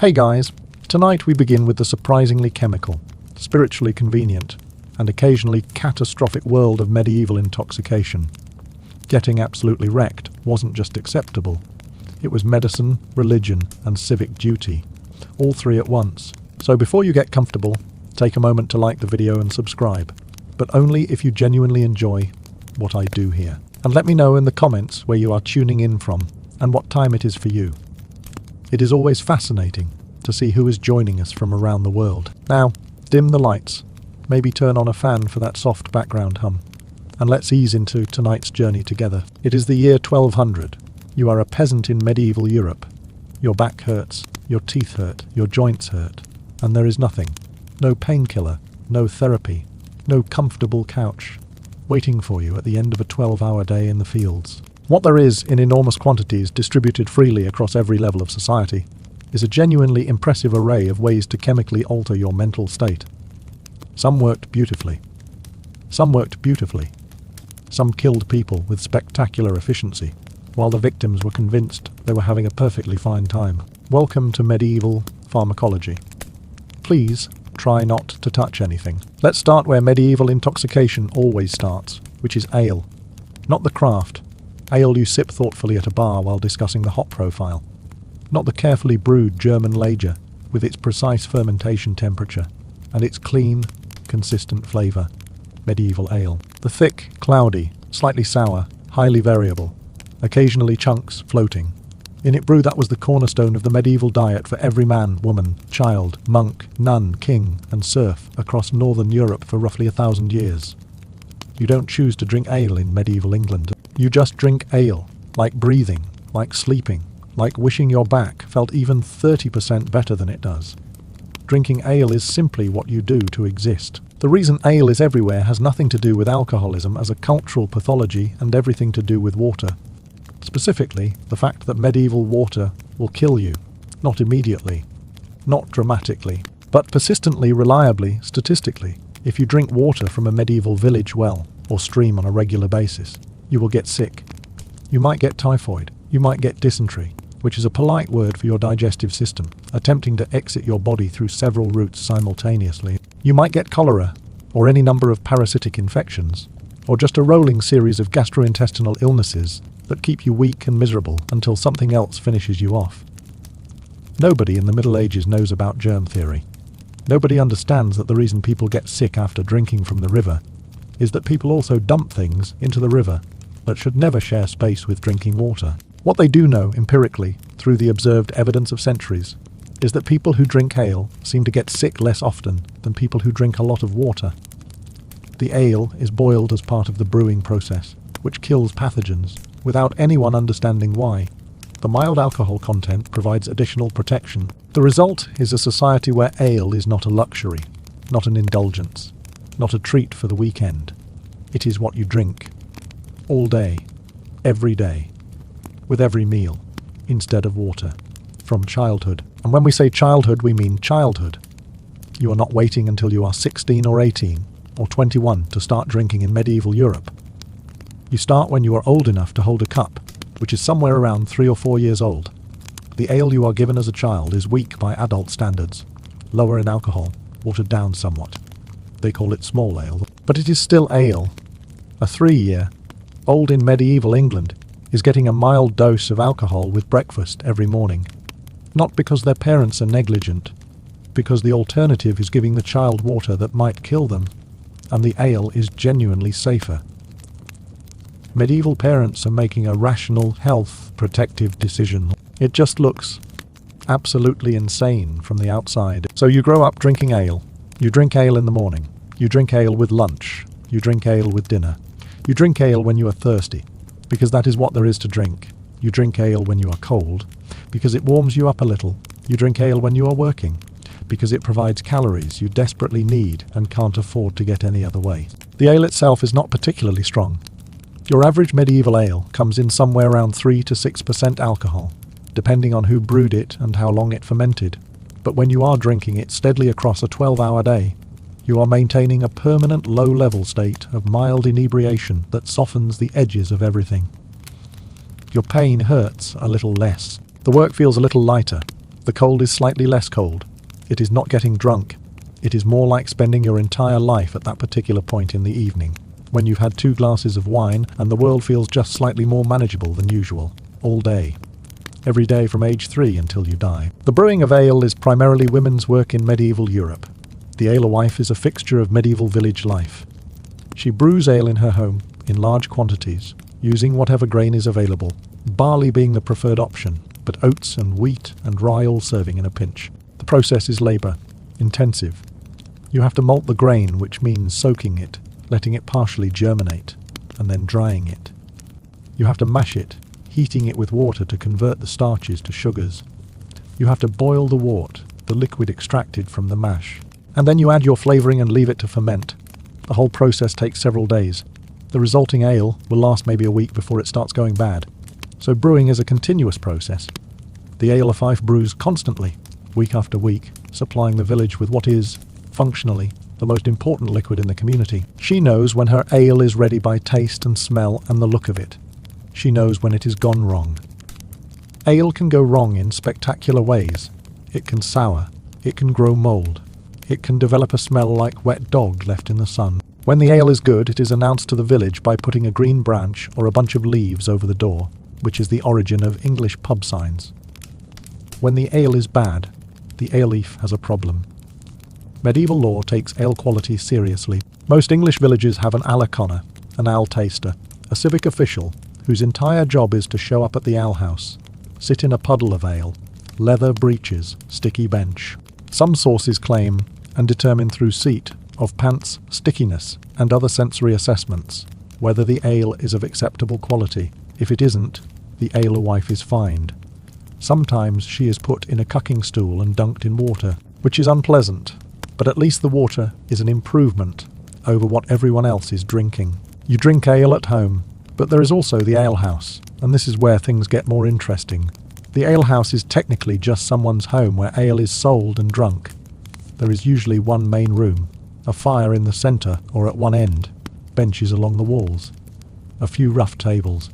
Hey guys, tonight we begin with the surprisingly chemical, spiritually convenient, and occasionally catastrophic world of medieval intoxication. Getting absolutely wrecked wasn't just acceptable, it was medicine, religion, and civic duty, all three at once. So before you get comfortable, take a moment to like the video and subscribe, but only if you genuinely enjoy what I do here. And let me know in the comments where you are tuning in from and what time it is for you. It is always fascinating to see who is joining us from around the world. Now, dim the lights, maybe turn on a fan for that soft background hum, and let's ease into tonight's journey together. It is the year 1200. You are a peasant in medieval Europe. Your back hurts, your teeth hurt, your joints hurt, and there is nothing. No painkiller, no therapy, no comfortable couch waiting for you at the end of a 12-hour day in the fields. What there is in enormous quantities distributed freely across every level of society is a genuinely impressive array of ways to chemically alter your mental state. Some worked beautifully. Some worked beautifully. Some killed people with spectacular efficiency, while the victims were convinced they were having a perfectly fine time. Welcome to medieval pharmacology. Please try not to touch anything. Let's start where medieval intoxication always starts, which is ale. Not the craft. Ale you sip thoughtfully at a bar while discussing the hop profile. Not the carefully brewed German lager with its precise fermentation temperature and its clean, consistent flavour. Medieval ale. The thick, cloudy, slightly sour, highly variable, occasionally chunks floating. In it brew that was the cornerstone of the medieval diet for every man, woman, child, monk, nun, king and serf across northern Europe for roughly 1,000 years. You don't choose to drink ale in medieval England. You just drink ale, like breathing, like sleeping, like wishing your back felt even 30% better than it does. Drinking ale is simply what you do to exist. The reason ale is everywhere has nothing to do with alcoholism as a cultural pathology and everything to do with water. Specifically, the fact that medieval water will kill you, not immediately, not dramatically, but persistently, reliably, statistically. If you drink water from a medieval village well or stream on a regular basis, you will get sick. You might get typhoid, you might get dysentery, which is a polite word for your digestive system, attempting to exit your body through several routes simultaneously. You might get cholera, or any number of parasitic infections, or just a rolling series of gastrointestinal illnesses that keep you weak and miserable until something else finishes you off. Nobody in the Middle Ages knows about germ theory. Nobody understands that the reason people get sick after drinking from the river is that people also dump things into the river that should never share space with drinking water. What they do know empirically, through the observed evidence of centuries, is that people who drink ale seem to get sick less often than people who drink a lot of water. The ale is boiled as part of the brewing process, which kills pathogens, without anyone understanding why. The mild alcohol content provides additional protection. The result is a society where ale is not a luxury, not an indulgence, not a treat for the weekend. It is what you drink. All day, every day, with every meal, instead of water. From childhood. And when we say childhood, we mean childhood. You are not waiting until you are 16 or 18 or 21 to start drinking in medieval Europe. You start when you are old enough to hold a cup, which is somewhere around 3 or 4 years old. The ale you are given as a child is weak by adult standards, lower in alcohol, watered down somewhat. They call it small ale, but it is still ale. A 3-year, old in medieval England, is getting a mild dose of alcohol with breakfast every morning. Not because their parents are negligent, because the alternative is giving the child water that might kill them, and the ale is genuinely safer. Medieval parents are making a rational, health, protective decision. It just looks absolutely insane from the outside. So you grow up drinking ale. You drink ale in the morning. You drink ale with lunch. You drink ale with dinner. You drink ale when you are thirsty, because that is what there is to drink. You drink ale when you are cold, because it warms you up a little. You drink ale when you are working, because it provides calories you desperately need and can't afford to get any other way. The ale itself is not particularly strong. Your average medieval ale comes in somewhere around 3 to 6% alcohol, depending on who brewed it and how long it fermented. But when you are drinking it steadily across a 12-hour day, you are maintaining a permanent low-level state of mild inebriation that softens the edges of everything. Your pain hurts a little less. The work feels a little lighter. The cold is slightly less cold. It is not getting drunk. It is more like spending your entire life at that particular point in the evening, when you've had 2 glasses of wine and the world feels just slightly more manageable than usual, all day. Every day from age 3 until you die. The brewing of ale is primarily women's work in medieval Europe. The alewife is a fixture of medieval village life. She brews ale in her home, in large quantities, using whatever grain is available, barley being the preferred option, but oats and wheat and rye all serving in a pinch. The process is labour, intensive. You have to malt the grain, which means soaking it, letting it partially germinate, and then drying it. You have to mash it, heating it with water to convert the starches to sugars. You have to boil the wort, the liquid extracted from the mash, and then you add your flavouring and leave it to ferment. The whole process takes several days. The resulting ale will last maybe a week before it starts going bad. So brewing is a continuous process. The ale of Fife brews constantly, week after week, supplying the village with what is, functionally, the most important liquid in the community. She knows when her ale is ready by taste and smell and the look of it. She knows when it has gone wrong. Ale can go wrong in spectacular ways. It can sour. It can grow mould. It can develop a smell like wet dog left in the sun. When the ale is good, it is announced to the village by putting a green branch or a bunch of leaves over the door, which is the origin of English pub signs. When the ale is bad, the ale leaf has a problem. Medieval law takes ale quality seriously. Most English villages have an ale-conner, an ale taster, a civic official whose entire job is to show up at the alehouse, sit in a puddle of ale, leather breeches, sticky bench. Some sources claim, and determine through seat, of pants, stickiness, and other sensory assessments, whether the ale is of acceptable quality. If it isn't, the alewife is fined. Sometimes she is put in a cucking stool and dunked in water, which is unpleasant, but at least the water is an improvement over what everyone else is drinking. You drink ale at home, but there is also the alehouse, and this is where things get more interesting. The alehouse is technically just someone's home where ale is sold and drunk. There is usually one main room, a fire in the centre or at one end, benches along the walls, a few rough tables,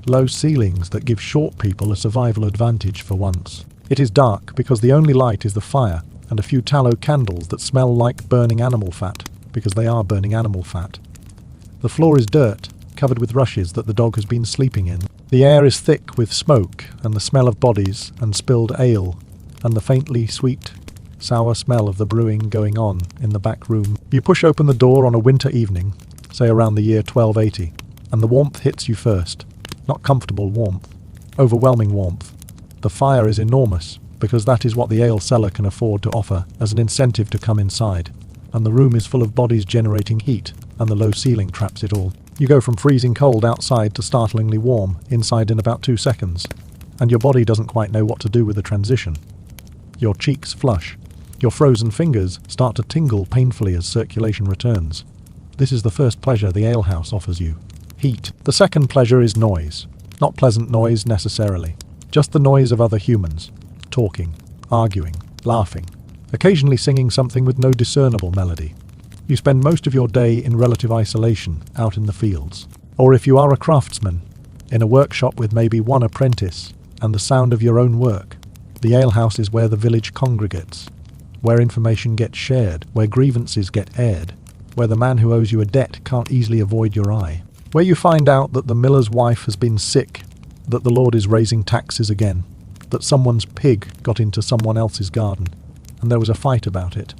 low ceilings that give short people a survival advantage for once. It is dark because the only light is the fire and a few tallow candles that smell like burning animal fat, because they are burning animal fat. The floor is dirt, covered with rushes that the dog has been sleeping in. The air is thick with smoke and the smell of bodies and spilled ale, and the faintly sweet, sour smell of the brewing going on in the back room. You push open the door on a winter evening, say around the year 1280, and the warmth hits you first. Not comfortable warmth, overwhelming warmth. The fire is enormous, because that is what the ale cellar can afford to offer as an incentive to come inside, and the room is full of bodies generating heat, and the low ceiling traps it all. You go from freezing cold outside to startlingly warm inside in about 2 seconds, and your body doesn't quite know what to do with the transition. Your cheeks flush. Your frozen fingers start to tingle painfully as circulation returns. This is the first pleasure the alehouse offers you. Heat. The second pleasure is noise. Not pleasant noise necessarily, just the noise of other humans, talking, arguing, laughing, occasionally singing something with no discernible melody. You spend most of your day in relative isolation out in the fields. Or if you are a craftsman, in a workshop with maybe one apprentice and the sound of your own work. The alehouse is where the village congregates, where information gets shared, where grievances get aired, where the man who owes you a debt can't easily avoid your eye, where you find out that the miller's wife has been sick, that the Lord is raising taxes again, that someone's pig got into someone else's garden, and there was a fight about it.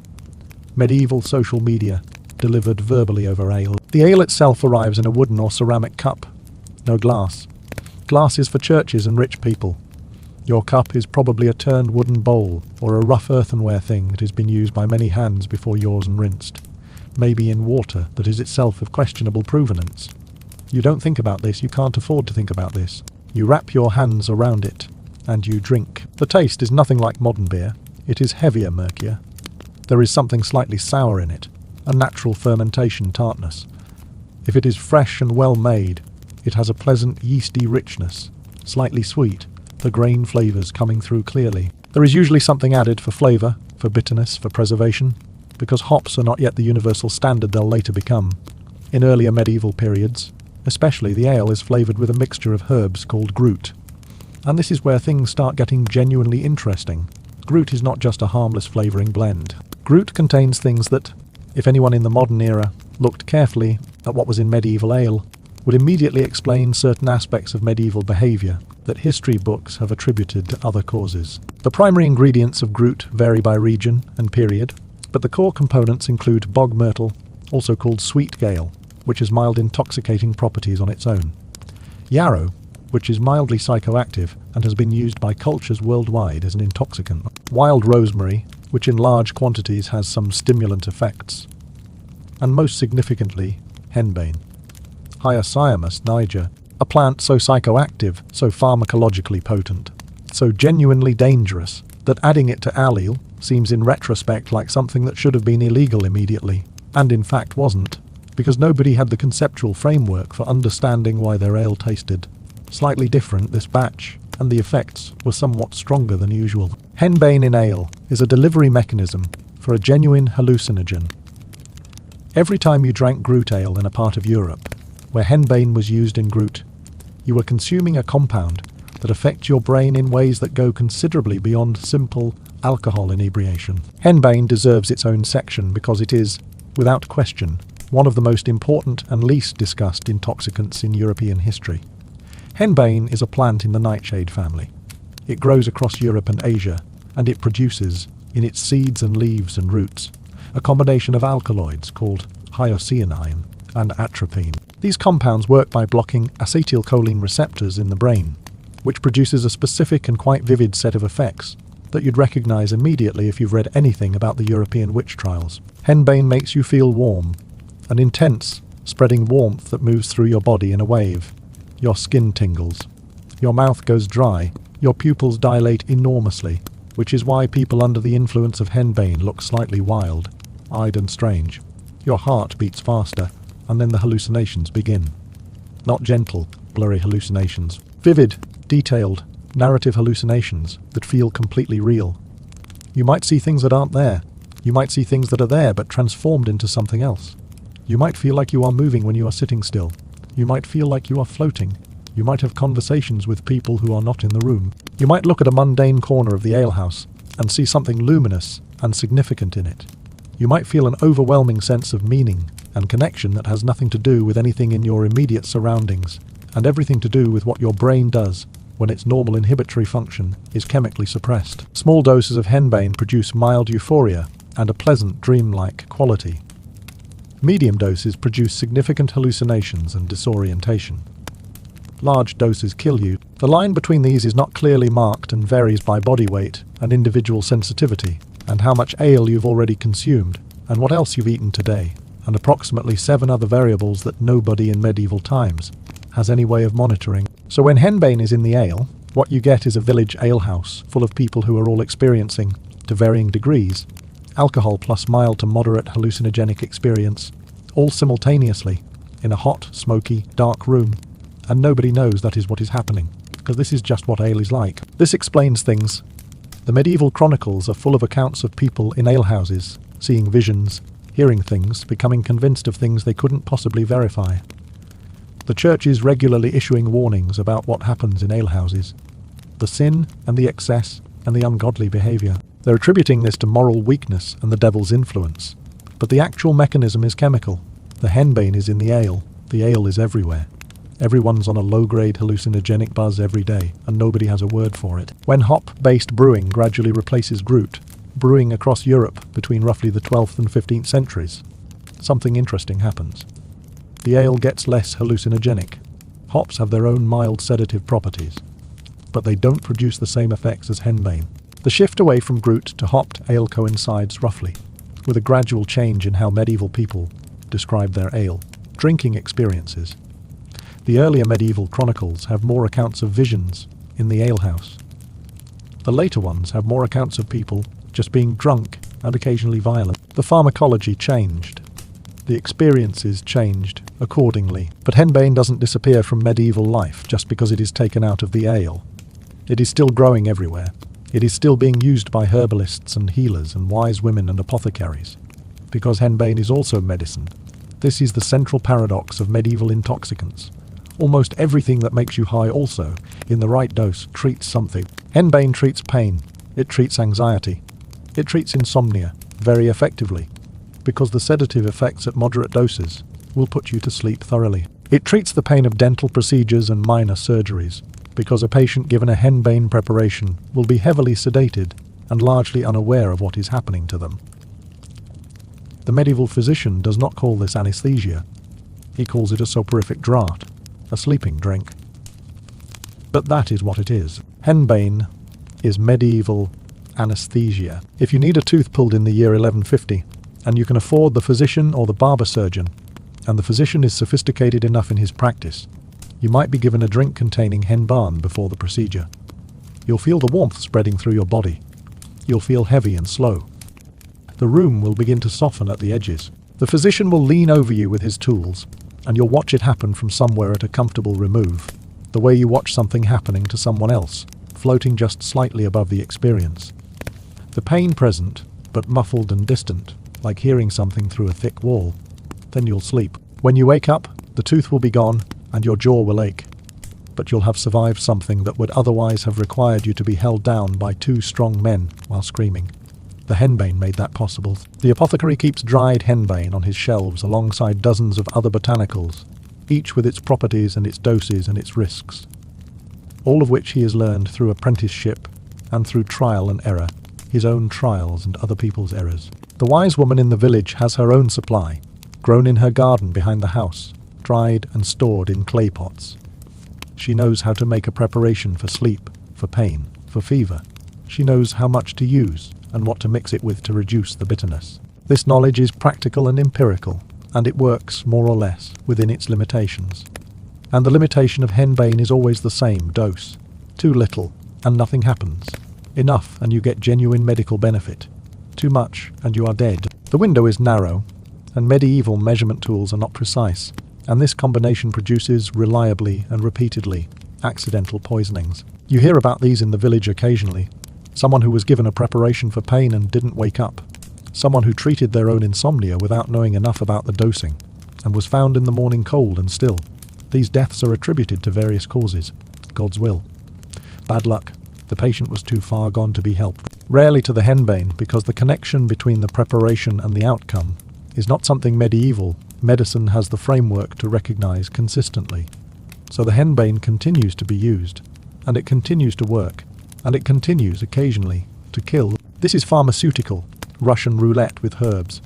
Medieval social media, delivered verbally over ale. The ale itself arrives in a wooden or ceramic cup. No glass. Glass is for churches and rich people. Your cup is probably a turned wooden bowl, or a rough earthenware thing that has been used by many hands before yours and rinsed. Maybe in water that is itself of questionable provenance. You don't think about this, you can't afford to think about this. You wrap your hands around it, and you drink. The taste is nothing like modern beer. It is heavier, murkier. There is something slightly sour in it, a natural fermentation tartness. If it is fresh and well made, it has a pleasant yeasty richness, slightly sweet, the grain flavours coming through clearly. There is usually something added for flavour, for bitterness, for preservation, because hops are not yet the universal standard they'll later become. In earlier medieval periods, especially, the ale is flavoured with a mixture of herbs called groot. And this is where things start getting genuinely interesting. Groot is not just a harmless flavouring blend. Groot contains things that, if anyone in the modern era looked carefully at what was in medieval ale, would immediately explain certain aspects of medieval behaviour that history books have attributed to other causes. The primary ingredients of Groot vary by region and period, but the core components include bog myrtle, also called sweet gale, which has mild intoxicating properties on its own; yarrow, which is mildly psychoactive and has been used by cultures worldwide as an intoxicant; wild rosemary, which in large quantities has some stimulant effects; and most significantly, henbane. Hyoscyamus niger, a plant so psychoactive, so pharmacologically potent, so genuinely dangerous, that adding it to ale seems in retrospect like something that should have been illegal immediately, and in fact wasn't, because nobody had the conceptual framework for understanding why their ale tasted slightly different this batch, and the effects were somewhat stronger than usual. Henbane in ale is a delivery mechanism for a genuine hallucinogen. Every time you drank Groot ale in a part of Europe where henbane was used in Groot, you were consuming a compound that affects your brain in ways that go considerably beyond simple alcohol inebriation. Henbane deserves its own section because it is, without question, one of the most important and least discussed intoxicants in European history. Henbane is a plant in the nightshade family. It grows across Europe and Asia, and it produces, in its seeds and leaves and roots, a combination of alkaloids called hyoscyanin and atropine. These compounds work by blocking acetylcholine receptors in the brain, which produces a specific and quite vivid set of effects that you'd recognize immediately if you've read anything about the European witch trials. Henbane makes you feel warm, an intense, spreading warmth that moves through your body in a wave. Your skin tingles, your mouth goes dry, your pupils dilate enormously, which is why people under the influence of henbane look slightly wild-eyed and strange. Your heart beats faster, and then the hallucinations begin. Not gentle, blurry hallucinations. Vivid, detailed, narrative hallucinations that feel completely real. You might see things that aren't there. You might see things that are there but transformed into something else. You might feel like you are moving when you are sitting still. You might feel like you are floating. You might have conversations with people who are not in the room. You might look at a mundane corner of the alehouse and see something luminous and significant in it. You might feel an overwhelming sense of meaning and connection that has nothing to do with anything in your immediate surroundings, and everything to do with what your brain does when its normal inhibitory function is chemically suppressed. Small doses of henbane produce mild euphoria and a pleasant dreamlike quality. Medium doses produce significant hallucinations and disorientation. Large doses kill you. The line between these is not clearly marked and varies by body weight and individual sensitivity, and how much ale you've already consumed, and what else you've eaten today, and approximately 7 other variables that nobody in medieval times has any way of monitoring. So when henbane is in the ale, what you get is a village alehouse full of people who are all experiencing, to varying degrees, alcohol plus mild to moderate hallucinogenic experience, all simultaneously, in a hot, smoky, dark room. And nobody knows that is what is happening, because this is just what ale is like. This explains things. The medieval chronicles are full of accounts of people in alehouses, seeing visions, hearing things, becoming convinced of things they couldn't possibly verify. The church is regularly issuing warnings about what happens in alehouses, the sin and the excess and the ungodly behaviour. They're attributing this to moral weakness and the devil's influence. But the actual mechanism is chemical. The henbane is in the ale is everywhere. Everyone's on a low-grade hallucinogenic buzz every day, and nobody has a word for it. When hop-based brewing gradually replaces Groot, brewing across Europe between roughly the 12th and 15th centuries, something interesting happens. The ale gets less hallucinogenic. Hops have their own mild sedative properties, but they don't produce the same effects as henbane. The shift away from Groot to hopped ale coincides roughly with a gradual change in how medieval people describe their ale drinking experiences. The earlier medieval chronicles have more accounts of visions in the alehouse. The later ones have more accounts of people just being drunk and occasionally violent. The pharmacology changed. The experiences changed accordingly. But henbane doesn't disappear from medieval life just because it is taken out of the ale. It is still growing everywhere. It is still being used by herbalists and healers and wise women and apothecaries, because henbane is also medicine. This is the central paradox of medieval intoxicants. Almost everything that makes you high also, in the right dose, treats something. Henbane treats pain. It treats anxiety. It treats insomnia very effectively, because the sedative effects at moderate doses will put you to sleep thoroughly. It treats the pain of dental procedures and minor surgeries, because a patient given a henbane preparation will be heavily sedated and largely unaware of what is happening to them. The medieval physician does not call this anesthesia. He calls it a soporific draught, a sleeping drink. But that is what it is. Henbane is medieval anesthesia. If you need a tooth pulled in the year 1150, and you can afford the physician or the barber surgeon, and the physician is sophisticated enough in his practice, you might be given a drink containing henbane before the procedure. You'll feel the warmth spreading through your body. You'll feel heavy and slow. The room will begin to soften at the edges. The physician will lean over you with his tools, and you'll watch it happen from somewhere at a comfortable remove, the way you watch something happening to someone else, floating just slightly above the experience. The pain present, but muffled and distant, like hearing something through a thick wall. Then you'll sleep. When you wake up, the tooth will be gone, and your jaw will ache. But you'll have survived something that would otherwise have required you to be held down by two strong men while screaming. The henbane made that possible. The apothecary keeps dried henbane on his shelves alongside dozens of other botanicals, each with its properties and its doses and its risks, all of which he has learned through apprenticeship and through trial and error, his own trials and other people's errors. The wise woman in the village has her own supply, grown in her garden behind the house, dried and stored in clay pots. She knows how to make a preparation for sleep, for pain, for fever. She knows how much to use and what to mix it with to reduce the bitterness. This knowledge is practical and empirical, and it works, more or less, within its limitations. And the limitation of henbane is always the same dose. Too little, and nothing happens. Enough, and you get genuine medical benefit. Too much, and you are dead. The window is narrow, and medieval measurement tools are not precise, and this combination produces, reliably and repeatedly, accidental poisonings. You hear about these in the village occasionally. Someone who was given a preparation for pain and didn't wake up. Someone who treated their own insomnia without knowing enough about the dosing, and was found in the morning cold and still. These deaths are attributed to various causes. God's will. Bad luck. The patient was too far gone to be helped. Rarely to the henbane, because the connection between the preparation and the outcome is not something medieval medicine has the framework to recognize consistently. So the henbane continues to be used, and it continues to work, and it continues occasionally to kill. This is pharmaceutical, Russian roulette with herbs,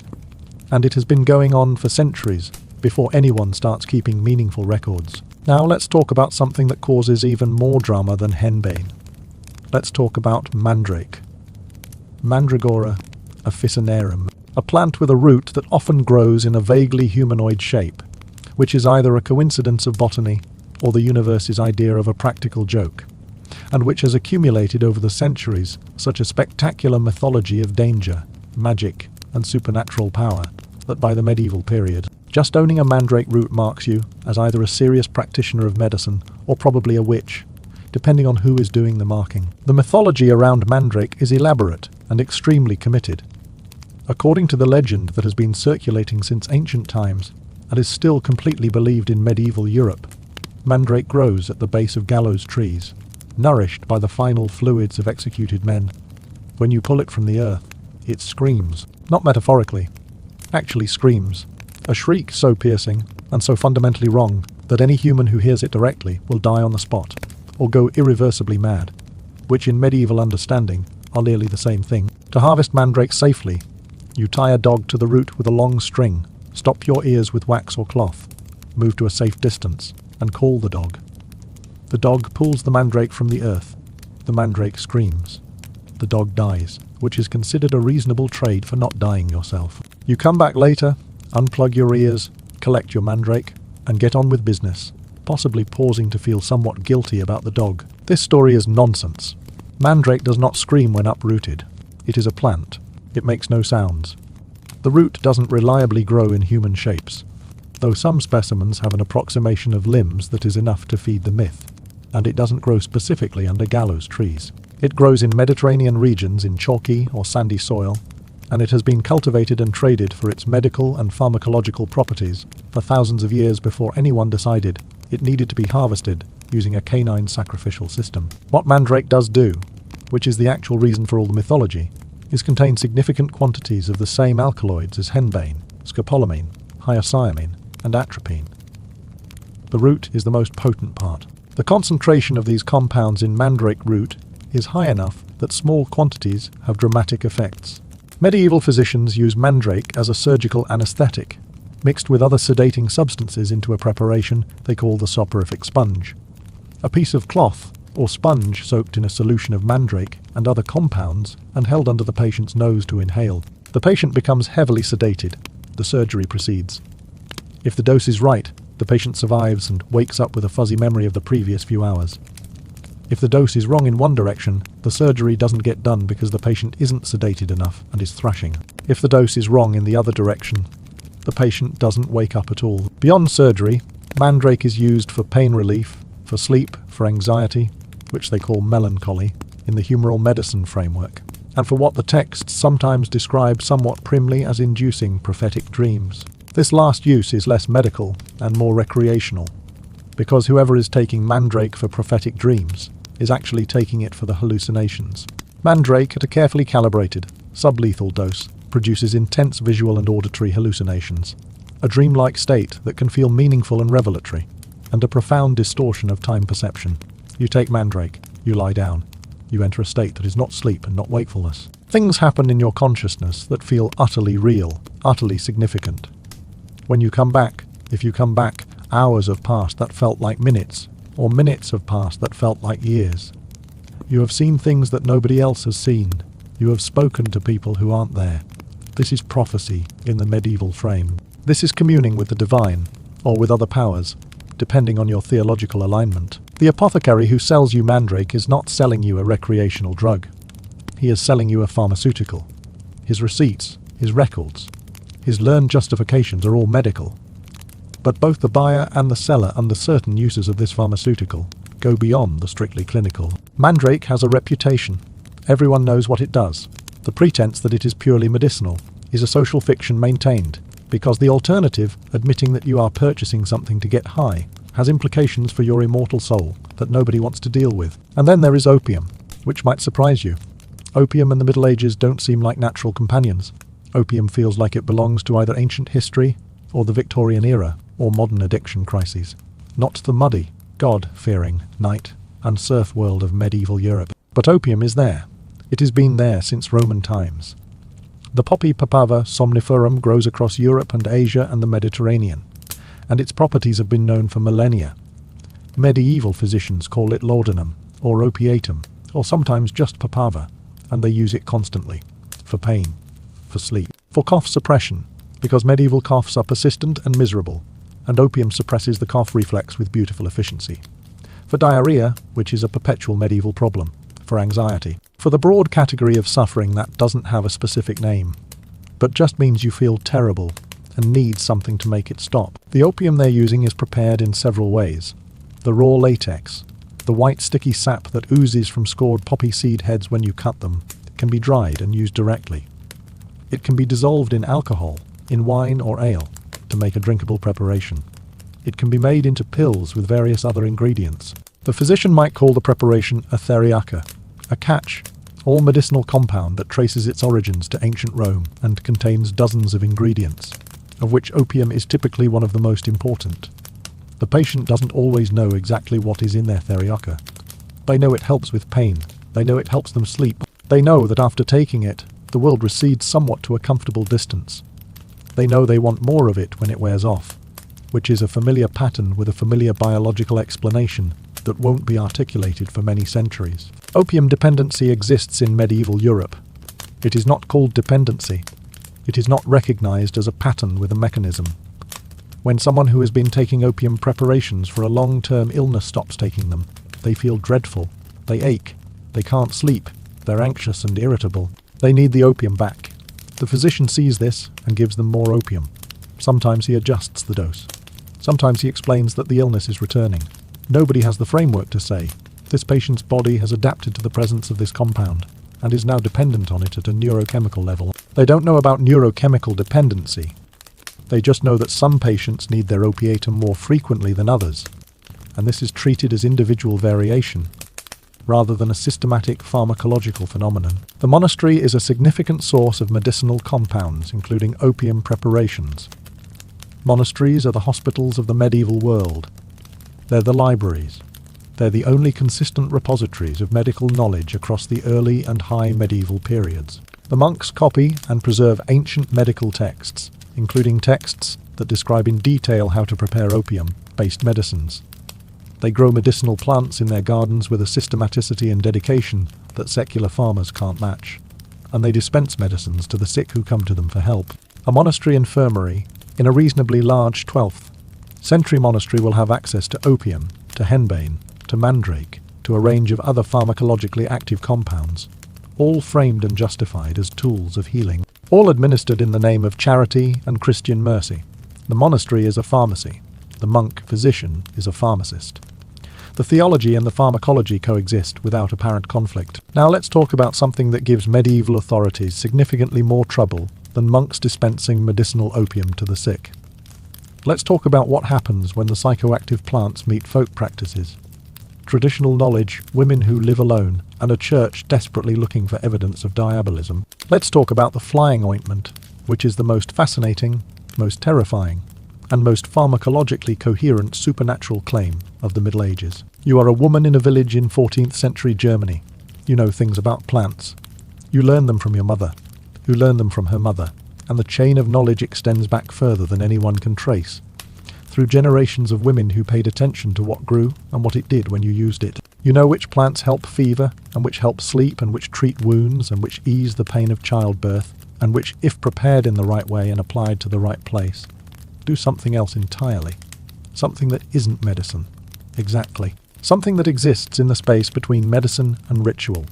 and it has been going on for centuries before anyone starts keeping meaningful records. Now let's talk about something that causes even more drama than henbane. Let's talk about mandrake. Mandragora officinarum, a plant with a root that often grows in a vaguely humanoid shape, which is either a coincidence of botany or the universe's idea of a practical joke, and which has accumulated over the centuries such a spectacular mythology of danger, magic, and supernatural power that by the medieval period, just owning a mandrake root marks you as either a serious practitioner of medicine or probably a witch, depending on who is doing the marking. The mythology around mandrake is elaborate and extremely committed. According to the legend that has been circulating since ancient times and is still completely believed in medieval Europe, mandrake grows at the base of gallows trees, nourished by the final fluids of executed men. When you pull it from the earth, it screams, not metaphorically, actually screams, a shriek so piercing and so fundamentally wrong that any human who hears it directly will die on the spot, or go irreversibly mad, which in medieval understanding are nearly the same thing. To harvest mandrake safely, you tie a dog to the root with a long string, stop your ears with wax or cloth, move to a safe distance, and call the dog. The dog pulls the mandrake from the earth. The mandrake screams. The dog dies, which is considered a reasonable trade for not dying yourself. You come back later, unplug your ears, collect your mandrake, and get on with business, possibly pausing to feel somewhat guilty about the dog. This story is nonsense. Mandrake does not scream when uprooted. It is a plant. It makes no sounds. The root doesn't reliably grow in human shapes, though some specimens have an approximation of limbs that is enough to feed the myth, and it doesn't grow specifically under gallows trees. It grows in Mediterranean regions in chalky or sandy soil, and it has been cultivated and traded for its medical and pharmacological properties for thousands of years before anyone decided it needed to be harvested using a canine sacrificial system. What mandrake does do, which is the actual reason for all the mythology, is contained significant quantities of the same alkaloids as henbane, scopolamine, hyoscyamine, and atropine. The root is the most potent part. The concentration of these compounds in mandrake root is high enough that small quantities have dramatic effects. Medieval physicians use mandrake as a surgical anesthetic, mixed with other sedating substances into a preparation they call the soporific sponge. A piece of cloth or sponge soaked in a solution of mandrake and other compounds and held under the patient's nose to inhale. The patient becomes heavily sedated. The surgery proceeds. If the dose is right, the patient survives and wakes up with a fuzzy memory of the previous few hours. If the dose is wrong in one direction, the surgery doesn't get done because the patient isn't sedated enough and is thrashing. If the dose is wrong in the other direction, the patient doesn't wake up at all. Beyond surgery, mandrake is used for pain relief, for sleep, for anxiety, which they call melancholy, in the humoral medicine framework, and for what the texts sometimes describe somewhat primly as inducing prophetic dreams. This last use is less medical and more recreational, because whoever is taking mandrake for prophetic dreams is actually taking it for the hallucinations. Mandrake, at a carefully calibrated, sublethal dose, produces intense visual and auditory hallucinations, a dreamlike state that can feel meaningful and revelatory, and a profound distortion of time perception. You take mandrake, you lie down, you enter a state that is not sleep and not wakefulness. Things happen in your consciousness that feel utterly real, utterly significant. When you come back, if you come back, hours have passed that felt like minutes, or minutes have passed that felt like years. You have seen things that nobody else has seen. You have spoken to people who aren't there. This is prophecy in the medieval frame. This is communing with the divine, or with other powers, depending on your theological alignment. The apothecary who sells you mandrake is not selling you a recreational drug. He is selling you a pharmaceutical. His receipts, his records, his learned justifications are all medical. But both the buyer and the seller under certain uses of this pharmaceutical go beyond the strictly clinical. Mandrake has a reputation. Everyone knows what it does. The pretense that it is purely medicinal is a social fiction maintained, because the alternative, admitting that you are purchasing something to get high, has implications for your immortal soul that nobody wants to deal with. And then there is opium, which might surprise you. Opium and the Middle Ages don't seem like natural companions. Opium feels like it belongs to either ancient history, or the Victorian era, or modern addiction crises, not the muddy, God-fearing, night and surf world of medieval Europe. But opium is there. It has been there since Roman times. The poppy Papaver somniferum grows across Europe and Asia and the Mediterranean, and its properties have been known for millennia. Medieval physicians call it laudanum, or opiatum, or sometimes just Papaver, and they use it constantly, for pain, for sleep, for cough suppression, because medieval coughs are persistent and miserable, and opium suppresses the cough reflex with beautiful efficiency. For diarrhea, which is a perpetual medieval problem. For anxiety. For the broad category of suffering that doesn't have a specific name, but just means you feel terrible and need something to make it stop. The opium they're using is prepared in several ways. The raw latex, the white sticky sap that oozes from scored poppy seed heads when you cut them, can be dried and used directly. It can be dissolved in alcohol, in wine or ale, to make a drinkable preparation. It can be made into pills with various other ingredients. The physician might call the preparation a theriaca, a catch, or medicinal compound that traces its origins to ancient Rome and contains dozens of ingredients, of which opium is typically one of the most important. The patient doesn't always know exactly what is in their theriaca. They know it helps with pain. They know it helps them sleep. They know that after taking it, the world recedes somewhat to a comfortable distance. They know they want more of it when it wears off, which is a familiar pattern with a familiar biological explanation that won't be articulated for many centuries. Opium dependency exists in medieval Europe. It is not called dependency. It is not recognized as a pattern with a mechanism. When someone who has been taking opium preparations for a long-term illness stops taking them, they feel dreadful. They ache. They can't sleep. They're anxious and irritable. They need the opium back. The physician sees this and gives them more opium. Sometimes he adjusts the dose. Sometimes he explains that the illness is returning. Nobody has the framework to say, this patient's body has adapted to the presence of this compound and is now dependent on it at a neurochemical level. They don't know about neurochemical dependency. They just know that some patients need their opiatum more frequently than others, and this is treated as individual variation. rather than a systematic pharmacological phenomenon. The monastery is a significant source of medicinal compounds, including opium preparations. Monasteries are the hospitals of the medieval world. They're the libraries. They're the only consistent repositories of medical knowledge across the early and high medieval periods. The monks copy and preserve ancient medical texts, including texts that describe in detail how to prepare opium-based medicines. They grow medicinal plants in their gardens with a systematicity and dedication that secular farmers can't match. And they dispense medicines to the sick who come to them for help. A monastery infirmary in a reasonably large 12th century monastery will have access to opium, to henbane, to mandrake, to a range of other pharmacologically active compounds, all framed and justified as tools of healing, all administered in the name of charity and Christian mercy. The monastery is a pharmacy. The monk physician is a pharmacist. The theology and the pharmacology coexist without apparent conflict. Now let's talk about something that gives medieval authorities significantly more trouble than monks dispensing medicinal opium to the sick. Let's talk about what happens when the psychoactive plants meet folk practices. Traditional knowledge, women who live alone, and a church desperately looking for evidence of diabolism. Let's talk about the flying ointment, which is the most fascinating, most terrifying, and most pharmacologically coherent supernatural claim of the Middle Ages. You are a woman in a village in 14th century Germany. You know things about plants. You learn them from your mother, who learned them from her mother, and the chain of knowledge extends back further than anyone can trace, through generations of women who paid attention to what grew and what it did when you used it. You know which plants help fever, and which help sleep, and which treat wounds, and which ease the pain of childbirth, and which, if prepared in the right way and applied to the right place, do something else entirely. Something that isn't medicine. Exactly. Something that exists in the space between medicine and ritual,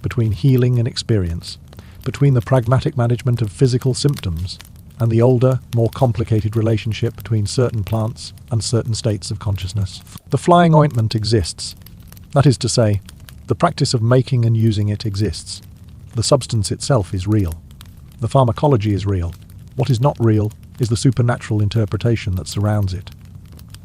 between healing and experience, between the pragmatic management of physical symptoms and the older, more complicated relationship between certain plants and certain states of consciousness. The flying ointment exists. That is to say, the practice of making and using it exists. The substance itself is real. The pharmacology is real. What is not real is the supernatural interpretation that surrounds it.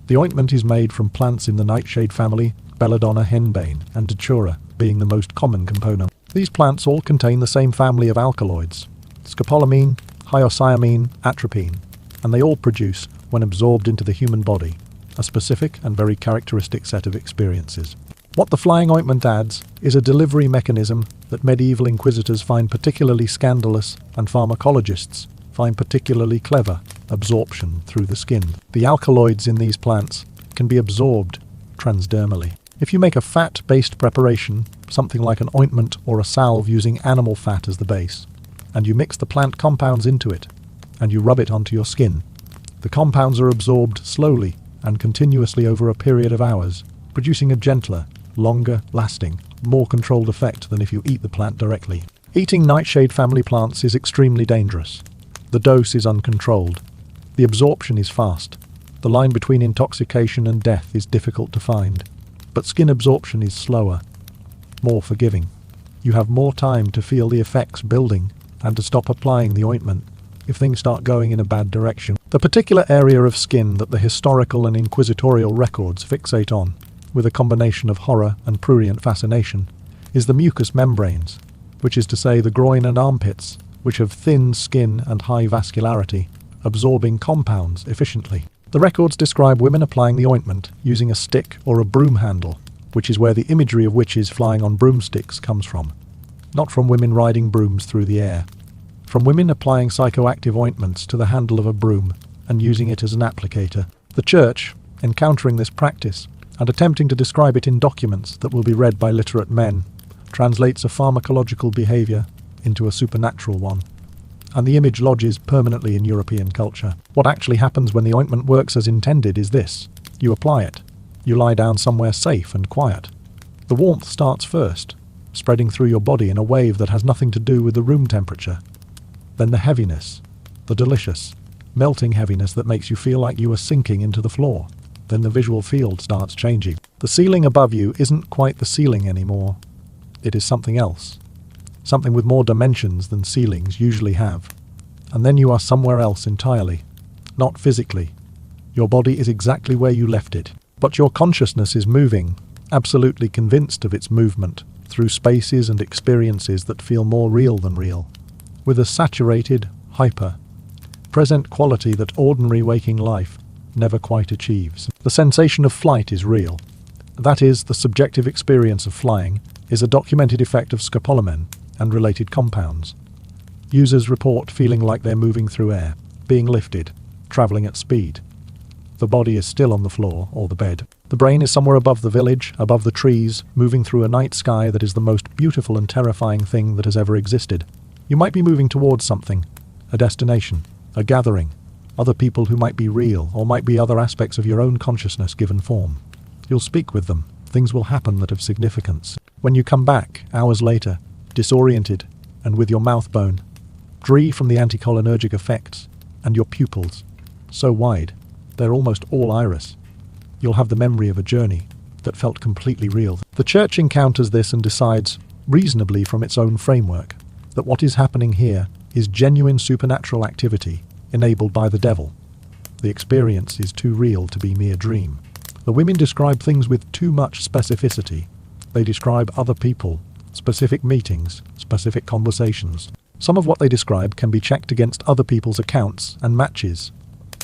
The ointment is made from plants in the nightshade family, belladonna, henbane, and datura being the most common component. These plants all contain the same family of alkaloids, scopolamine, hyoscyamine, atropine, and they all produce, when absorbed into the human body, a specific and very characteristic set of experiences. What the flying ointment adds is a delivery mechanism that medieval inquisitors find particularly scandalous and pharmacologists find particularly clever: absorption through the skin. The alkaloids in these plants can be absorbed transdermally. If you make a fat-based preparation, something like an ointment or a salve using animal fat as the base, and you mix the plant compounds into it, and you rub it onto your skin, the compounds are absorbed slowly and continuously over a period of hours, producing a gentler, longer lasting, more controlled effect than if you eat the plant directly. Eating nightshade family plants is extremely dangerous. The dose is uncontrolled. The absorption is fast. The line between intoxication and death is difficult to find. But skin absorption is slower, more forgiving. You have more time to feel the effects building and to stop applying the ointment if things start going in a bad direction. The particular area of skin that the historical and inquisitorial records fixate on, with a combination of horror and prurient fascination, is the mucous membranes, which is to say the groin and armpits, which have thin skin and high vascularity, absorbing compounds efficiently. The records describe women applying the ointment using a stick or a broom handle, which is where the imagery of witches flying on broomsticks comes from. Not from women riding brooms through the air. From women applying psychoactive ointments to the handle of a broom and using it as an applicator. The Church, encountering this practice and attempting to describe it in documents that will be read by literate men, translates a pharmacological behavior into a supernatural one, and the image lodges permanently in European culture. What actually happens when the ointment works as intended is this: you apply it. You lie down somewhere safe and quiet. The warmth starts first, spreading through your body in a wave that has nothing to do with the room temperature. Then the heaviness, the delicious, melting heaviness that makes you feel like you are sinking into the floor. Then the visual field starts changing. The ceiling above you isn't quite the ceiling anymore. It is something else. Something with more dimensions than ceilings usually have. And then you are somewhere else entirely. Not physically. Your body is exactly where you left it. But your consciousness is moving, absolutely convinced of its movement through spaces and experiences that feel more real than real, with a saturated, present quality that ordinary waking life never quite achieves. The sensation of flight is real. That is, the subjective experience of flying is a documented effect of scopolamine and related compounds. Users report feeling like they're moving through air, being lifted, traveling at speed. The body is still on the floor or the bed. The brain is somewhere above the village, above the trees, moving through a night sky that is the most beautiful and terrifying thing that has ever existed. You might be moving towards something, a destination, a gathering, other people who might be real or might be other aspects of your own consciousness given form. You'll speak with them. Things will happen that have significance. When you come back, hours later, disoriented and with your mouth bone, free from the anticholinergic effects, and your pupils, so wide, they're almost all iris. You'll have the memory of a journey that felt completely real. The church encounters this and decides, reasonably from its own framework, that what is happening here is genuine supernatural activity enabled by the devil. The experience is too real to be mere dream. The women describe things with too much specificity. They describe other people, specific meetings, specific conversations. Some of what they describe can be checked against other people's accounts and matches.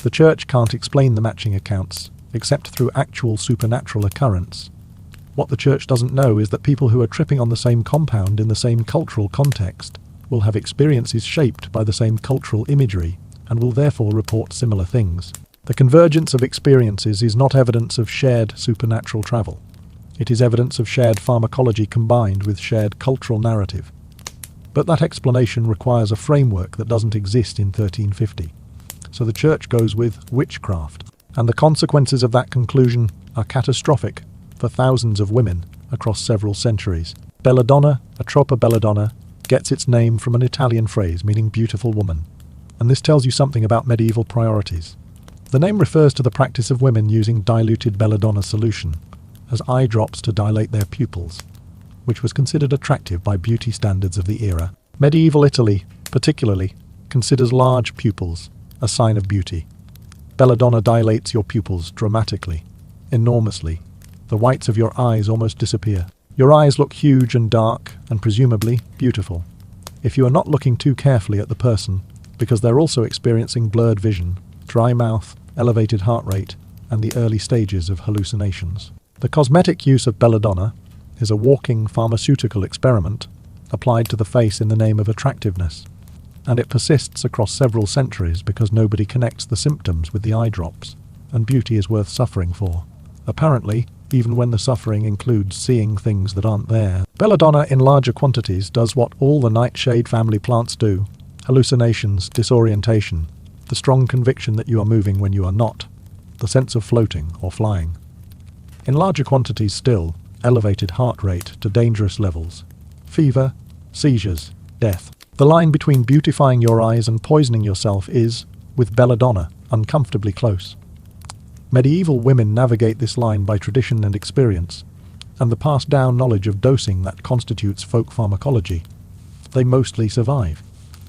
The church can't explain the matching accounts, except through actual supernatural occurrence. What the church doesn't know is that people who are tripping on the same compound in the same cultural context will have experiences shaped by the same cultural imagery and will therefore report similar things. The convergence of experiences is not evidence of shared supernatural travel. It is evidence of shared pharmacology combined with shared cultural narrative. But that explanation requires a framework that doesn't exist in 1350. So the church goes with witchcraft. And the consequences of that conclusion are catastrophic for thousands of women across several centuries. Belladonna, Atropa belladonna, gets its name from an Italian phrase meaning beautiful woman. And this tells you something about medieval priorities. The name refers to the practice of women using diluted belladonna solution as eye drops to dilate their pupils, which was considered attractive by beauty standards of the era. Medieval Italy, particularly, considers large pupils a sign of beauty. Belladonna dilates your pupils dramatically, enormously. The whites of your eyes almost disappear. Your eyes look huge and dark and presumably beautiful. If you are not looking too carefully at the person, because they're also experiencing blurred vision, dry mouth, elevated heart rate, and the early stages of hallucinations. The cosmetic use of belladonna is a walking pharmaceutical experiment applied to the face in the name of attractiveness, and it persists across several centuries because nobody connects the symptoms with the eye drops, and beauty is worth suffering for. Apparently, even when the suffering includes seeing things that aren't there. Belladonna in larger quantities does what all the nightshade family plants do: hallucinations, disorientation, the strong conviction that you are moving when you are not, the sense of floating or flying. In larger quantities still, elevated heart rate to dangerous levels, fever, seizures, death. The line between beautifying your eyes and poisoning yourself is, with belladonna, uncomfortably close. Medieval women navigate this line by tradition and experience, and the passed down knowledge of dosing that constitutes folk pharmacology. They mostly survive.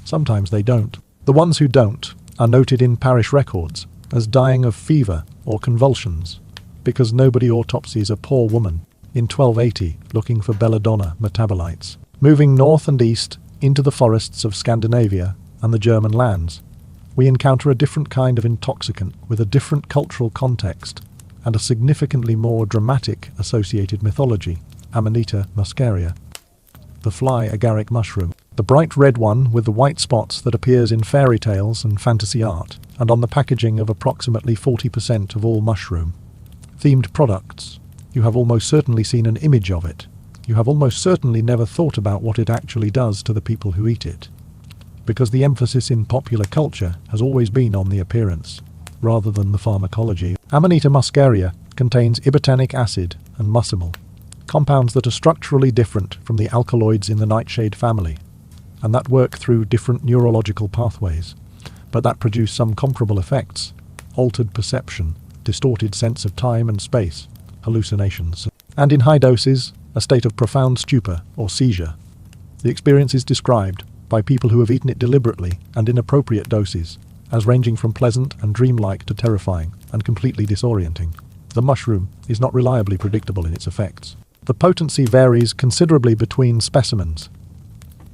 Sometimes they don't. The ones who don't are noted in parish records as dying of fever or convulsions, because nobody autopsies a poor woman in 1280 looking for belladonna metabolites. Moving north and east into the forests of Scandinavia and the German lands, we encounter a different kind of intoxicant with a different cultural context and a significantly more dramatic associated mythology, Amanita muscaria, the fly agaric mushroom, the bright red one with the white spots that appears in fairy tales and fantasy art, and on the packaging of approximately 40% of all mushroom-themed products. You have almost certainly seen an image of it. You have almost certainly never thought about what it actually does to the people who eat it, because the emphasis in popular culture has always been on the appearance, rather than the pharmacology. Amanita muscaria contains ibotenic acid and muscimol, compounds that are structurally different from the alkaloids in the nightshade family, and that work through different neurological pathways, but that produce some comparable effects: altered perception, distorted sense of time and space, hallucinations, and in high doses, a state of profound stupor or seizure. The experience is described by people who have eaten it deliberately and in appropriate doses as ranging from pleasant and dreamlike to terrifying and completely disorienting. The mushroom is not reliably predictable in its effects. The potency varies considerably between specimens.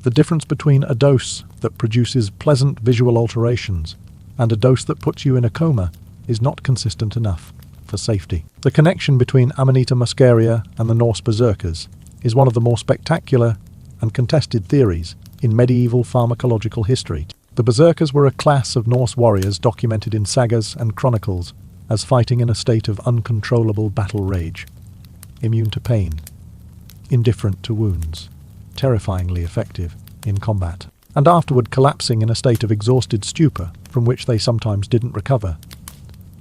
The difference between a dose that produces pleasant visual alterations and a dose that puts you in a coma is not consistent enough for safety. The connection between Amanita muscaria and the Norse berserkers is one of the more spectacular and contested theories in medieval pharmacological history. The berserkers were a class of Norse warriors documented in sagas and chronicles as fighting in a state of uncontrollable battle rage, immune to pain, indifferent to wounds, terrifyingly effective in combat, and afterward collapsing in a state of exhausted stupor from which they sometimes didn't recover.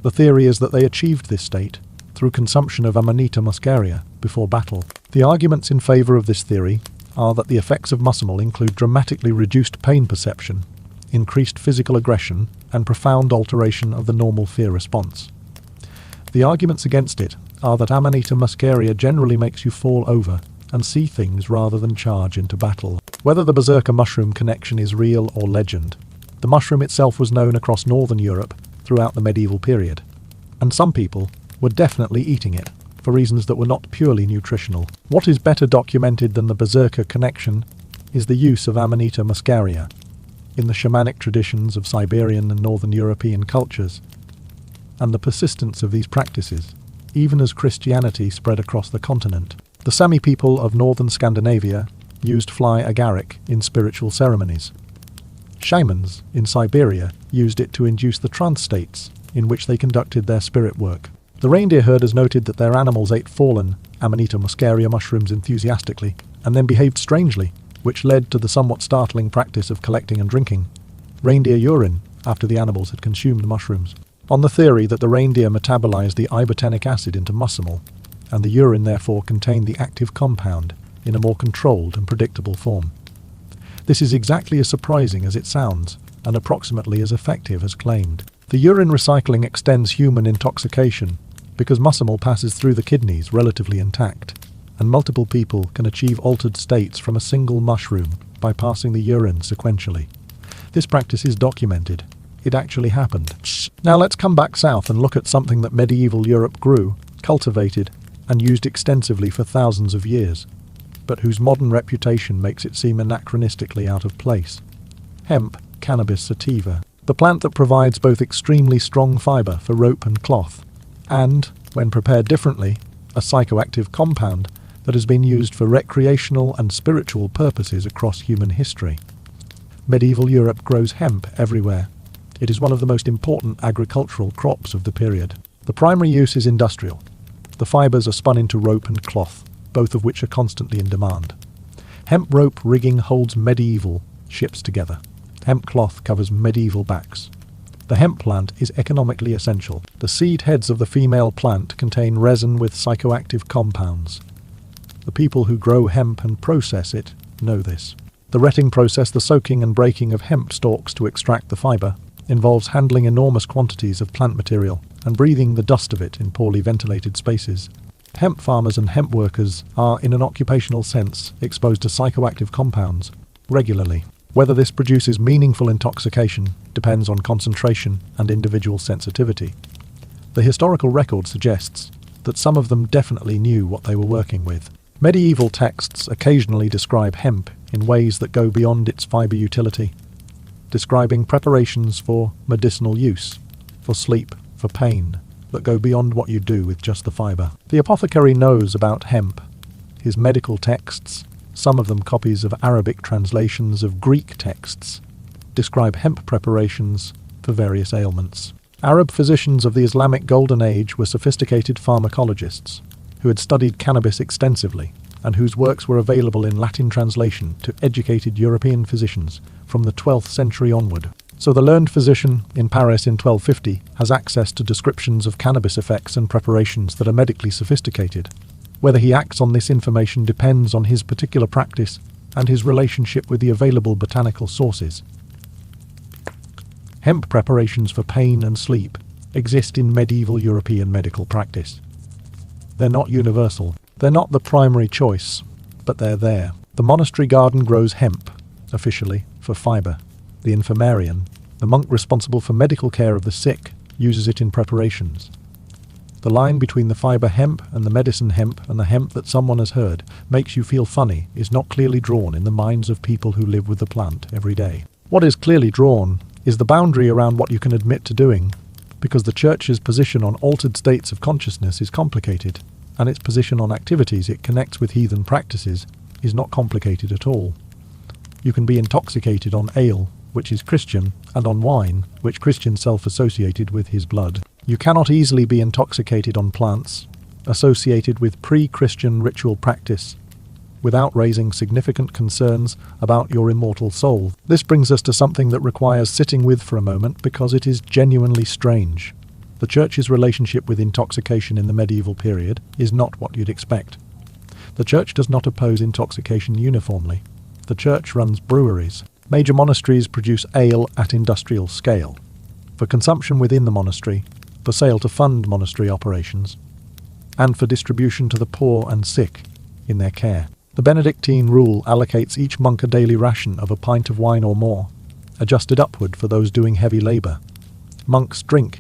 The theory is that they achieved this state through consumption of Amanita muscaria before battle. The arguments in favor of this theory are that the effects of muscle include dramatically reduced pain perception, increased physical aggression, and profound alteration of the normal fear response. The arguments against it are that Amanita muscaria generally makes you fall over and see things rather than charge into battle. Whether the berserker mushroom connection is real or legend, the mushroom itself was known across northern Europe throughout the medieval period, and some people were definitely eating it for reasons that were not purely nutritional. What is better documented than the berserker connection is the use of Amanita muscaria in the shamanic traditions of Siberian and northern European cultures, and the persistence of these practices, even as Christianity spread across the continent. The Sami people of northern Scandinavia used fly agaric in spiritual ceremonies. Shamans in Siberia used it to induce the trance states in which they conducted their spirit work. The reindeer herders noted that their animals ate fallen Amanita muscaria mushrooms enthusiastically and then behaved strangely, which led to the somewhat startling practice of collecting and drinking reindeer urine after the animals had consumed mushrooms, on the theory that the reindeer metabolized the ibotenic acid into muscle, and the urine therefore contained the active compound in a more controlled and predictable form. This is exactly as surprising as it sounds, and approximately as effective as claimed. The urine recycling extends human intoxication because muscle passes through the kidneys relatively intact, and multiple people can achieve altered states from a single mushroom by passing the urine sequentially. This practice is documented. It actually happened. Now let's come back south and look at something that medieval Europe grew, cultivated, and used extensively for thousands of years, but whose modern reputation makes it seem anachronistically out of place. Hemp, Cannabis sativa, the plant that provides both extremely strong fiber for rope and cloth, and, when prepared differently, a psychoactive compound that has been used for recreational and spiritual purposes across human history. Medieval Europe grows hemp everywhere. It is one of the most important agricultural crops of the period. The primary use is industrial. The fibers are spun into rope and cloth, both of which are constantly in demand. Hemp rope rigging holds medieval ships together. Hemp cloth covers medieval backs. The hemp plant is economically essential. The seed heads of the female plant contain resin with psychoactive compounds. The people who grow hemp and process it know this. The retting process, the soaking and breaking of hemp stalks to extract the fiber, involves handling enormous quantities of plant material and breathing the dust of it in poorly ventilated spaces. Hemp farmers and hemp workers are, in an occupational sense, exposed to psychoactive compounds regularly. Whether this produces meaningful intoxication depends on concentration and individual sensitivity. The historical record suggests that some of them definitely knew what they were working with. Medieval texts occasionally describe hemp in ways that go beyond its fiber utility, describing preparations for medicinal use, for sleep, for pain, that go beyond what you do with just the fiber. The apothecary knows about hemp. His medical texts, some of them copies of Arabic translations of Greek texts, describe hemp preparations for various ailments. Arab physicians of the Islamic Golden Age were sophisticated pharmacologists who had studied cannabis extensively and whose works were available in Latin translation to educated European physicians from the 12th century onward. So the learned physician in Paris in 1250 has access to descriptions of cannabis effects and preparations that are medically sophisticated. Whether he acts on this information depends on his particular practice and his relationship with the available botanical sources. Hemp preparations for pain and sleep exist in medieval European medical practice. They're not universal. They're not the primary choice, but they're there. The monastery garden grows hemp, officially, for fiber. The infirmarian, the monk responsible for medical care of the sick, uses it in preparations. The line between the fiber hemp and the medicine hemp and the hemp that someone has heard makes you feel funny is not clearly drawn in the minds of people who live with the plant every day. What is clearly drawn is the boundary around what you can admit to doing, because the church's position on altered states of consciousness is complicated, and its position on activities it connects with heathen practices is not complicated at all. You can be intoxicated on ale, which is Christian, and on wine, which Christian self-associated with his blood. You cannot easily be intoxicated on plants, associated with pre-Christian ritual practice, without raising significant concerns about your immortal soul. This brings us to something that requires sitting with for a moment because it is genuinely strange. The church's relationship with intoxication in the medieval period is not what you'd expect. The church does not oppose intoxication uniformly. The church runs breweries. Major monasteries produce ale at industrial scale, for consumption within the monastery, for sale to fund monastery operations, and for distribution to the poor and sick in their care. The Benedictine rule allocates each monk a daily ration of a pint of wine or more, adjusted upward for those doing heavy labour. Monks drink.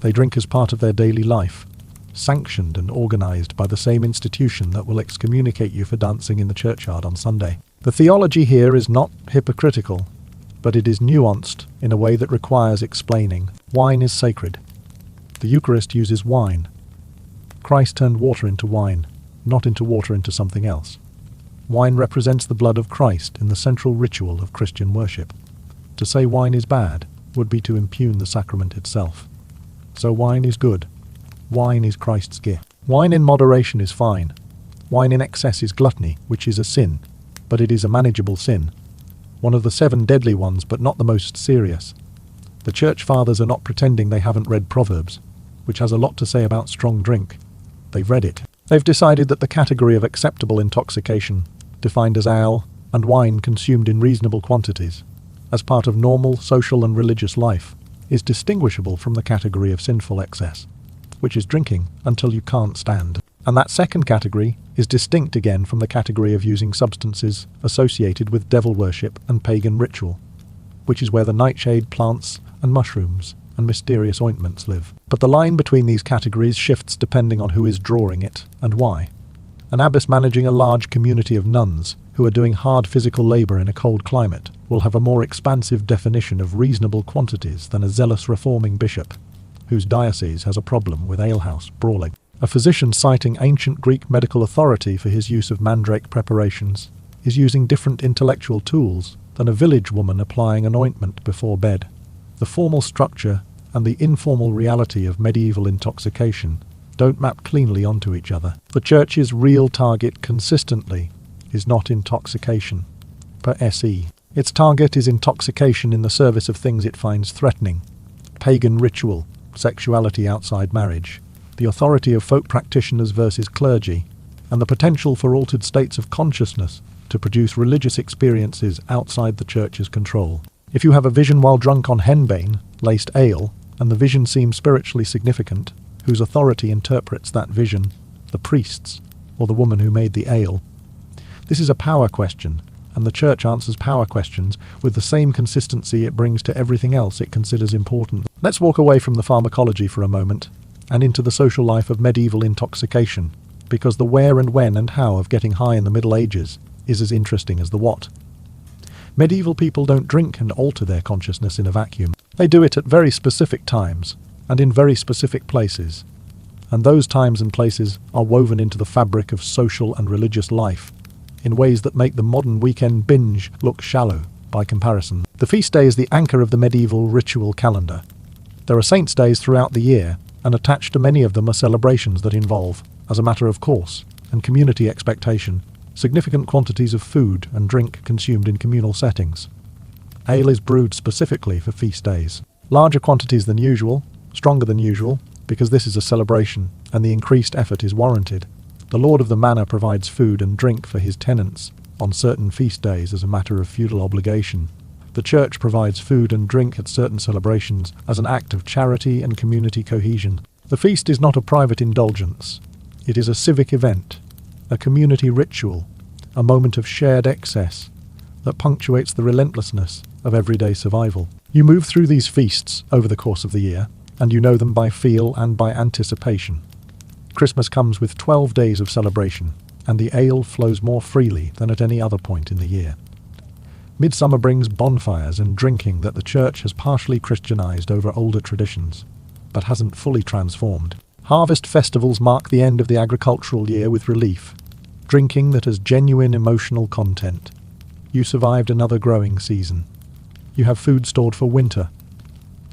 They drink as part of their daily life, sanctioned and organised by the same institution that will excommunicate you for dancing in the churchyard on Sunday. The theology here is not hypocritical, but it is nuanced in a way that requires explaining. Wine is sacred. The Eucharist uses wine. Christ turned water into wine, not into water into something else. Wine represents the blood of Christ in the central ritual of Christian worship. To say wine is bad would be to impugn the sacrament itself. So wine is good. Wine is Christ's gift. Wine in moderation is fine. Wine in excess is gluttony, which is a sin, but it is a manageable sin. One of the 7 deadly ones, but not the most serious. The church fathers are not pretending they haven't read Proverbs, which has a lot to say about strong drink. They've read it. They've decided that the category of acceptable intoxication, defined as ale and wine consumed in reasonable quantities, as part of normal social and religious life, is distinguishable from the category of sinful excess, which is drinking until you can't stand. And that second category is distinct again from the category of using substances associated with devil worship and pagan ritual, which is where the nightshade plants and mushrooms and mysterious ointments live. But the line between these categories shifts depending on who is drawing it and why. An abbess managing a large community of nuns who are doing hard physical labour in a cold climate will have a more expansive definition of reasonable quantities than a zealous reforming bishop, whose diocese has a problem with alehouse brawling. A physician citing ancient Greek medical authority for his use of mandrake preparations is using different intellectual tools than a village woman applying an ointment before bed. The formal structure and the informal reality of medieval intoxication don't map cleanly onto each other. The Church's real target consistently is not intoxication, per se. Its target is intoxication in the service of things it finds threatening: pagan ritual, sexuality outside marriage, the authority of folk practitioners versus clergy, and the potential for altered states of consciousness to produce religious experiences outside the Church's control. If you have a vision while drunk on henbane, laced ale, and the vision seems spiritually significant, whose authority interprets that vision? The priests, or the woman who made the ale? This is a power question, and the Church answers power questions with the same consistency it brings to everything else it considers important. Let's walk away from the pharmacology for a moment, and into the social life of medieval intoxication, because the where and when and how of getting high in the Middle Ages is as interesting as the what. Medieval people don't drink and alter their consciousness in a vacuum. They do it at very specific times, and in very specific places. And those times and places are woven into the fabric of social and religious life, in ways that make the modern weekend binge look shallow by comparison. The feast day is the anchor of the medieval ritual calendar. There are saints' days throughout the year, and attached to many of them are celebrations that involve, as a matter of course, and community expectation, significant quantities of food and drink consumed in communal settings. Ale is brewed specifically for feast days. Larger quantities than usual, stronger than usual, because this is a celebration, and the increased effort is warranted. The Lord of the Manor provides food and drink for his tenants on certain feast days as a matter of feudal obligation. The Church provides food and drink at certain celebrations as an act of charity and community cohesion. The feast is not a private indulgence. It is a civic event, a community ritual, a moment of shared excess that punctuates the relentlessness of everyday survival. You move through these feasts over the course of the year, and you know them by feel and by anticipation. Christmas comes with 12 days of celebration, and the ale flows more freely than at any other point in the year. Midsummer brings bonfires and drinking that the church has partially Christianized over older traditions, but hasn't fully transformed. Harvest festivals mark the end of the agricultural year with relief, drinking that has genuine emotional content. You survived another growing season. You have food stored for winter.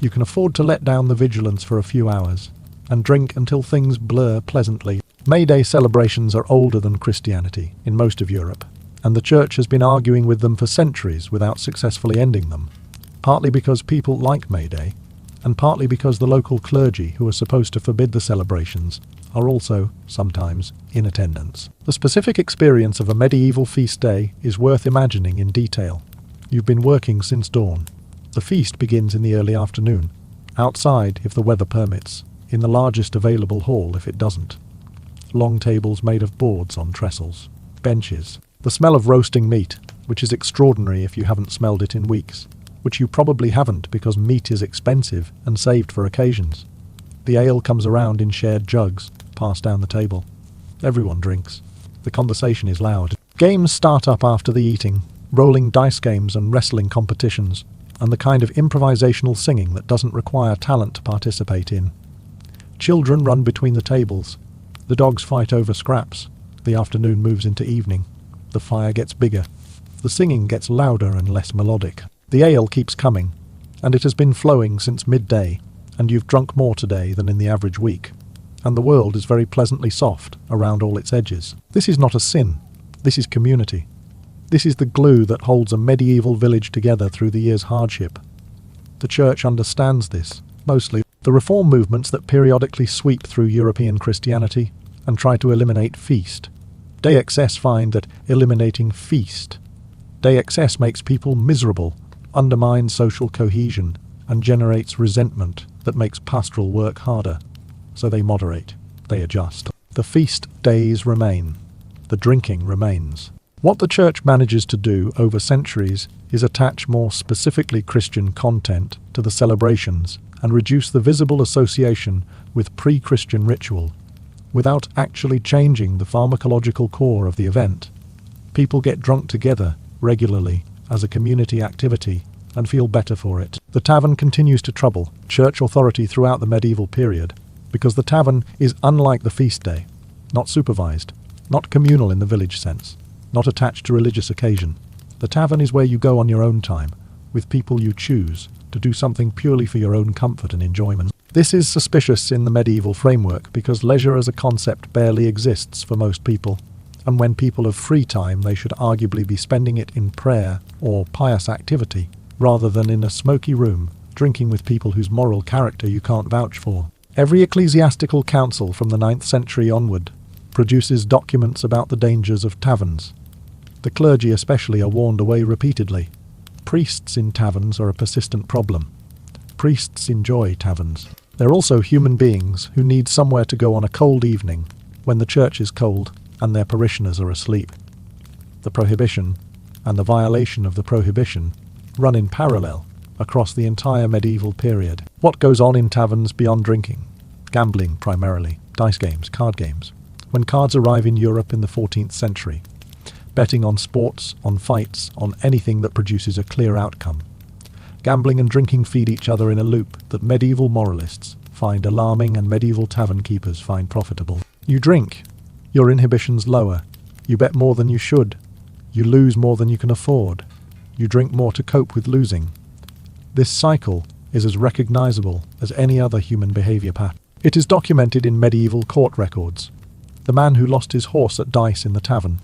You can afford to let down the vigilance for a few hours, and drink until things blur pleasantly. May Day celebrations are older than Christianity in most of Europe, and the church has been arguing with them for centuries without successfully ending them, partly because people like May Day, and partly because the local clergy, who are supposed to forbid the celebrations, are also, sometimes, in attendance. The specific experience of a medieval feast day is worth imagining in detail. You've been working since dawn. The feast begins in the early afternoon, outside if the weather permits, in the largest available hall if it doesn't. Long tables made of boards on trestles, benches, the smell of roasting meat, which is extraordinary if you haven't smelled it in weeks, which you probably haven't because meat is expensive and saved for occasions. The ale comes around in shared jugs, passed down the table. Everyone drinks. The conversation is loud. Games start up after the eating, rolling dice games and wrestling competitions, and the kind of improvisational singing that doesn't require talent to participate in. Children run between the tables. The dogs fight over scraps. The afternoon moves into evening. The fire gets bigger. The singing gets louder and less melodic. The ale keeps coming, and it has been flowing since midday, and you've drunk more today than in the average week, and the world is very pleasantly soft around all its edges. This is not a sin. This is community. This is the glue that holds a medieval village together through the year's hardship. The church understands this, mostly. The reform movements that periodically sweep through European Christianity and try to eliminate feast. Day excess find that eliminating feast. Day excess makes people miserable, undermines social cohesion, and generates resentment that makes pastoral work harder. So they moderate, they adjust. The feast days remain. The drinking remains. What the church manages to do over centuries is attach more specifically Christian content to the celebrations and reduce the visible association with pre-Christian ritual, without actually changing the pharmacological core of the event. People get drunk together regularly as a community activity and feel better for it. The tavern continues to trouble church authority throughout the medieval period because the tavern is unlike the feast day, not supervised, not communal in the village sense, not attached to religious occasion. The tavern is where you go on your own time, with people you choose, to do something purely for your own comfort and enjoyment. This is suspicious in the medieval framework because leisure as a concept barely exists for most people, and when people have free time they should arguably be spending it in prayer or pious activity, rather than in a smoky room, drinking with people whose moral character you can't vouch for. Every ecclesiastical council from the 9th century onward produces documents about the dangers of taverns. The clergy especially are warned away repeatedly. Priests in taverns are a persistent problem. Priests enjoy taverns. They're also human beings who need somewhere to go on a cold evening when the church is cold and their parishioners are asleep. The prohibition and the violation of the prohibition run in parallel across the entire medieval period. What goes on in taverns beyond drinking? Gambling primarily, dice games, card games. When cards arrive in Europe in the 14th century, betting on sports, on fights, on anything that produces a clear outcome. Gambling and drinking feed each other in a loop that medieval moralists find alarming and medieval tavern keepers find profitable. You drink. Your inhibitions lower. You bet more than you should. You lose more than you can afford. You drink more to cope with losing. This cycle is as recognizable as any other human behavior pattern. It is documented in medieval court records. The man who lost his horse at dice in the tavern.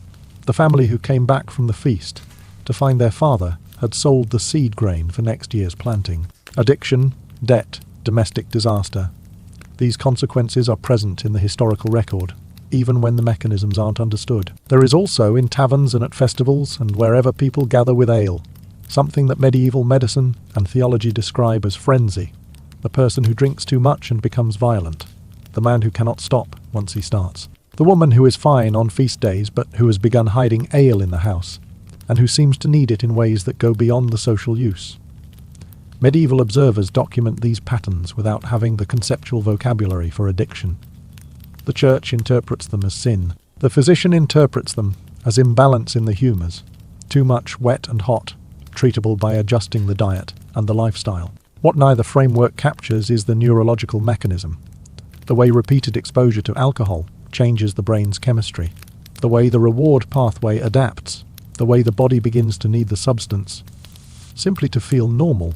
The family who came back from the feast to find their father had sold the seed grain for next year's planting. Addiction, debt, domestic disaster. These consequences are present in the historical record, even when the mechanisms aren't understood. There is also, in taverns and at festivals and wherever people gather with ale, something that medieval medicine and theology describe as frenzy. The person who drinks too much and becomes violent. The man who cannot stop once he starts. The woman who is fine on feast days but who has begun hiding ale in the house, and who seems to need it in ways that go beyond the social use. Medieval observers document these patterns without having the conceptual vocabulary for addiction. The church interprets them as sin. The physician interprets them as imbalance in the humours, too much wet and hot, treatable by adjusting the diet and the lifestyle. What neither framework captures is the neurological mechanism, the way repeated exposure to alcohol changes the brain's chemistry, the way the reward pathway adapts, the way the body begins to need the substance simply to feel normal,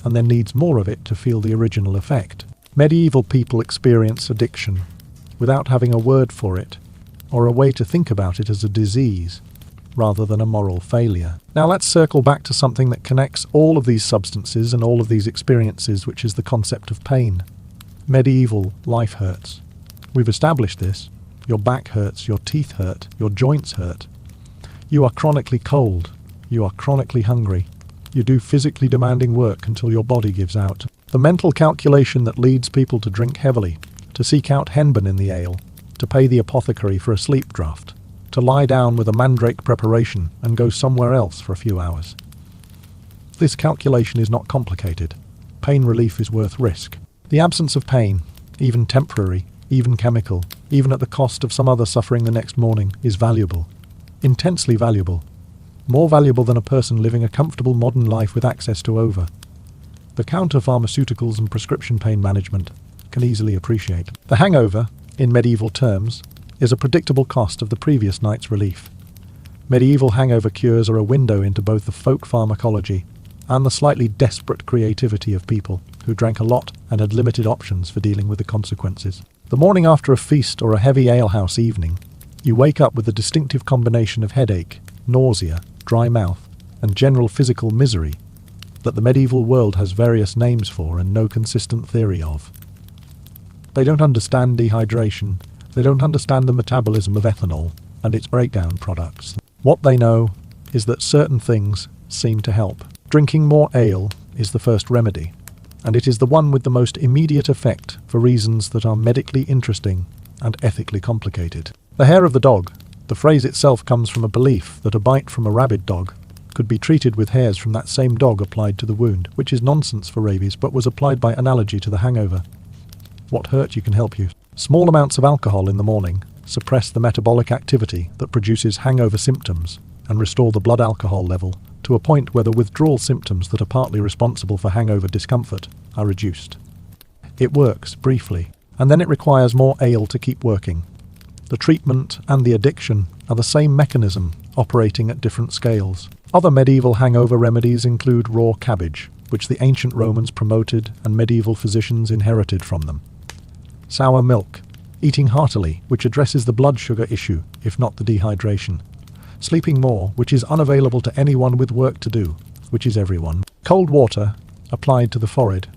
and then needs more of it to feel the original effect. Medieval people experience addiction without having a word for it, or a way to think about it as a disease, rather than a moral failure. Now let's circle back to something that connects all of these substances and all of these experiences, which is the concept of pain. Medieval life hurts. We've established this. Your back hurts, your teeth hurt, your joints hurt. You are chronically cold. You are chronically hungry. You do physically demanding work until your body gives out. The mental calculation that leads people to drink heavily, to seek out henbane in the ale, to pay the apothecary for a sleep draught, to lie down with a mandrake preparation and go somewhere else for a few hours. This calculation is not complicated. Pain relief is worth risk. The absence of pain, even temporary, even chemical, even at the cost of some other suffering the next morning, is valuable. Intensely valuable. More valuable than a person living a comfortable modern life with access to over. The counter-pharmaceuticals and prescription pain management can easily appreciate. The hangover, in medieval terms, is a predictable cost of the previous night's relief. Medieval hangover cures are a window into both the folk pharmacology and the slightly desperate creativity of people who drank a lot and had limited options for dealing with the consequences. The morning after a feast or a heavy alehouse evening, you wake up with a distinctive combination of headache, nausea, dry mouth, and general physical misery that the medieval world has various names for and no consistent theory of. They don't understand dehydration, they don't understand the metabolism of ethanol and its breakdown products. What they know is that certain things seem to help. Drinking more ale is the first remedy, and it is the one with the most immediate effect for reasons that are medically interesting and ethically complicated. The hair of the dog. The phrase itself comes from a belief that a bite from a rabid dog could be treated with hairs from that same dog applied to the wound, which is nonsense for rabies but was applied by analogy to the hangover. What hurt you can help you. Small amounts of alcohol in the morning suppress the metabolic activity that produces hangover symptoms and restore the blood alcohol level to a point where the withdrawal symptoms that are partly responsible for hangover discomfort are reduced. It works briefly, and then it requires more ale to keep working. The treatment and the addiction are the same mechanism, operating at different scales. Other medieval hangover remedies include raw cabbage, which the ancient Romans promoted and medieval physicians inherited from them. Sour milk, eating heartily, which addresses the blood sugar issue, if not the dehydration. Sleeping more, which is unavailable to anyone with work to do, which is everyone. Cold water, applied to the forehead,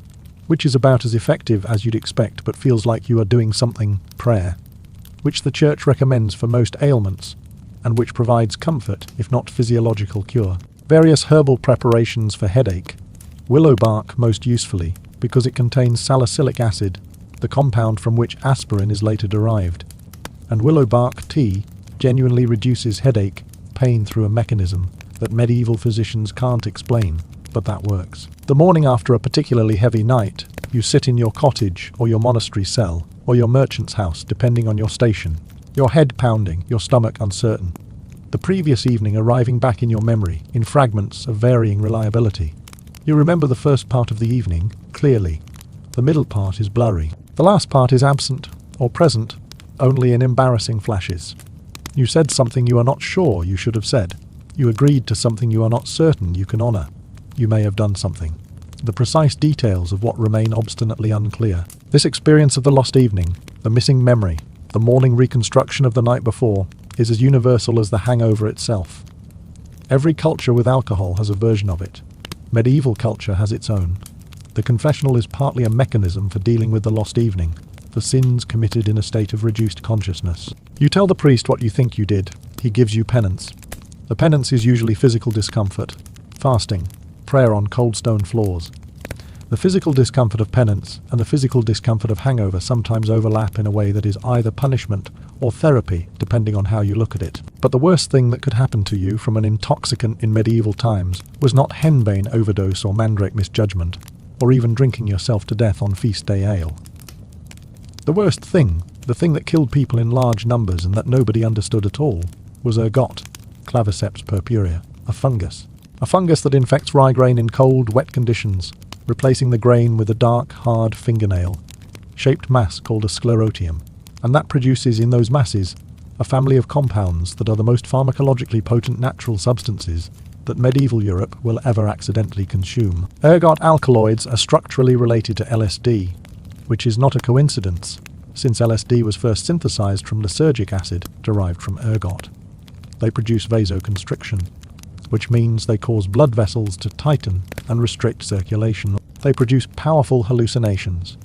which is about as effective as you'd expect but feels like you are doing something, prayer, which the church recommends for most ailments, and which provides comfort, if not physiological cure. Various herbal preparations for headache. Willow bark most usefully, because it contains salicylic acid, the compound from which aspirin is later derived. And willow bark tea genuinely reduces headache, pain through a mechanism that medieval physicians can't explain, but that works. The morning after a particularly heavy night, you sit in your cottage or your monastery cell, or your merchant's house, depending on your station, your head pounding, your stomach uncertain. The previous evening arriving back in your memory in fragments of varying reliability. You remember the first part of the evening clearly. The middle part is blurry. The last part is absent or present only in embarrassing flashes. You said something you are not sure you should have said. You agreed to something you are not certain you can honour. You may have done something. The precise details of what remain obstinately unclear. This experience of the lost evening, the missing memory, the morning reconstruction of the night before, is as universal as the hangover itself. Every culture with alcohol has a version of it. Medieval culture has its own. The confessional is partly a mechanism for dealing with the lost evening, for sins committed in a state of reduced consciousness. You tell the priest what you think you did. He gives you penance. The penance is usually physical discomfort, fasting, prayer on cold stone floors. The physical discomfort of penance and the physical discomfort of hangover sometimes overlap in a way that is either punishment or therapy, depending on how you look at it. But the worst thing that could happen to you from an intoxicant in medieval times was not henbane overdose or mandrake misjudgment, or even drinking yourself to death on feast day ale. The worst thing, the thing that killed people in large numbers and that nobody understood at all, was ergot, Claviceps purpurea, a fungus. A fungus that infects rye grain in cold, wet conditions, replacing the grain with a dark, hard fingernail-shaped mass called a sclerotium, and that produces in those masses a family of compounds that are the most pharmacologically potent natural substances that medieval Europe will ever accidentally consume. Ergot alkaloids are structurally related to LSD, which is not a coincidence, since LSD was first synthesized from lysergic acid derived from ergot. They produce vasoconstriction, which means they cause blood vessels to tighten and restrict circulation. They produce powerful hallucinations,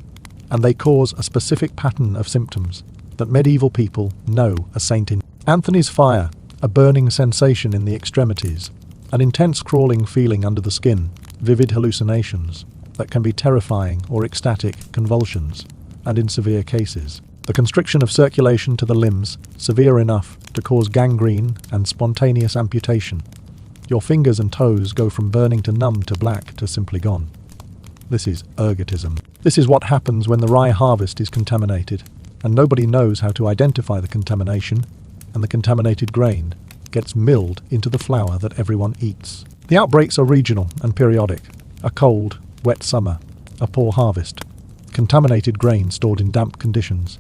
and they cause a specific pattern of symptoms that medieval people know a saint in. Anthony's fire, a burning sensation in the extremities, an intense crawling feeling under the skin, vivid hallucinations that can be terrifying or ecstatic convulsions, and in severe cases, the constriction of circulation to the limbs, severe enough to cause gangrene and spontaneous amputation. Your fingers and toes go from burning to numb to black to simply gone. This is ergotism. This is what happens when the rye harvest is contaminated, and nobody knows how to identify the contamination, and the contaminated grain gets milled into the flour that everyone eats. The outbreaks are regional and periodic. A cold, wet summer, a poor harvest, contaminated grain stored in damp conditions.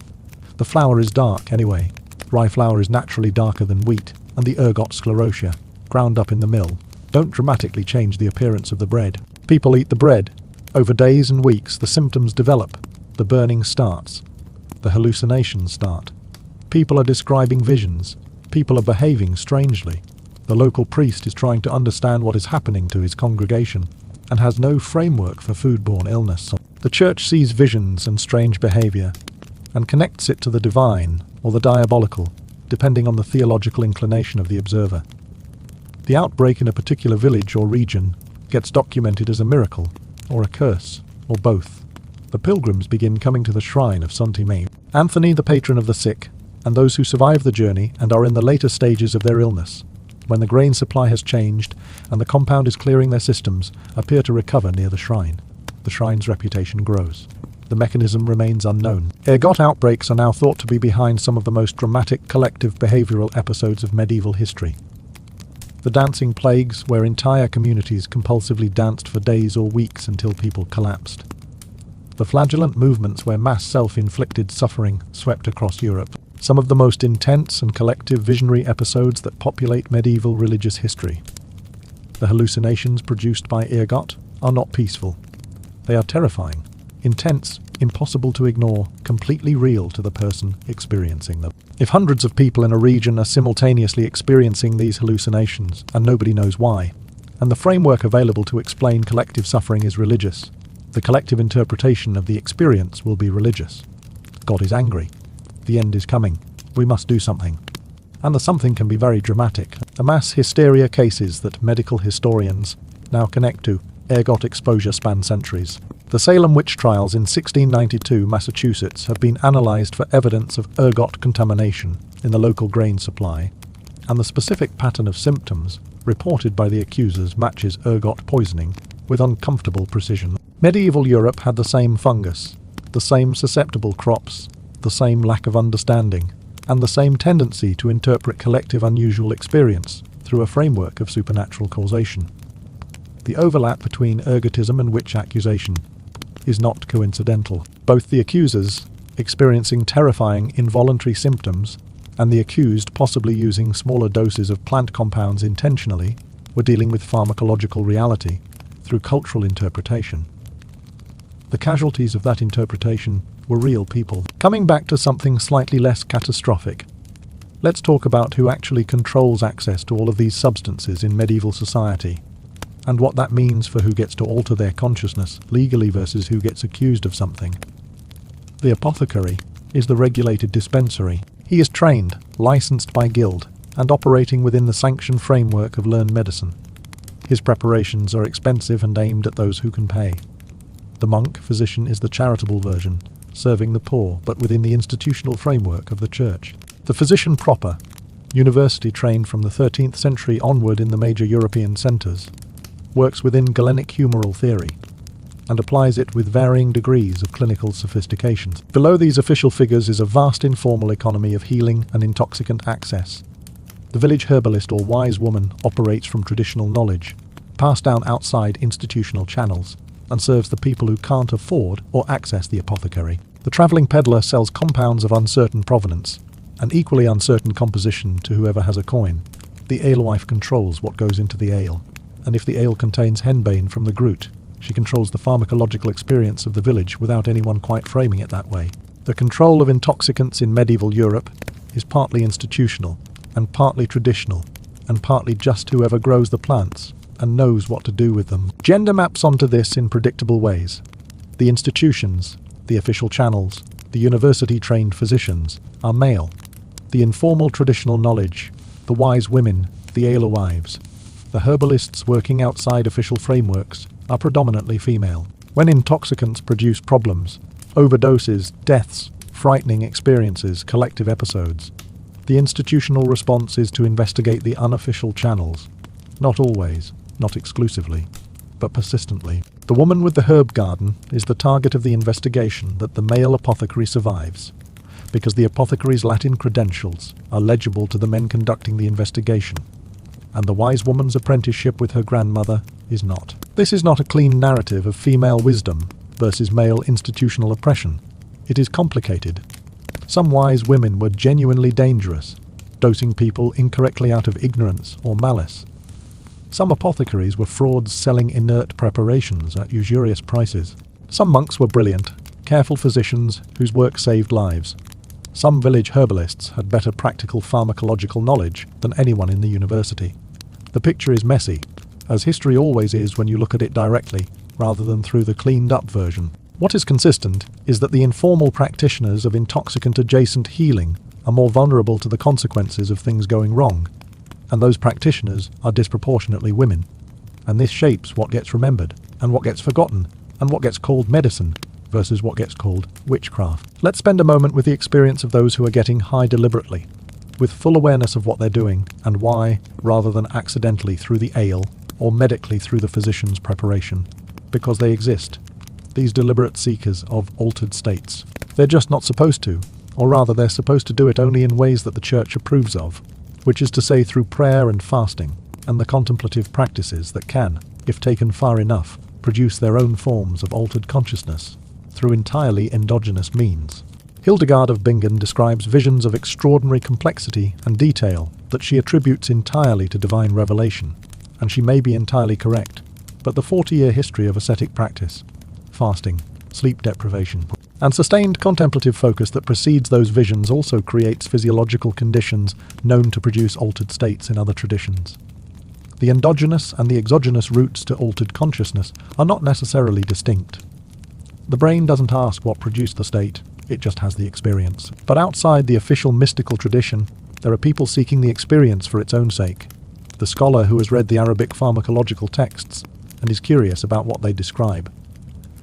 The flour is dark anyway. Rye flour is naturally darker than wheat, and the ergot sclerotia, ground up in the mill, don't dramatically change the appearance of the bread. People eat the bread. Over days and weeks the symptoms develop. The burning starts. The hallucinations start. People are describing visions. People are behaving strangely. The local priest is trying to understand what is happening to his congregation and has no framework for foodborne illness. The church sees visions and strange behavior and connects it to the divine or the diabolical, depending on the theological inclination of the observer. The outbreak in a particular village or region gets documented as a miracle, or a curse, or both. The pilgrims begin coming to the shrine of Saint-Imé, Anthony, the patron of the sick, and those who survive the journey and are in the later stages of their illness, when the grain supply has changed and the compound is clearing their systems, appear to recover near the shrine. The shrine's reputation grows. The mechanism remains unknown. Ergot outbreaks are now thought to be behind some of the most dramatic collective behavioral episodes of medieval history. The dancing plagues, where entire communities compulsively danced for days or weeks until people collapsed. The flagellant movements where mass self-inflicted suffering swept across Europe. Some of the most intense and collective visionary episodes that populate medieval religious history. The hallucinations produced by ergot are not peaceful. They are terrifying, intense, impossible to ignore, completely real to the person experiencing them. If hundreds of people in a region are simultaneously experiencing these hallucinations, and nobody knows why, and the framework available to explain collective suffering is religious, the collective interpretation of the experience will be religious. God is angry. The end is coming. We must do something. And the something can be very dramatic. The mass hysteria cases that medical historians now connect to ergot exposure span centuries. The Salem witch trials in 1692 Massachusetts have been analysed for evidence of ergot contamination in the local grain supply, and the specific pattern of symptoms reported by the accusers matches ergot poisoning with uncomfortable precision. Medieval Europe had the same fungus, the same susceptible crops, the same lack of understanding, and the same tendency to interpret collective unusual experience through a framework of supernatural causation. The overlap between ergotism and witch accusation is not coincidental. Both the accusers, experiencing terrifying involuntary symptoms, and the accused possibly using smaller doses of plant compounds intentionally, were dealing with pharmacological reality through cultural interpretation. The casualties of that interpretation were real people. Coming back to something slightly less catastrophic, let's talk about who actually controls access to all of these substances in medieval society, and what that means for who gets to alter their consciousness legally versus who gets accused of something. The apothecary is the regulated dispensary. He is trained, licensed by guild, and operating within the sanctioned framework of learned medicine. His preparations are expensive and aimed at those who can pay. The monk physician is the charitable version, serving the poor, but within the institutional framework of the church. The physician proper, university trained from the 13th century onward in the major European centres, works within Galenic humoral theory and applies it with varying degrees of clinical sophistication. Below these official figures is a vast informal economy of healing and intoxicant access. The village herbalist or wise woman operates from traditional knowledge, passed down outside institutional channels, and serves the people who can't afford or access the apothecary. The travelling peddler sells compounds of uncertain provenance and equally uncertain composition to whoever has a coin. The alewife controls what goes into the ale, and if the ale contains henbane from the Groot, she controls the pharmacological experience of the village without anyone quite framing it that way. The control of intoxicants in medieval Europe is partly institutional and partly traditional, and partly just whoever grows the plants and knows what to do with them. Gender maps onto this in predictable ways. The institutions, the official channels, the university-trained physicians are male. The informal traditional knowledge, the wise women, the alewives, the herbalists working outside official frameworks are predominantly female. When intoxicants produce problems, overdoses, deaths, frightening experiences, collective episodes, the institutional response is to investigate the unofficial channels. Not always, not exclusively, but persistently. The woman with the herb garden is the target of the investigation that the male apothecary survives, because the apothecary's Latin credentials are legible to the men conducting the investigation, and the wise woman's apprenticeship with her grandmother is not. This is not a clean narrative of female wisdom versus male institutional oppression. It is complicated. Some wise women were genuinely dangerous, dosing people incorrectly out of ignorance or malice. Some apothecaries were frauds selling inert preparations at usurious prices. Some monks were brilliant, careful physicians whose work saved lives. Some village herbalists had better practical pharmacological knowledge than anyone in the university. The picture is messy, as history always is when you look at it directly, rather than through the cleaned-up version. What is consistent is that the informal practitioners of intoxicant-adjacent healing are more vulnerable to the consequences of things going wrong, and those practitioners are disproportionately women. And this shapes what gets remembered, and what gets forgotten, and what gets called medicine, versus what gets called witchcraft. Let's spend a moment with the experience of those who are getting high deliberately, with full awareness of what they're doing and why, rather than accidentally through the ale or medically through the physician's preparation, because they exist. These deliberate seekers of altered states. They're just not supposed to, or rather they're supposed to do it only in ways that the church approves of, which is to say through prayer and fasting, and the contemplative practices that can, if taken far enough, produce their own forms of altered consciousness, through entirely endogenous means. Hildegard of Bingen describes visions of extraordinary complexity and detail that she attributes entirely to divine revelation, and she may be entirely correct, but the 40-year history of ascetic practice, fasting, sleep deprivation, and sustained contemplative focus that precedes those visions also creates physiological conditions known to produce altered states in other traditions. The endogenous and the exogenous routes to altered consciousness are not necessarily distinct. The brain doesn't ask what produced the state, it just has the experience. But outside the official mystical tradition, there are people seeking the experience for its own sake. The scholar who has read the Arabic pharmacological texts and is curious about what they describe.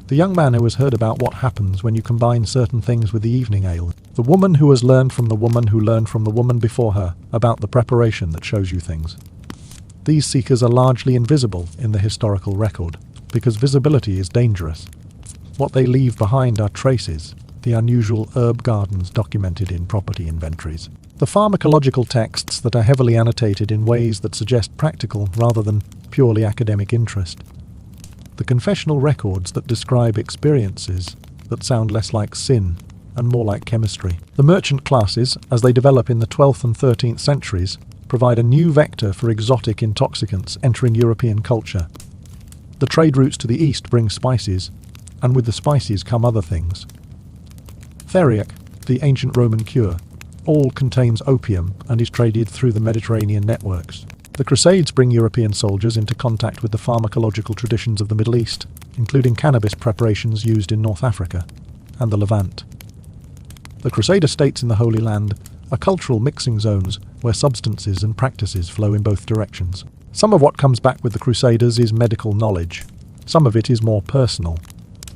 The young man who has heard about what happens when you combine certain things with the evening ale. The woman who has learned from the woman who learned from the woman before her about the preparation that shows you things. These seekers are largely invisible in the historical record, because visibility is dangerous. What they leave behind are traces, the unusual herb gardens documented in property inventories. The pharmacological texts that are heavily annotated in ways that suggest practical rather than purely academic interest. The confessional records that describe experiences that sound less like sin and more like chemistry. The merchant classes, as they develop in the 12th and 13th centuries, provide a new vector for exotic intoxicants entering European culture. The trade routes to the east bring spices, and with the spices come other things. Theriac, the ancient Roman cure, all contains opium and is traded through the Mediterranean networks. The Crusades bring European soldiers into contact with the pharmacological traditions of the Middle East, including cannabis preparations used in North Africa and the Levant. The Crusader states in the Holy Land are cultural mixing zones where substances and practices flow in both directions. Some of what comes back with the Crusaders is medical knowledge. Some of it is more personal.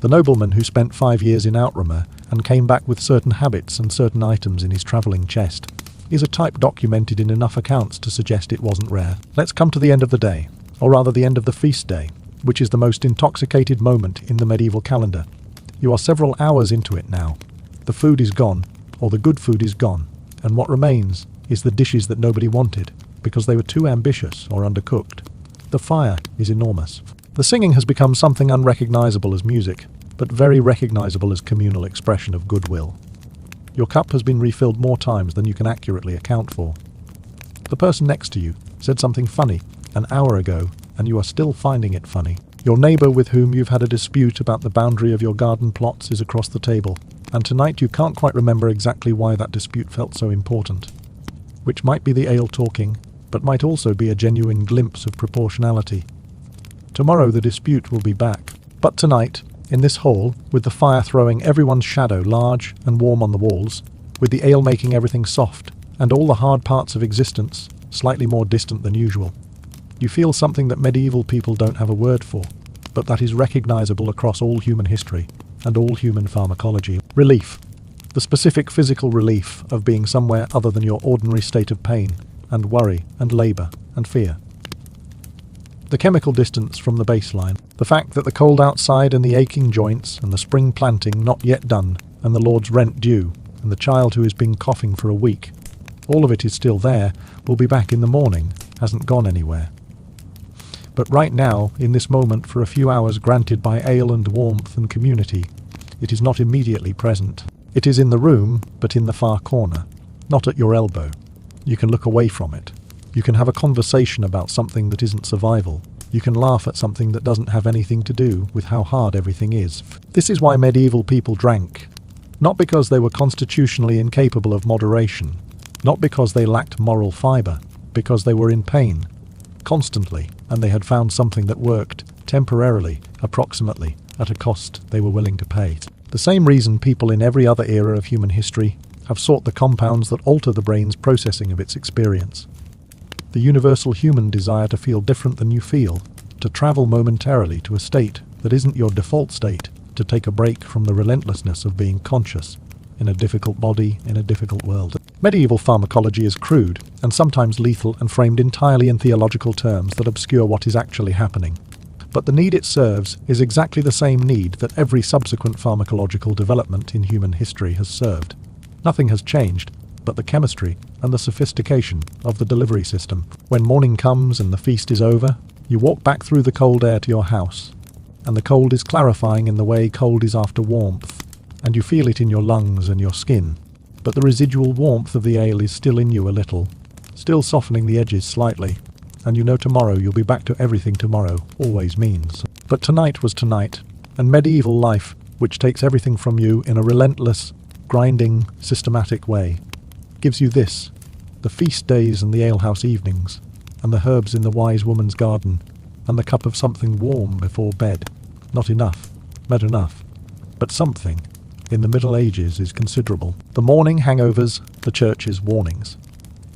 The nobleman who spent 5 years in Outremer and came back with certain habits and certain items in his travelling chest is a type documented in enough accounts to suggest it wasn't rare. Let's come to the end of the day, or rather the end of the feast day, which is the most intoxicated moment in the medieval calendar. You are several hours into it now. The food is gone, or the good food is gone, and what remains is the dishes that nobody wanted, because they were too ambitious or undercooked. The fire is enormous. The singing has become something unrecognizable as music, but very recognizable as communal expression of goodwill. Your cup has been refilled more times than you can accurately account for. The person next to you said something funny an hour ago, and you are still finding it funny. Your neighbour with whom you've had a dispute about the boundary of your garden plots is across the table, and tonight you can't quite remember exactly why that dispute felt so important. Which might be the ale talking, but might also be a genuine glimpse of proportionality. Tomorrow the dispute will be back, but tonight, in this hall, with the fire throwing everyone's shadow large and warm on the walls, with the ale making everything soft, and all the hard parts of existence slightly more distant than usual, you feel something that medieval people don't have a word for, but that is recognizable across all human history and all human pharmacology. Relief. The specific physical relief of being somewhere other than your ordinary state of pain and worry and labour and fear. The chemical distance from the baseline, the fact that the cold outside and the aching joints and the spring planting not yet done and the Lord's rent due and the child who has been coughing for a week, all of it is still there, will be back in the morning, hasn't gone anywhere. But right now, in this moment for a few hours granted by ale and warmth and community, it is not immediately present. It is in the room, but in the far corner, not at your elbow. You can look away from it. You can have a conversation about something that isn't survival. You can laugh at something that doesn't have anything to do with how hard everything is. This is why medieval people drank. Not because they were constitutionally incapable of moderation. Not because they lacked moral fibre. Because they were in pain. Constantly. And they had found something that worked, temporarily, approximately, at a cost they were willing to pay. The same reason people in every other era of human history have sought the compounds that alter the brain's processing of its experience. The universal human desire to feel different than you feel, to travel momentarily to a state that isn't your default state, to take a break from the relentlessness of being conscious in a difficult body in a difficult world. Medieval pharmacology is crude and sometimes lethal and framed entirely in theological terms that obscure what is actually happening. But the need it serves is exactly the same need that every subsequent pharmacological development in human history has served. Nothing has changed but the chemistry and the sophistication of the delivery system. When morning comes and the feast is over, you walk back through the cold air to your house, and the cold is clarifying in the way cold is after warmth, and you feel it in your lungs and your skin, but the residual warmth of the ale is still in you a little, still softening the edges slightly, and you know tomorrow you'll be back to everything tomorrow always means. But tonight was tonight, and medieval life, which takes everything from you in a relentless, grinding, systematic way, gives you this, the feast days and the alehouse evenings, and the herbs in the wise woman's garden, and the cup of something warm before bed. Not enough, not enough, but something, in the Middle Ages is considerable. The morning hangovers, the church's warnings.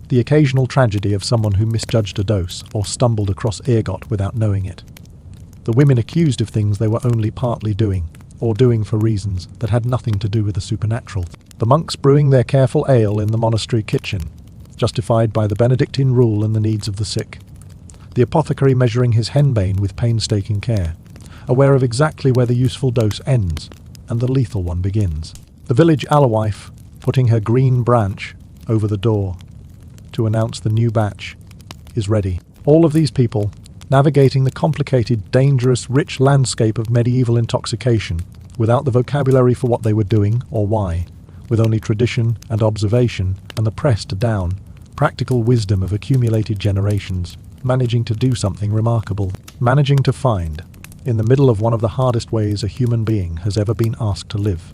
The occasional tragedy of someone who misjudged a dose or stumbled across ergot without knowing it. The women accused of things they were only partly doing, or doing for reasons that had nothing to do with the supernatural. The monks brewing their careful ale in the monastery kitchen, justified by the Benedictine rule and the needs of the sick. The apothecary measuring his henbane with painstaking care, aware of exactly where the useful dose ends and the lethal one begins. The village alewife putting her green branch over the door to announce the new batch is ready. All of these people navigating the complicated, dangerous, rich landscape of medieval intoxication without the vocabulary for what they were doing or why, with only tradition and observation and the pressed down, practical wisdom of accumulated generations, managing to do something remarkable, managing to find, in the middle of one of the hardest ways a human being has ever been asked to live,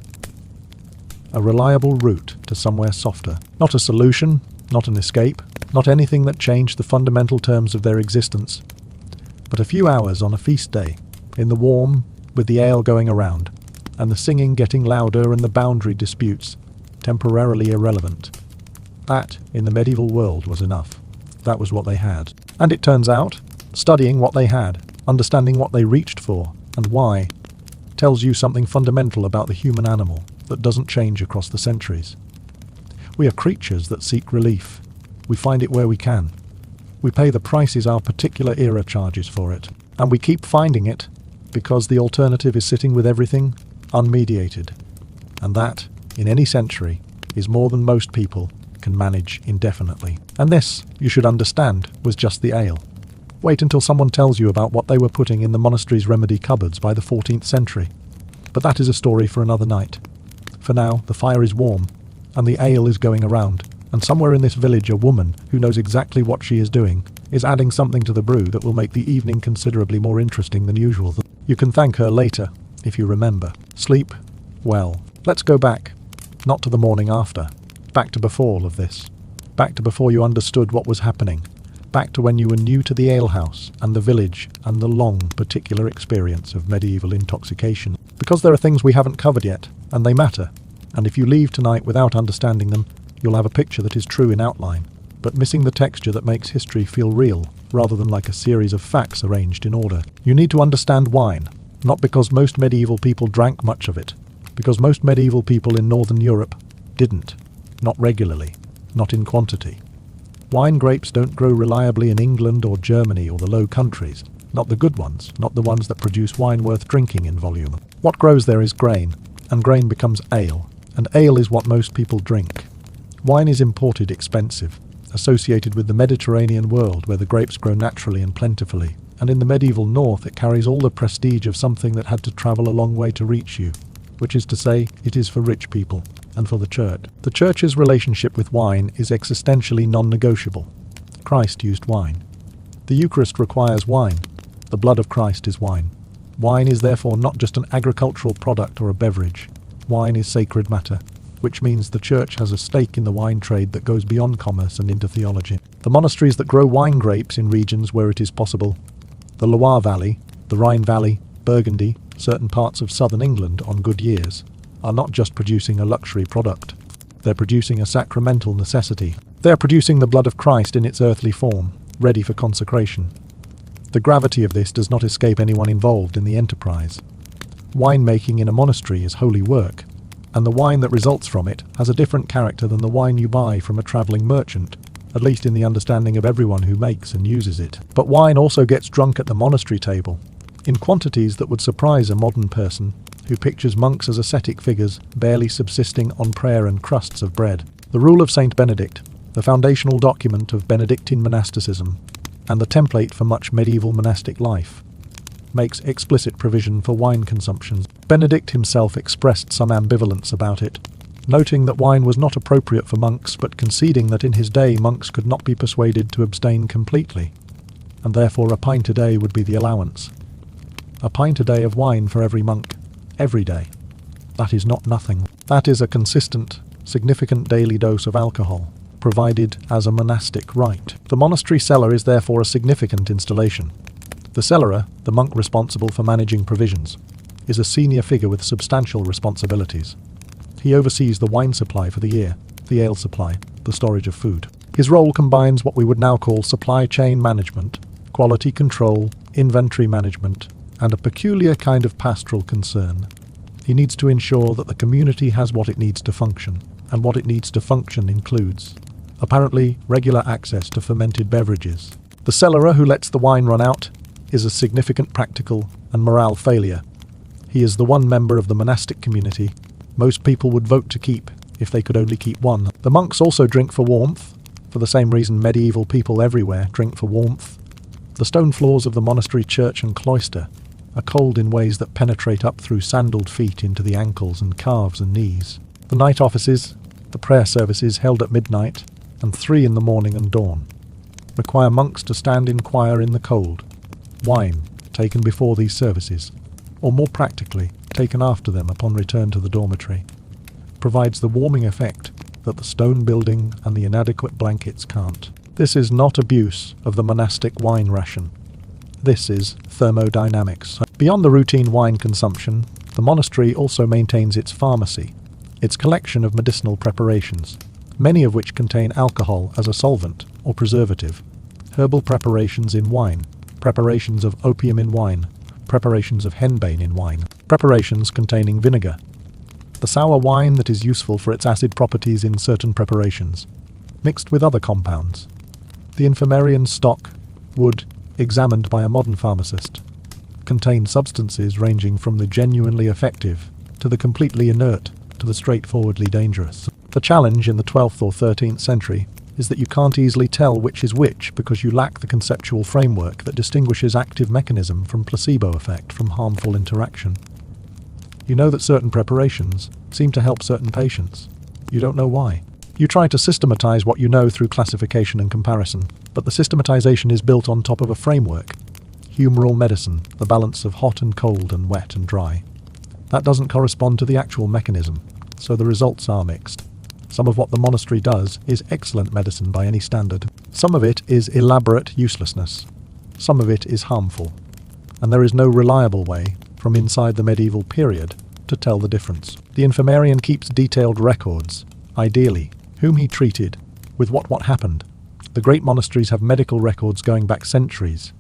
a reliable route to somewhere softer. Not a solution, not an escape, not anything that changed the fundamental terms of their existence, but a few hours on a feast day, in the warm, with the ale going around, and the singing getting louder and the boundary disputes temporarily irrelevant. That, in the medieval world, was enough. That was what they had. And it turns out, studying what they had, understanding what they reached for, and why, tells you something fundamental about the human animal that doesn't change across the centuries. We are creatures that seek relief. We find it where we can. We pay the prices our particular era charges for it. And we keep finding it because the alternative is sitting with everything unmediated. And that, in any century, is more than most people can manage indefinitely. And this, you should understand, was just the ale. Wait until someone tells you about what they were putting in the monastery's remedy cupboards by the 14th century. But that is a story for another night. For now, the fire is warm, and the ale is going around, and somewhere in this village a woman, who knows exactly what she is doing, is adding something to the brew that will make the evening considerably more interesting than usual. You can thank her later, if you remember. Sleep well. Let's go back. Not to the morning after. Back to before all of this. Back to before you understood what was happening. Back to when you were new to the alehouse and the village and the long, particular experience of medieval intoxication. Because there are things we haven't covered yet, and they matter. And if you leave tonight without understanding them, you'll have a picture that is true in outline, but missing the texture that makes history feel real, rather than like a series of facts arranged in order. You need to understand wine, not because most medieval people drank much of it, because most medieval people in Northern Europe didn't. Not regularly, not in quantity. Wine grapes don't grow reliably in England or Germany or the Low Countries, not the good ones, not the ones that produce wine worth drinking in volume. What grows there is grain, and grain becomes ale, and ale is what most people drink. Wine is imported expensive, associated with the Mediterranean world where the grapes grow naturally and plentifully, and in the medieval north it carries all the prestige of something that had to travel a long way to reach you, which is to say, it is for rich people, and for the church. The church's relationship with wine is existentially non-negotiable. Christ used wine. The Eucharist requires wine. The blood of Christ is wine. Wine is therefore not just an agricultural product or a beverage. Wine is sacred matter, which means the church has a stake in the wine trade that goes beyond commerce and into theology. The monasteries that grow wine grapes in regions where it is possible, the Loire Valley, the Rhine Valley, Burgundy, certain parts of southern England on good years, are not just producing a luxury product. They're producing a sacramental necessity. They're producing the blood of Christ in its earthly form, ready for consecration. The gravity of this does not escape anyone involved in the enterprise. Winemaking in a monastery is holy work, and the wine that results from it has a different character than the wine you buy from a travelling merchant, at least in the understanding of everyone who makes and uses it. But wine also gets drunk at the monastery table, in quantities that would surprise a modern person who pictures monks as ascetic figures barely subsisting on prayer and crusts of bread. The Rule of Saint Benedict, the foundational document of Benedictine monasticism, and the template for much medieval monastic life, makes explicit provision for wine consumption. Benedict himself expressed some ambivalence about it, noting that wine was not appropriate for monks, but conceding that in his day monks could not be persuaded to abstain completely, and therefore a pint a day would be the allowance. A pint a day of wine for every monk, every day. That is not nothing. That is a consistent, significant daily dose of alcohol, provided as a monastic rite. The monastery cellar is therefore a significant installation. The cellarer, the monk responsible for managing provisions, is a senior figure with substantial responsibilities. He oversees the wine supply for the year, the ale supply, the storage of food. His role combines what we would now call supply chain management, quality control, inventory management, and a peculiar kind of pastoral concern. He needs to ensure that the community has what it needs to function, and what it needs to function includes, apparently, regular access to fermented beverages. The cellarer who lets the wine run out is a significant practical and morale failure. He is the one member of the monastic community most people would vote to keep if they could only keep one. The monks also drink for warmth, for the same reason medieval people everywhere drink for warmth. The stone floors of the monastery church and cloister are cold in ways that penetrate up through sandaled feet into the ankles and calves and knees. The night offices, the prayer services held at midnight and 3 in the morning and dawn, require monks to stand in choir in the cold. Wine, taken before these services, or more practically, taken after them upon return to the dormitory, provides the warming effect that the stone building and the inadequate blankets can't. This is not abuse of the monastic wine ration. This is thermodynamics. Beyond the routine wine consumption, the monastery also maintains its pharmacy, its collection of medicinal preparations, many of which contain alcohol as a solvent or preservative, herbal preparations in wine, preparations of opium in wine, Preparations of henbane in wine. Preparations containing vinegar. The sour wine that is useful for its acid properties in certain preparations, mixed with other compounds. The infirmarian stock would, examined by a modern pharmacist, contain substances ranging from the genuinely effective to the completely inert to the straightforwardly dangerous. The challenge in the 12th or 13th century is that you can't easily tell which is which because you lack the conceptual framework that distinguishes active mechanism from placebo effect from harmful interaction. You know that certain preparations seem to help certain patients. You don't know why. You try to systematize what you know through classification and comparison, but the systematization is built on top of a framework. Humoral medicine, the balance of hot and cold and wet and dry. That doesn't correspond to the actual mechanism, so the results are mixed. Some of what the monastery does is excellent medicine by any standard. Some of it is elaborate uselessness. Some of it is harmful. And there is no reliable way, from inside the medieval period, to tell the difference. The infirmarian keeps detailed records, ideally, whom he treated, with what happened. The great monasteries have medical records going back centuries,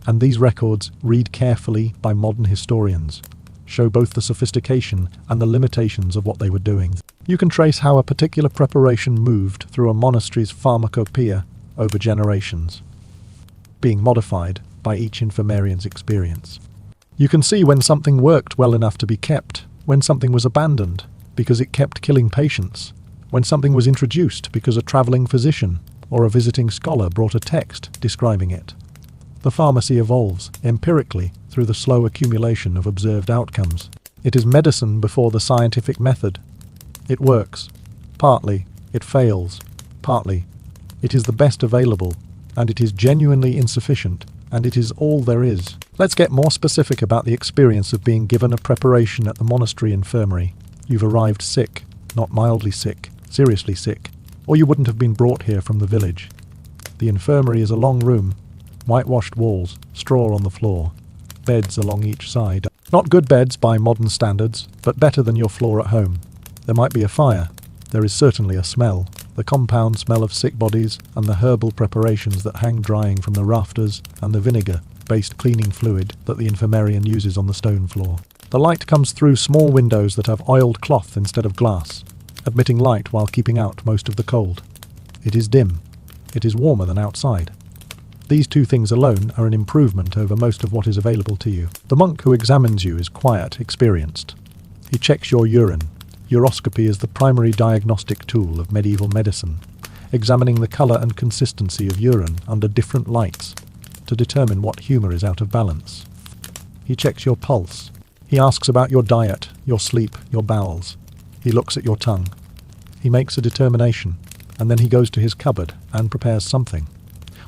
and these records, read carefully by modern historians, show both the sophistication and the limitations of what they were doing. You can trace how a particular preparation moved through a monastery's pharmacopoeia over generations, being modified by each infirmarian's experience. You can see when something worked well enough to be kept, when something was abandoned because it kept killing patients, when something was introduced because a travelling physician or a visiting scholar brought a text describing it. The pharmacy evolves, empirically, through the slow accumulation of observed outcomes. It is medicine before the scientific method. It works. Partly, it fails. Partly, it is the best available, and it is genuinely insufficient, and it is all there is. Let's get more specific about the experience of being given a preparation at the monastery infirmary. You've arrived sick, not mildly sick, seriously sick, or you wouldn't have been brought here from the village. The infirmary is a long room, whitewashed walls, straw on the floor, beds along each side. Not good beds by modern standards, but better than your floor at home. There might be a fire. There is certainly a smell, the compound smell of sick bodies and the herbal preparations that hang drying from the rafters and the vinegar-based cleaning fluid that the infirmarian uses on the stone floor. The light comes through small windows that have oiled cloth instead of glass, admitting light while keeping out most of the cold. It is dim. It is warmer than outside. These two things alone are an improvement over most of what is available to you. The monk who examines you is quiet, experienced. He checks your urine. Uroscopy is the primary diagnostic tool of medieval medicine, examining the colour and consistency of urine under different lights to determine what humour is out of balance. He checks your pulse. He asks about your diet, your sleep, your bowels. He looks at your tongue. He makes a determination, and then he goes to his cupboard and prepares something.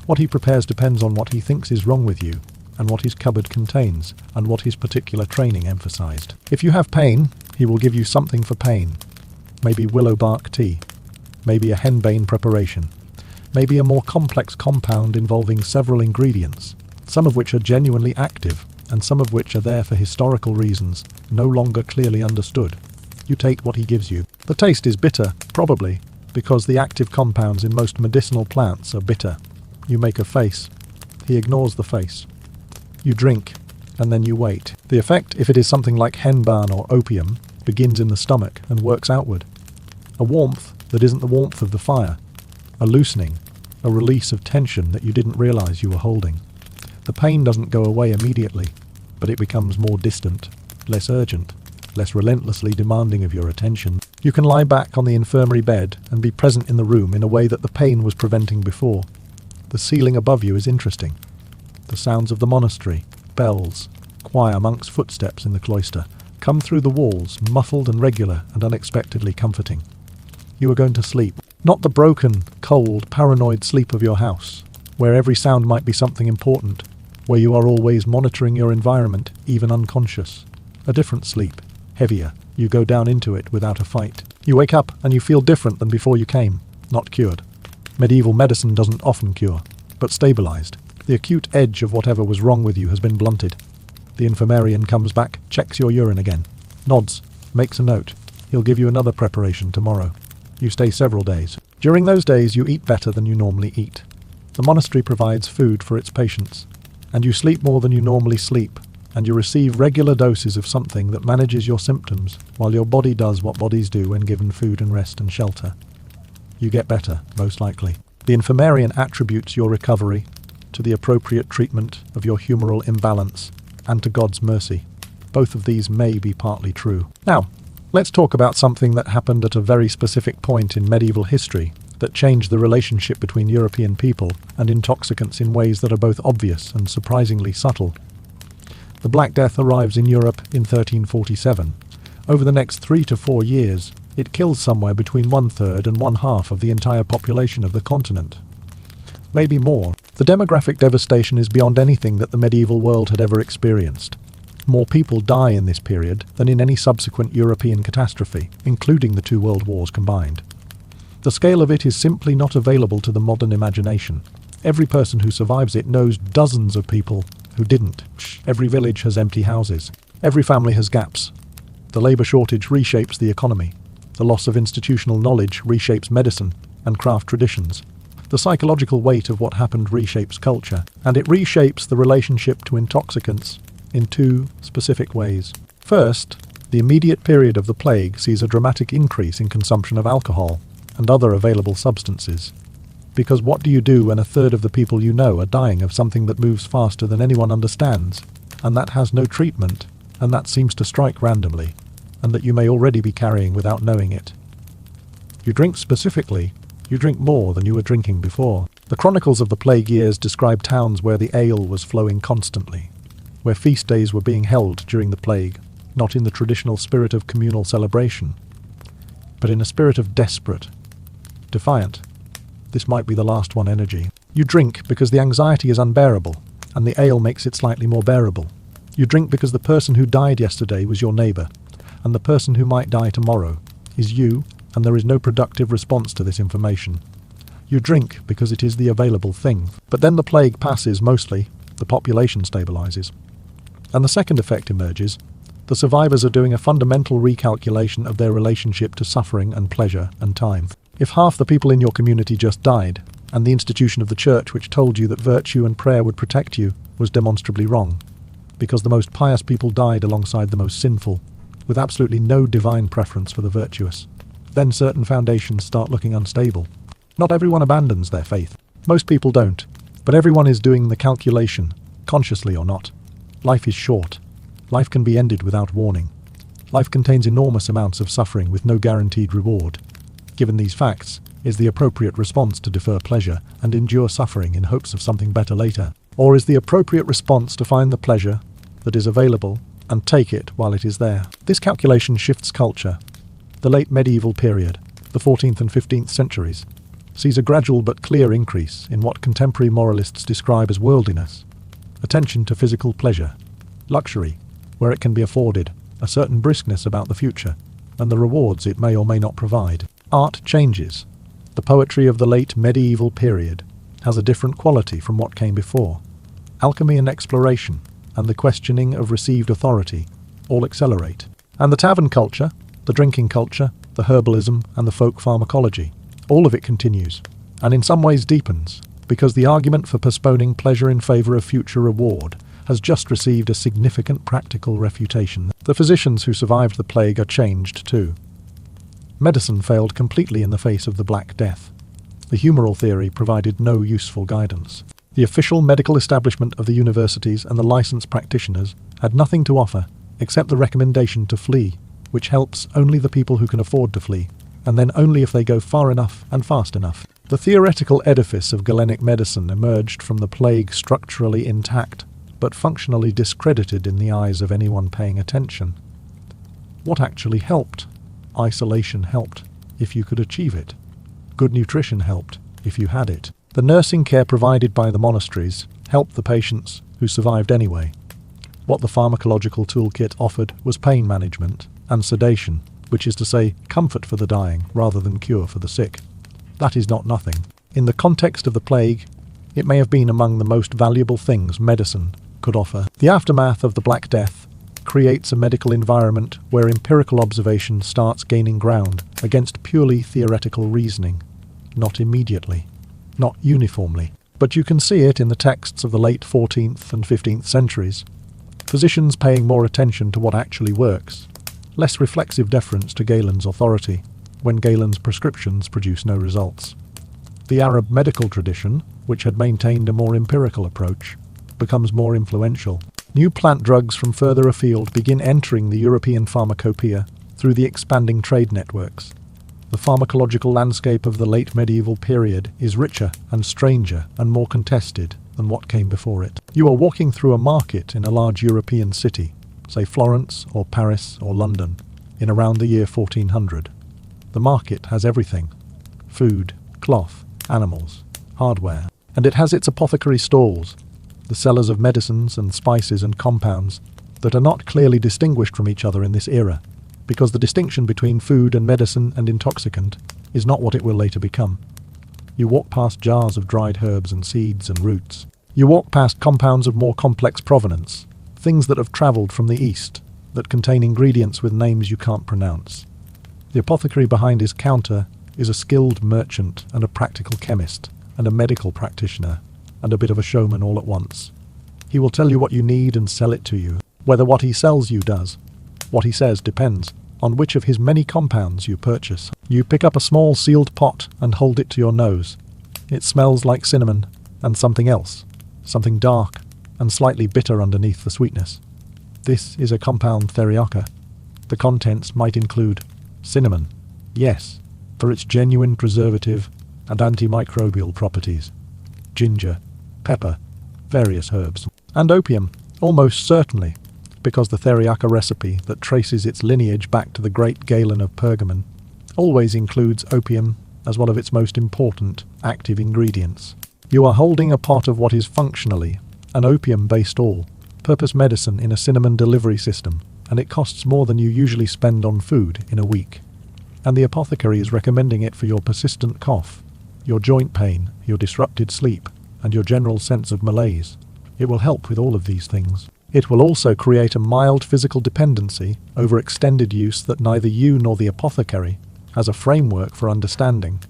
What he prepares depends on what he thinks is wrong with you, and what his cupboard contains, and what his particular training emphasized. If you have pain, he will give you something for pain. Maybe willow bark tea. Maybe a henbane preparation. Maybe a more complex compound involving several ingredients, some of which are genuinely active, and some of which are there for historical reasons, no longer clearly understood. You take what he gives you. The taste is bitter, probably, because the active compounds in most medicinal plants are bitter. You make a face. He ignores the face. You drink, and then you wait. The effect, if it is something like henbane or opium, begins in the stomach and works outward. A warmth that isn't the warmth of the fire. A loosening, a release of tension that you didn't realize you were holding. The pain doesn't go away immediately, but it becomes more distant, less urgent, less relentlessly demanding of your attention. You can lie back on the infirmary bed and be present in the room in a way that the pain was preventing before. The ceiling above you is interesting. The sounds of the monastery, bells, choir, monks' footsteps in the cloister, come through the walls, muffled and regular and unexpectedly comforting. You are going to sleep. Not the broken, cold, paranoid sleep of your house, where every sound might be something important, where you are always monitoring your environment, even unconscious. A different sleep, heavier. You go down into it without a fight. You wake up and you feel different than before you came, not cured. Medieval medicine doesn't often cure, but stabilized. The acute edge of whatever was wrong with you has been blunted. The infirmarian comes back, checks your urine again, nods, makes a note. He'll give you another preparation tomorrow. You stay several days. During those days you eat better than you normally eat. The monastery provides food for its patients, and you sleep more than you normally sleep, and you receive regular doses of something that manages your symptoms while your body does what bodies do when given food and rest and shelter. You get better, most likely. The infirmarian attributes your recovery to the appropriate treatment of your humoral imbalance and to God's mercy. Both of these may be partly true. Now, let's talk about something that happened at a very specific point in medieval history that changed the relationship between European people and intoxicants in ways that are both obvious and surprisingly subtle. The Black Death arrives in Europe in 1347. Over the next 3 to 4 years, it kills somewhere between 1/3 and 1/2 of the entire population of the continent. Maybe more. The demographic devastation is beyond anything that the medieval world had ever experienced. More people die in this period than in any subsequent European catastrophe, including the 2 world wars combined. The scale of it is simply not available to the modern imagination. Every person who survives it knows dozens of people who didn't. Every village has empty houses. Every family has gaps. The labor shortage reshapes the economy. The loss of institutional knowledge reshapes medicine and craft traditions. The psychological weight of what happened reshapes culture, and it reshapes the relationship to intoxicants in 2 specific ways. First, the immediate period of the plague sees a dramatic increase in consumption of alcohol and other available substances. Because what do you do when 1/3 of the people you know are dying of something that moves faster than anyone understands, and that has no treatment, and that seems to strike randomly, and that you may already be carrying without knowing it? You drink specifically. You drink more than you were drinking before. The chronicles of the plague years describe towns where the ale was flowing constantly, where feast days were being held during the plague, not in the traditional spirit of communal celebration, but in a spirit of desperate, defiant, this might be the last one energy. You drink because the anxiety is unbearable, and the ale makes it slightly more bearable. You drink because the person who died yesterday was your neighbour, and the person who might die tomorrow is you, and there is no productive response to this information. You drink because it is the available thing. But then the plague passes mostly, the population stabilises. And the second effect emerges. The survivors are doing a fundamental recalculation of their relationship to suffering and pleasure and time. If half the people in your community just died, and the institution of the church which told you that virtue and prayer would protect you was demonstrably wrong, because the most pious people died alongside the most sinful, with absolutely no divine preference for the virtuous, then certain foundations start looking unstable. Not everyone abandons their faith. Most people don't, but everyone is doing the calculation, consciously or not. Life is short. Life can be ended without warning. Life contains enormous amounts of suffering with no guaranteed reward. Given these facts, is the appropriate response to defer pleasure and endure suffering in hopes of something better later? Or is the appropriate response to find the pleasure that is available and take it while it is there? This calculation shifts culture. The late medieval period, the 14th and 15th centuries, sees a gradual but clear increase in what contemporary moralists describe as worldliness, attention to physical pleasure, luxury, where it can be afforded, a certain briskness about the future, and the rewards it may or may not provide. Art changes. The poetry of the late medieval period has a different quality from what came before. Alchemy and exploration, and the questioning of received authority, all accelerate. And the tavern culture, the drinking culture, the herbalism, and the folk pharmacology, all of it continues, and in some ways deepens, because the argument for postponing pleasure in favour of future reward has just received a significant practical refutation. The physicians who survived the plague are changed too. Medicine failed completely in the face of the Black Death. The humoral theory provided no useful guidance. The official medical establishment of the universities and the licensed practitioners had nothing to offer except the recommendation to flee, which helps only the people who can afford to flee, and then only if they go far enough and fast enough. The theoretical edifice of Galenic medicine emerged from the plague structurally intact, but functionally discredited in the eyes of anyone paying attention. What actually helped? Isolation helped, if you could achieve it. Good nutrition helped, if you had it. The nursing care provided by the monasteries helped the patients, who survived anyway. What the pharmacological toolkit offered was pain management and sedation, which is to say, comfort for the dying rather than cure for the sick. That is not nothing. In the context of the plague, it may have been among the most valuable things medicine could offer. The aftermath of the Black Death creates a medical environment where empirical observation starts gaining ground against purely theoretical reasoning. Not immediately, not uniformly, but you can see it in the texts of the late 14th and 15th centuries. physicians paying more attention to what actually works, less reflexive deference to Galen's authority when Galen's prescriptions produce no results. The Arab medical tradition, which had maintained a more empirical approach, becomes more influential. New plant drugs from further afield begin entering the European pharmacopoeia through the expanding trade networks. The pharmacological landscape of the late medieval period is richer and stranger and more contested than what came before it. You are walking through a market in a large European city, say Florence or Paris or London, in around the year 1400. The market has everything: food, cloth, animals, hardware, and it has its apothecary stalls, the sellers of medicines and spices and compounds that are not clearly distinguished from each other in this era, because the distinction between food and medicine and intoxicant is not what it will later become. You walk past jars of dried herbs and seeds and roots. You walk past compounds of more complex provenance, things that have travelled from the East, that contain ingredients with names you can't pronounce. The apothecary behind his counter is a skilled merchant and a practical chemist and a medical practitioner and a bit of a showman all at once. He will tell you what you need and sell it to you. Whether what he sells you does, what he says depends on which of his many compounds you purchase. You pick up a small sealed pot and hold it to your nose. It smells like cinnamon and something else, something dark and slightly bitter underneath the sweetness. This is a compound theriaca. The contents might include cinnamon, yes, for its genuine preservative and antimicrobial properties, ginger, pepper, various herbs, and opium, almost certainly, because the theriaca recipe that traces its lineage back to the great Galen of Pergamon always includes opium as one of its most important active ingredients. You are holding a pot of what is functionally an opium-based all-purpose medicine in a cinnamon delivery system, and it costs more than you usually spend on food in a week. And the apothecary is recommending it for your persistent cough, your joint pain, your disrupted sleep, and your general sense of malaise. It will help with all of these things. It will also create a mild physical dependency over extended use that neither you nor the apothecary has a framework for understanding,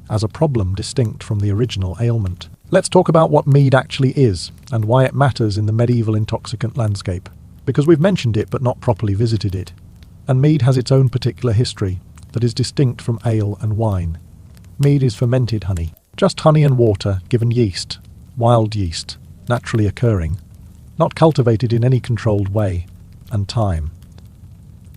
as a problem distinct from the original ailment. Let's talk about what mead actually is and why it matters in the medieval intoxicant landscape, because we've mentioned it but not properly visited it. And mead has its own particular history that is distinct from ale and wine. Mead is fermented honey, just honey and water given yeast, wild yeast, naturally occurring, not cultivated in any controlled way, and time.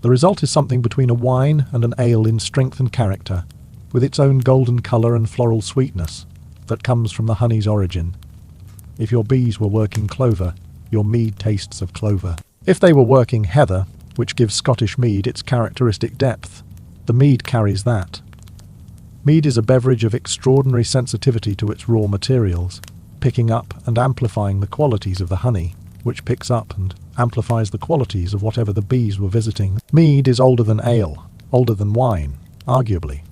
The result is something between a wine and an ale in strength and character, with its own golden colour and floral sweetness that comes from the honey's origin. If your bees were working clover, your mead tastes of clover. If they were working heather, which gives Scottish mead its characteristic depth, the mead carries that. Mead is a beverage of extraordinary sensitivity to its raw materials, picking up and amplifying the qualities of the honey, which picks up and amplifies the qualities of whatever the bees were visiting. Mead is older than ale, older than wine, arguably.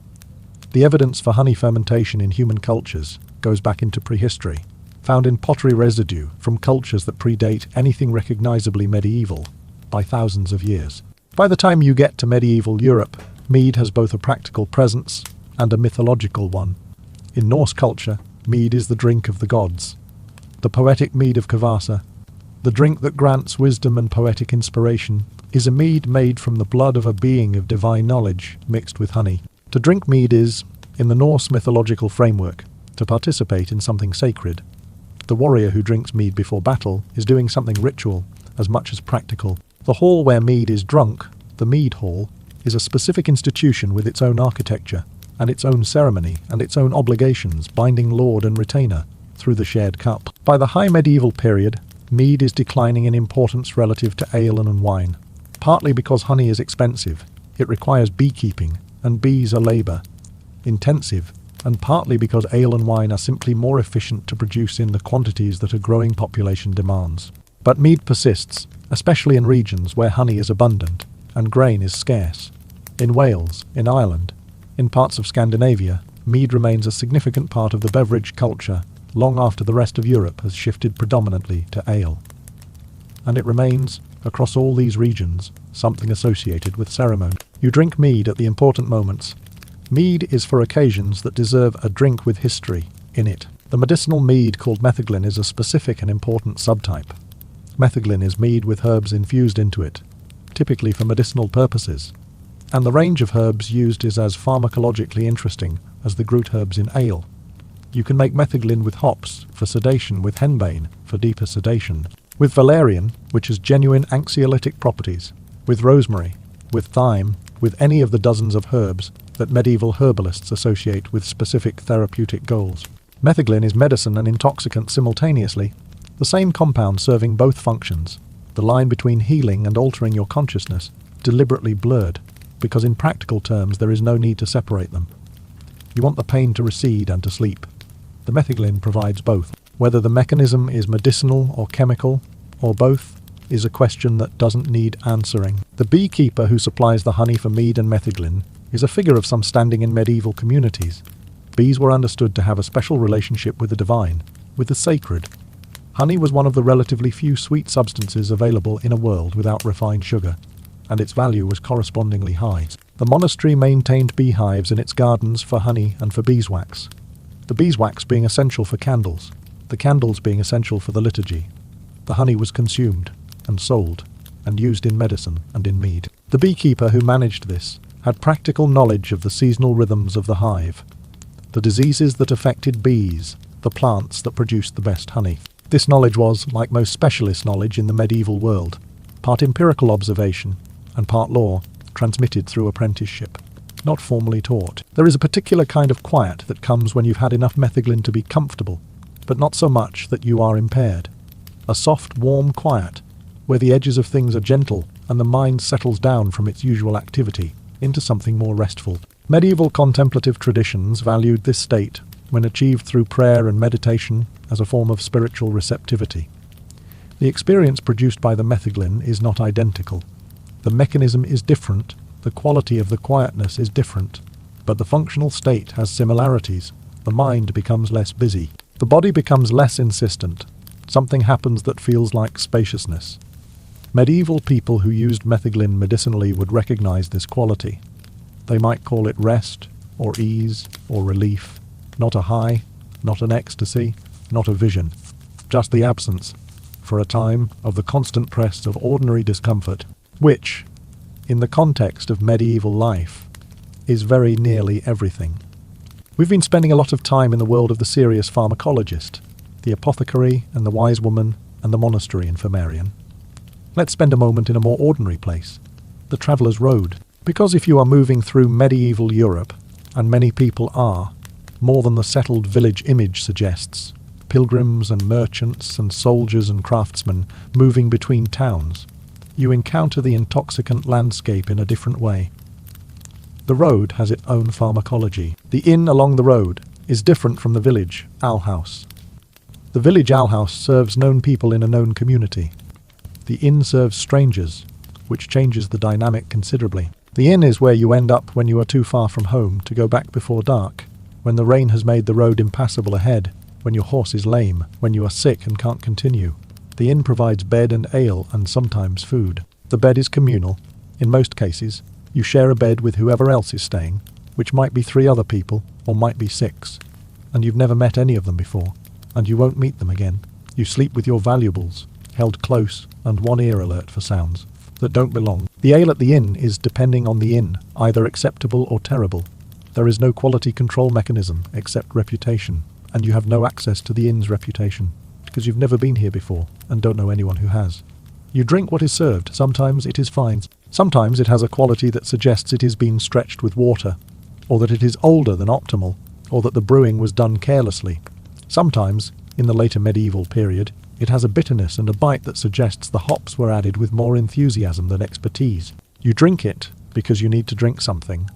The evidence for honey fermentation in human cultures goes back into prehistory, found in pottery residue from cultures that predate anything recognizably medieval by thousands of years. By the time you get to medieval Europe, mead has both a practical presence and a mythological one. In Norse culture, mead is the drink of the gods, the poetic mead of Kvasa. The drink that grants wisdom and poetic inspiration is a mead made from the blood of a being of divine knowledge mixed with honey. To drink mead is, in the Norse mythological framework, to participate in something sacred. The warrior who drinks mead before battle is doing something ritual as much as practical. The hall where mead is drunk, the mead hall, is a specific institution with its own architecture and its own ceremony and its own obligations binding lord and retainer through the shared cup. By the high medieval period, mead is declining in importance relative to ale and wine, partly because honey is expensive, it requires beekeeping, and bees are labour intensive, and partly because ale and wine are simply more efficient to produce in the quantities that a growing population demands. But mead persists, especially in regions where honey is abundant and grain is scarce. In Wales, in Ireland, in parts of Scandinavia, mead remains a significant part of the beverage culture long after the rest of Europe has shifted predominantly to ale. And it remains, across all these regions, something associated with ceremony. You drink mead at the important moments. Mead is for occasions that deserve a drink with history in it. The medicinal mead called metheglin is a specific and important subtype. Metheglin is mead with herbs infused into it, typically for medicinal purposes, and the range of herbs used is as pharmacologically interesting as the Groot herbs in ale. You can make metheglin with hops, for sedation, with henbane, for deeper sedation, with valerian, which has genuine anxiolytic properties, with rosemary, with thyme, with any of the dozens of herbs that medieval herbalists associate with specific therapeutic goals. Metheglin is medicine and intoxicant simultaneously, the same compound serving both functions. The line between healing and altering your consciousness deliberately blurred, because in practical terms there is no need to separate them. You want the pain to recede and to sleep. The metheglin provides both. Whether the mechanism is medicinal or chemical, or both, is a question that doesn't need answering. The beekeeper who supplies the honey for mead and metheglin is a figure of some standing in medieval communities. Bees were understood to have a special relationship with the divine, with the sacred. Honey was one of the relatively few sweet substances available in a world without refined sugar, and its value was correspondingly high. The monastery maintained beehives in its gardens for honey and for beeswax, the beeswax being essential for candles, the candles being essential for the liturgy. The honey was consumed and sold and used in medicine and in mead. The beekeeper who managed this had practical knowledge of the seasonal rhythms of the hive, the diseases that affected bees, the plants that produced the best honey. This knowledge was, like most specialist knowledge in the medieval world, part empirical observation and part law, transmitted through apprenticeship, not formally taught. There is a particular kind of quiet that comes when you've had enough metheglin to be comfortable, but not so much that you are impaired. A soft, warm quiet, where the edges of things are gentle and the mind settles down from its usual activity into something more restful. Medieval contemplative traditions valued this state when achieved through prayer and meditation as a form of spiritual receptivity. The experience produced by the metheglin is not identical. The mechanism is different, the quality of the quietness is different, but the functional state has similarities. The mind becomes less busy. The body becomes less insistent. Something happens that feels like spaciousness. Medieval people who used metheglin medicinally would recognize this quality. They might call it rest, or ease, or relief. Not a high, not an ecstasy, not a vision. Just the absence, for a time, of the constant press of ordinary discomfort, which, in the context of medieval life, is very nearly everything. We've been spending a lot of time in the world of the serious pharmacologist, the apothecary and the wise woman and the monastery infirmarian. Let's spend a moment in a more ordinary place, the traveller's road. Because if you are moving through medieval Europe, and many people are, more than the settled village image suggests, pilgrims and merchants and soldiers and craftsmen moving between towns, you encounter the intoxicant landscape in a different way. The road has its own pharmacology. The inn along the road is different from the village alehouse. The village alehouse serves known people in a known community. The inn serves strangers, which changes the dynamic considerably. The inn is where you end up when you are too far from home to go back before dark, when the rain has made the road impassable ahead, when your horse is lame, when you are sick and can't continue. The inn provides bed and ale and sometimes food. The bed is communal. In most cases, you share a bed with whoever else is staying, which might be 3 other people or might be 6, and you've never met any of them before, and you won't meet them again. You sleep with your valuables, held close and one ear alert for sounds that don't belong. The ale at the inn is, depending on the inn, either acceptable or terrible. There is no quality control mechanism except reputation, and you have no access to the inn's reputation, because you've never been here before and don't know anyone who has. You drink what is served. Sometimes it is fine. Sometimes it has a quality that suggests it is being stretched with water, or that it is older than optimal, or that the brewing was done carelessly. Sometimes, in the later medieval period, it has a bitterness and a bite that suggests the hops were added with more enthusiasm than expertise. You drink it because you need to drink something,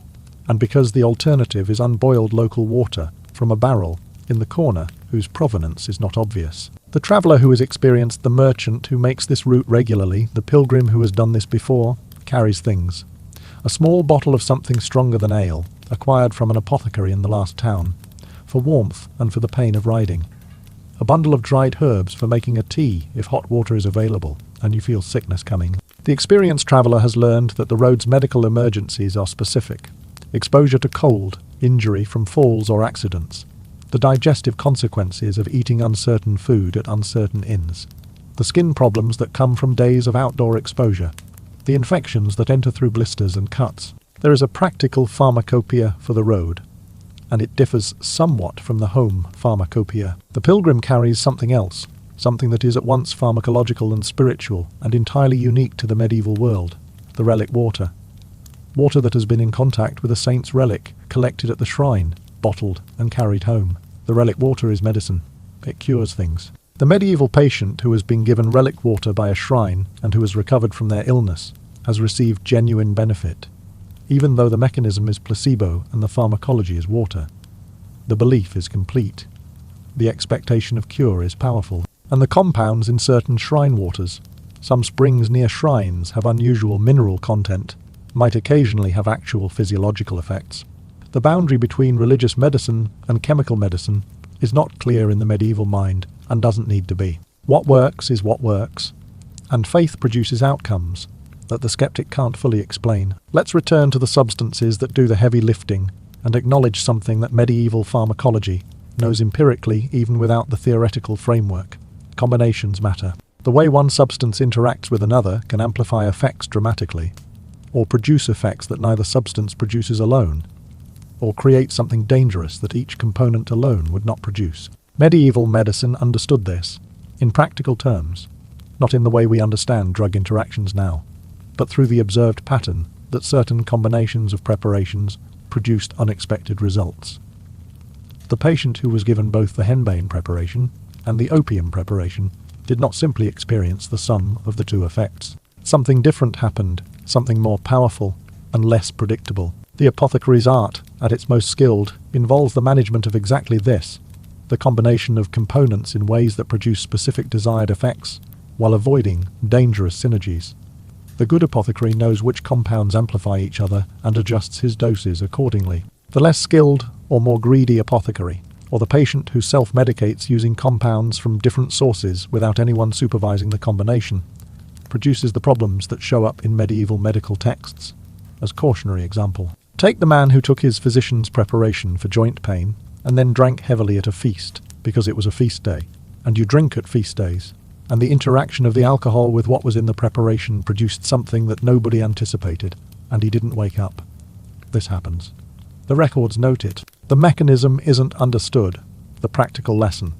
and because the alternative is unboiled local water from a barrel in the corner whose provenance is not obvious. The traveller who has experienced the merchant who makes this route regularly, the pilgrim who has done this before, carries things. A small bottle of something stronger than ale, acquired from an apothecary in the last town, for warmth and for the pain of riding. A bundle of dried herbs for making a tea if hot water is available and you feel sickness coming. The experienced traveller has learned that the road's medical emergencies are specific. Exposure to cold, injury from falls or accidents, the digestive consequences of eating uncertain food at uncertain inns. the skin problems that come from days of outdoor exposure, the infections that enter through blisters and cuts. There is a practical pharmacopoeia for the road, and it differs somewhat from the home pharmacopoeia. The pilgrim carries something else, something that is at once pharmacological and spiritual, and entirely unique to the medieval world: the relic water. Water that has been in contact with a saint's relic, collected at the shrine, bottled and carried home. The relic water is medicine. It cures things. The medieval patient who has been given relic water by a shrine and who has recovered from their illness has received genuine benefit, even though the mechanism is placebo and the pharmacology is water. The belief is complete. The expectation of cure is powerful. And the compounds in certain shrine waters, some springs near shrines have unusual mineral content, might occasionally have actual physiological effects. The boundary between religious medicine and chemical medicine is not clear in the medieval mind and doesn't need to be. What works is what works, and faith produces outcomes that the skeptic can't fully explain. Let's return to the substances that do the heavy lifting and acknowledge something that medieval pharmacology knows empirically even without the theoretical framework. Combinations matter. The way one substance interacts with another can amplify effects dramatically, or produce effects that neither substance produces alone, or create something dangerous that each component alone would not produce. Medieval medicine understood this, in practical terms, not in the way we understand drug interactions now, but through the observed pattern that certain combinations of preparations produced unexpected results. The patient who was given both the henbane preparation and the opium preparation did not simply experience the sum of the two effects. Something different happened, something more powerful and less predictable. The apothecary's art, at its most skilled, involves the management of exactly this, the combination of components in ways that produce specific desired effects, while avoiding dangerous synergies. The good apothecary knows which compounds amplify each other and adjusts his doses accordingly. The less skilled or more greedy apothecary, or the patient who self-medicates using compounds from different sources without anyone supervising the combination, produces the problems that show up in medieval medical texts as cautionary example. Take the man who took his physician's preparation for joint pain and then drank heavily at a feast because it was a feast day, and you drink at feast days, and the interaction of the alcohol with what was in the preparation produced something that nobody anticipated, and he didn't wake up. This happens. The records note it. The mechanism isn't understood, the practical lesson.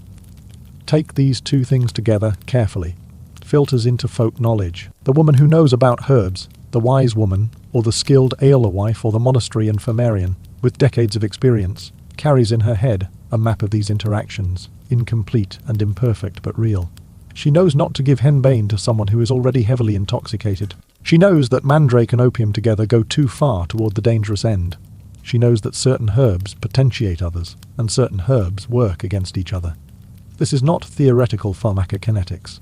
Take these two things together carefully. Filters into folk knowledge. The woman who knows about herbs, the wise woman, or the skilled alewife or the monastery infirmarian, with decades of experience, carries in her head a map of these interactions, incomplete and imperfect but real. She knows not to give henbane to someone who is already heavily intoxicated. She knows that mandrake and opium together go too far toward the dangerous end. She knows that certain herbs potentiate others, and certain herbs work against each other. This is not theoretical pharmacokinetics.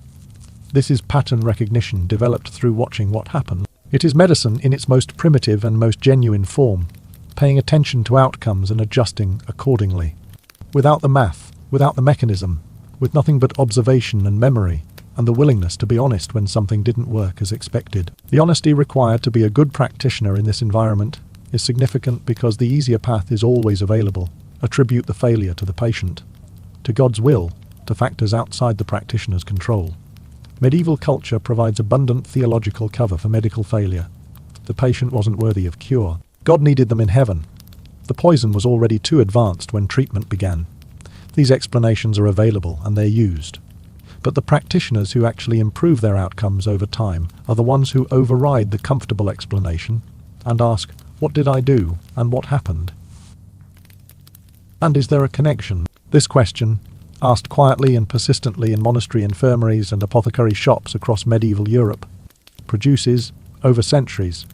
This is pattern recognition developed through watching what happens. It is medicine in its most primitive and most genuine form, paying attention to outcomes and adjusting accordingly. Without the math, without the mechanism, with nothing but observation and memory, and the willingness to be honest when something didn't work as expected. The honesty required to be a good practitioner in this environment is significant because the easier path is always available. Attribute the failure to the patient, to God's will, to factors outside the practitioner's control. Medieval culture provides abundant theological cover for medical failure. The patient wasn't worthy of cure. God needed them in heaven. The poison was already too advanced when treatment began. These explanations are available and they're used. But the practitioners who actually improve their outcomes over time are the ones who override the comfortable explanation and ask, what did I do and what happened? And is there a connection? This question, asked quietly and persistently in monastery infirmaries and apothecary shops across medieval Europe, produces, over centuries,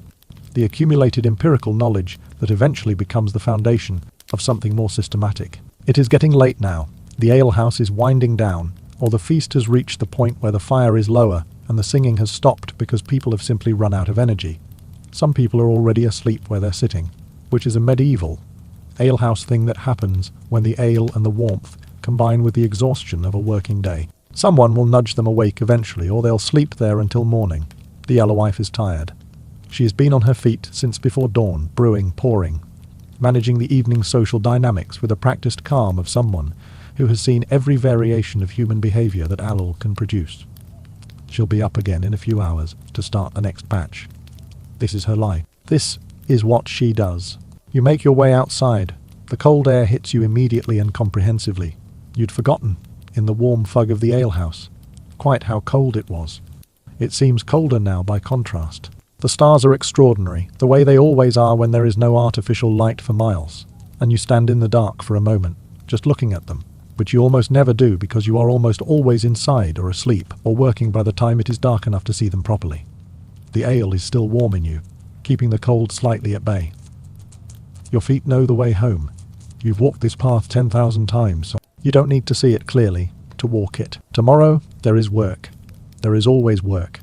the accumulated empirical knowledge that eventually becomes the foundation of something more systematic. It is getting late now. The alehouse is winding down, or the feast has reached the point where the fire is lower and the singing has stopped because people have simply run out of energy. Some people are already asleep where they're sitting, which is a medieval alehouse thing that happens when the ale and the warmth combine with the exhaustion of a working day. Someone will nudge them awake eventually, or they'll sleep there until morning. The alewife is tired. She has been on her feet since before dawn, brewing, pouring, managing the evening's social dynamics with a practiced calm of someone who has seen every variation of human behavior that alcohol can produce. She'll be up again in a few hours to start the next batch. This is her life. This is what she does. You make your way outside. The cold air hits you immediately and comprehensively. You'd forgotten, in the warm fog of the alehouse, quite how cold it was. It seems colder now by contrast. The stars are extraordinary, the way they always are when there is no artificial light for miles, and you stand in the dark for a moment, just looking at them, which you almost never do because you are almost always inside or asleep or working by the time it is dark enough to see them properly. The ale is still warm in you, keeping the cold slightly at bay. Your feet know the way home. You've walked this path 10,000 times, so you don't need to see it clearly to walk it. Tomorrow, there is work. There is always work.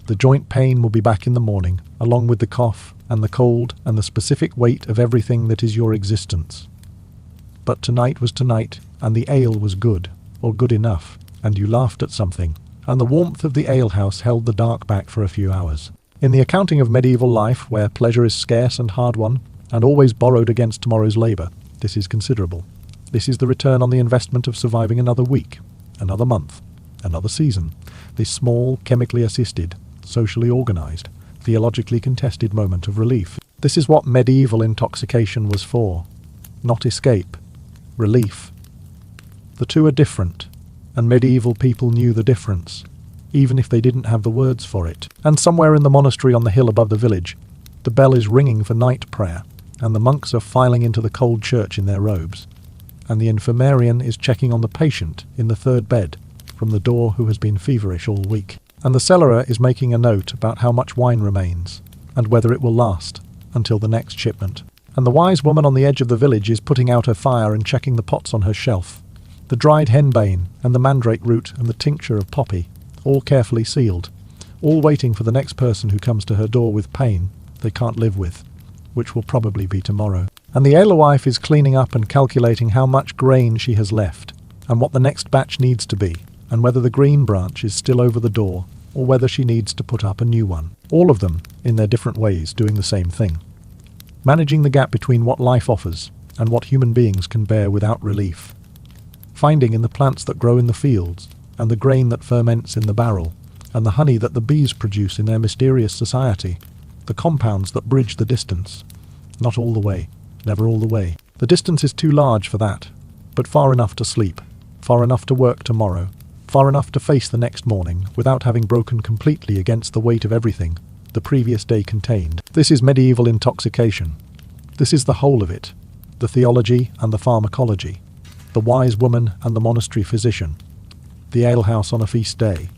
The joint pain will be back in the morning, along with the cough and the cold and the specific weight of everything that is your existence. But tonight was tonight, and the ale was good, or good enough, and you laughed at something, and the warmth of the alehouse held the dark back for a few hours. In the accounting of medieval life, where pleasure is scarce and hard-won, and always borrowed against tomorrow's labour, this is considerable. This is the return on the investment of surviving another week, another month, another season. This small, chemically assisted, socially organised, theologically contested moment of relief. This is what medieval intoxication was for. Not escape. Relief. The two are different, and medieval people knew the difference, even if they didn't have the words for it. And somewhere in the monastery on the hill above the village, the bell is ringing for night prayer, and the monks are filing into the cold church in their robes, and the infirmarian is checking on the patient in the third bed from the door who has been feverish all week, and the cellarer is making a note about how much wine remains, and whether it will last until the next shipment. And the wise woman on the edge of the village is putting out her fire and checking the pots on her shelf, the dried henbane and the mandrake root and the tincture of poppy, all carefully sealed, all waiting for the next person who comes to her door with pain they can't live with, which will probably be tomorrow. And the alewife is cleaning up and calculating how much grain she has left, and what the next batch needs to be, and whether the green branch is still over the door, or whether she needs to put up a new one. All of them, in their different ways, doing the same thing. Managing the gap between what life offers and what human beings can bear without relief. Finding in the plants that grow in the fields, and the grain that ferments in the barrel, and the honey that the bees produce in their mysterious society, the compounds that bridge the distance. Not all the way, never all the way. The distance is too large for that, but far enough to sleep, far enough to work tomorrow, far enough to face the next morning without having broken completely against the weight of everything the previous day contained. This is medieval intoxication. This is the whole of it, the theology and the pharmacology, the wise woman and the monastery physician, the alehouse on a feast day,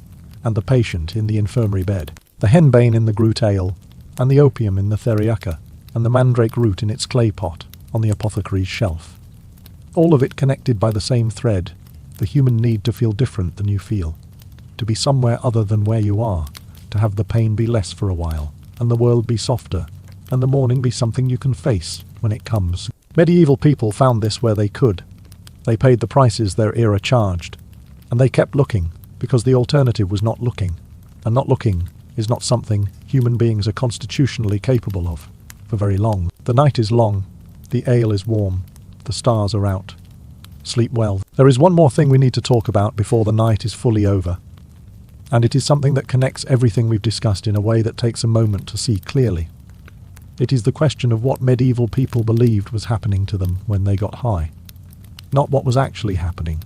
and the patient in the infirmary bed, the henbane in the groot ale, and the opium in the theriaca, and the mandrake root in its clay pot on the apothecary's shelf. All of it connected by the same thread, the human need to feel different than you feel, to be somewhere other than where you are, to have the pain be less for a while, and the world be softer, and the morning be something you can face when it comes. Medieval people found this where they could. They paid the prices their era charged, and they kept looking, because the alternative was not looking, and not looking is not something human beings are constitutionally capable of for very long. The night is long, the ale is warm, the stars are out. Sleep well. There is one more thing we need to talk about before the night is fully over, and it is something that connects everything we've discussed in a way that takes a moment to see clearly. It is the question of what medieval people believed was happening to them when they got high. Not what was actually happening,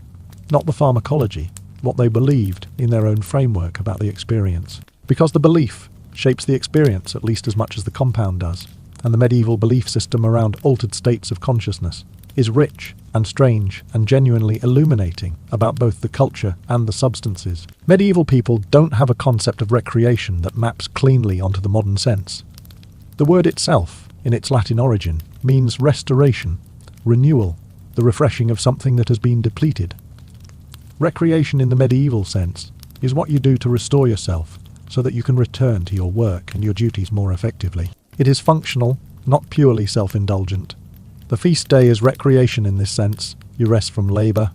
not the pharmacology, what they believed in their own framework about the experience. Because the belief shapes the experience at least as much as the compound does, and the medieval belief system around altered states of consciousness is rich and strange and genuinely illuminating about both the culture and the substances. Medieval people don't have a concept of recreation that maps cleanly onto the modern sense. The word itself, in its Latin origin, means restoration, renewal, the refreshing of something that has been depleted. Recreation in the medieval sense is what you do to restore yourself so that you can return to your work and your duties more effectively. It is functional, not purely self-indulgent. The feast day is recreation in this sense. You rest from labour,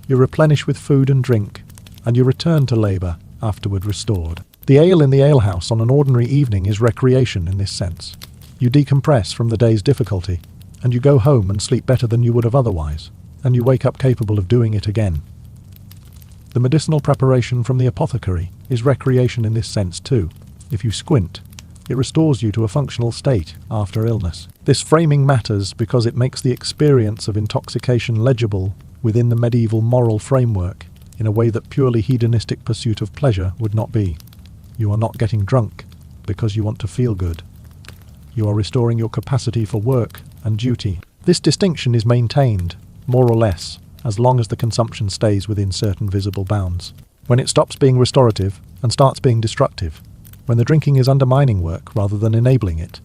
you replenish with food and drink, and you return to labour, afterward restored. The ale in the alehouse on an ordinary evening is recreation in this sense. You decompress from the day's difficulty, and you go home and sleep better than you would have otherwise, and you wake up capable of doing it again. The medicinal preparation from the apothecary is recreation in this sense too. If you squint, it restores you to a functional state after illness. This framing matters because it makes the experience of intoxication legible within the medieval moral framework in a way that purely hedonistic pursuit of pleasure would not be. You are not getting drunk because you want to feel good. You are restoring your capacity for work and duty. This distinction is maintained, more or less, as long as the consumption stays within certain visible bounds. When it stops being restorative and starts being destructive, when the drinking is undermining work rather than enabling it,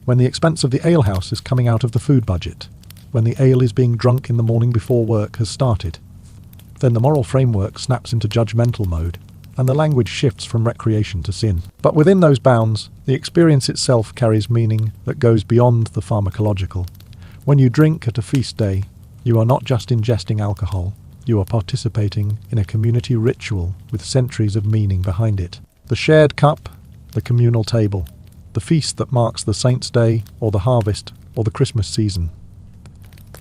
when the expense of the alehouse is coming out of the food budget, when the ale is being drunk in the morning before work has started, then the moral framework snaps into judgmental mode, and the language shifts from recreation to sin. But within those bounds, the experience itself carries meaning that goes beyond the pharmacological. When you drink at a feast day, you are not just ingesting alcohol, you are participating in a community ritual with centuries of meaning behind it. The shared cup, the communal table, the feast that marks the saint's day or the harvest or the Christmas season.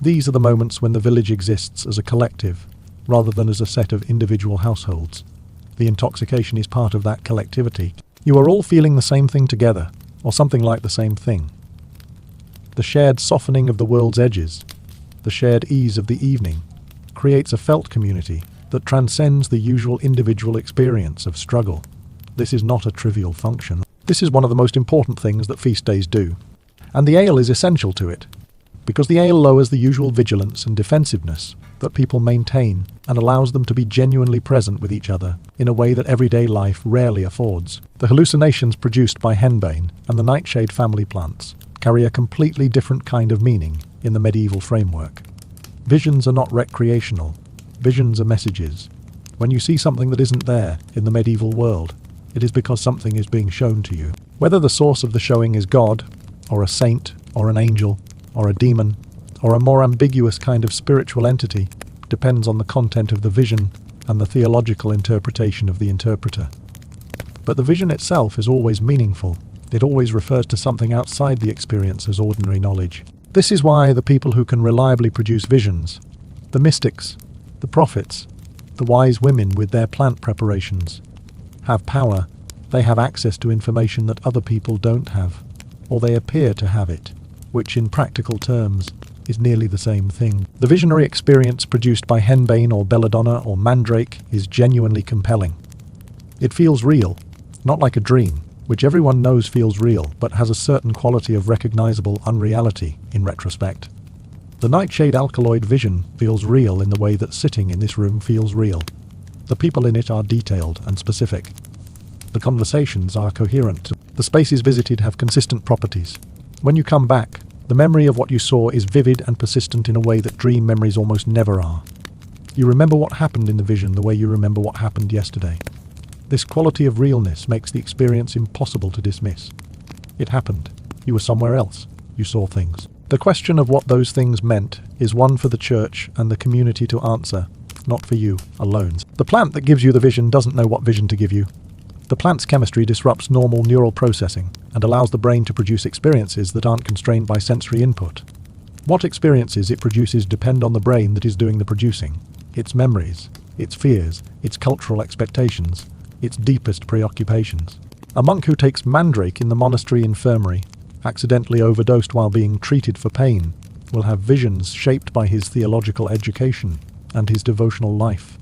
These are the moments when the village exists as a collective, rather than as a set of individual households. The intoxication is part of that collectivity. You are all feeling the same thing together, or something like the same thing. The shared softening of the world's edges, the shared ease of the evening, creates a felt community that transcends the usual individual experience of struggle. This is not a trivial function. This is one of the most important things that feast days do. And the ale is essential to it, because the ale lowers the usual vigilance and defensiveness that people maintain and allows them to be genuinely present with each other in a way that everyday life rarely affords. The hallucinations produced by henbane and the nightshade family plants carry a completely different kind of meaning in the medieval framework. Visions are not recreational. Visions are messages. When you see something that isn't there in the medieval world, it is because something is being shown to you. Whether the source of the showing is God, or a saint, or an angel, or a demon, or a more ambiguous kind of spiritual entity, depends on the content of the vision and the theological interpretation of the interpreter. But the vision itself is always meaningful. It always refers to something outside the experience as ordinary knowledge. This is why the people who can reliably produce visions, the mystics, the prophets, the wise women with their plant preparations, have power. They have access to information that other people don't have, or they appear to have it, which in practical terms is nearly the same thing. The visionary experience produced by henbane or belladonna or mandrake is genuinely compelling. It feels real, not like a dream, which everyone knows feels real but has a certain quality of recognizable unreality in retrospect. The nightshade alkaloid vision feels real in the way that sitting in this room feels real. The people in it are detailed and specific. The conversations are coherent. The spaces visited have consistent properties. When you come back, the memory of what you saw is vivid and persistent in a way that dream memories almost never are. You remember what happened in the vision the way you remember what happened yesterday. This quality of realness makes the experience impossible to dismiss. It happened. You were somewhere else. You saw things. The question of what those things meant is one for the church and the community to answer, not for you alone. The plant that gives you the vision doesn't know what vision to give you. The plant's chemistry disrupts normal neural processing and allows the brain to produce experiences that aren't constrained by sensory input. What experiences it produces depend on the brain that is doing the producing, its memories, its fears, its cultural expectations, its deepest preoccupations. A monk who takes mandrake in the monastery infirmary, accidentally overdosed while being treated for pain, will have visions shaped by his theological education and his devotional life.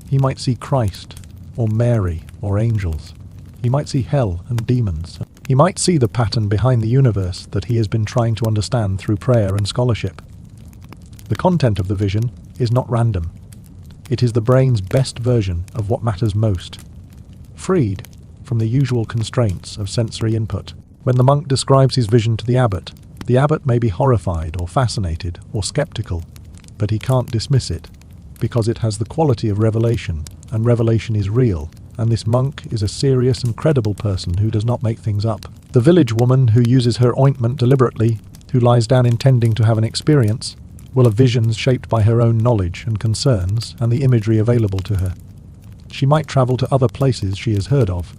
He might see Christ, or Mary, or angels. He might see hell and demons. He might see the pattern behind the universe that he has been trying to understand through prayer and scholarship. The content of the vision is not random. It is the brain's best version of what matters most, freed from the usual constraints of sensory input. When the monk describes his vision to the abbot may be horrified or fascinated or skeptical, but he can't dismiss it, because it has the quality of revelation, and revelation is real, and this monk is a serious and credible person who does not make things up. The village woman who uses her ointment deliberately, who lies down intending to have an experience, will have visions shaped by her own knowledge and concerns and the imagery available to her. She might travel to other places she has heard of.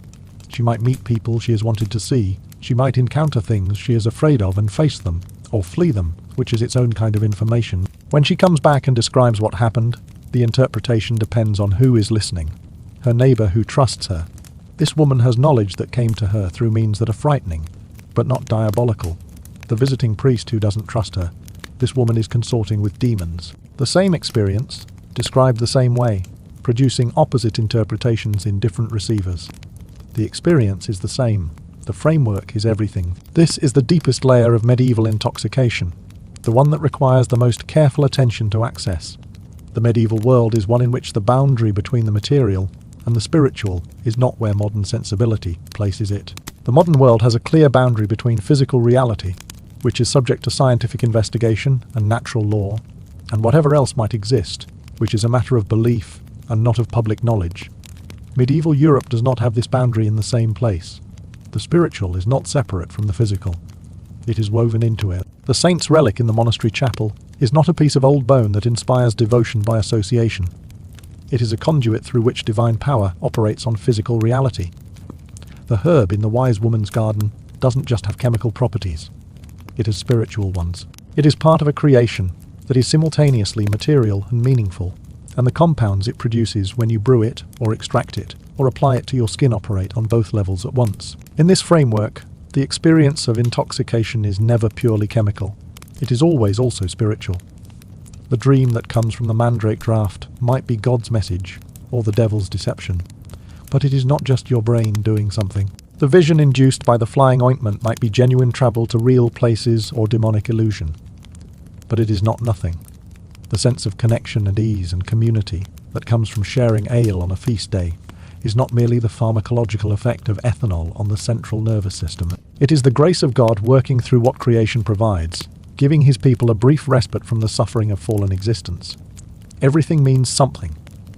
She might meet people she has wanted to see. She might encounter things she is afraid of and face them, or flee them, which is its own kind of information. When she comes back and describes what happened, The interpretation depends on who is listening. Her neighbour who trusts her. This woman has knowledge that came to her through means that are frightening, but not diabolical. The visiting priest who doesn't trust her. This woman is consorting with demons. The same experience, described the same way, producing opposite interpretations in different receivers. The experience is the same. The framework is everything. This is the deepest layer of medieval intoxication, the one that requires the most careful attention to access. The medieval world is one in which the boundary between the material and the spiritual is not where modern sensibility places it. The modern world has a clear boundary between physical reality, which is subject to scientific investigation and natural law, and whatever else might exist, which is a matter of belief and not of public knowledge. Medieval Europe does not have this boundary in the same place. The spiritual is not separate from the physical. It is woven into it. The saint's relic in the monastery chapel is not a piece of old bone that inspires devotion by association. It is a conduit through which divine power operates on physical reality. The herb in the wise woman's garden doesn't just have chemical properties. It has spiritual ones. It is part of a creation that is simultaneously material and meaningful, and the compounds it produces when you brew it or extract it or apply it to your skin operate on both levels at once. In this framework, the experience of intoxication is never purely chemical. It is always also spiritual. The dream that comes from the mandrake draught might be God's message or the devil's deception, but it is not just your brain doing something. The vision induced by the flying ointment might be genuine travel to real places or demonic illusion, but it is not nothing. The sense of connection and ease and community that comes from sharing ale on a feast day is not merely the pharmacological effect of ethanol on the central nervous system. It is the grace of God working through what creation provides, giving his people a brief respite from the suffering of fallen existence. Everything means something.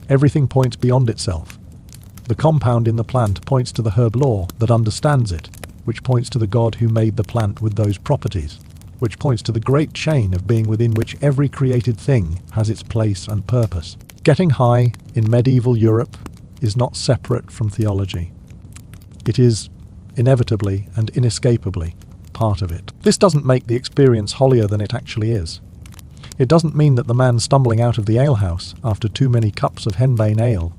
Everything points beyond itself. The compound in the plant points to the herb law that understands it, which points to the God who made the plant with those properties, which points to the great chain of being within which every created thing has its place and purpose. Getting high in medieval Europe is not separate from theology. It is, inevitably and inescapably, part of it. This doesn't make the experience holier than it actually is. It doesn't mean that the man stumbling out of the alehouse after too many cups of henbane ale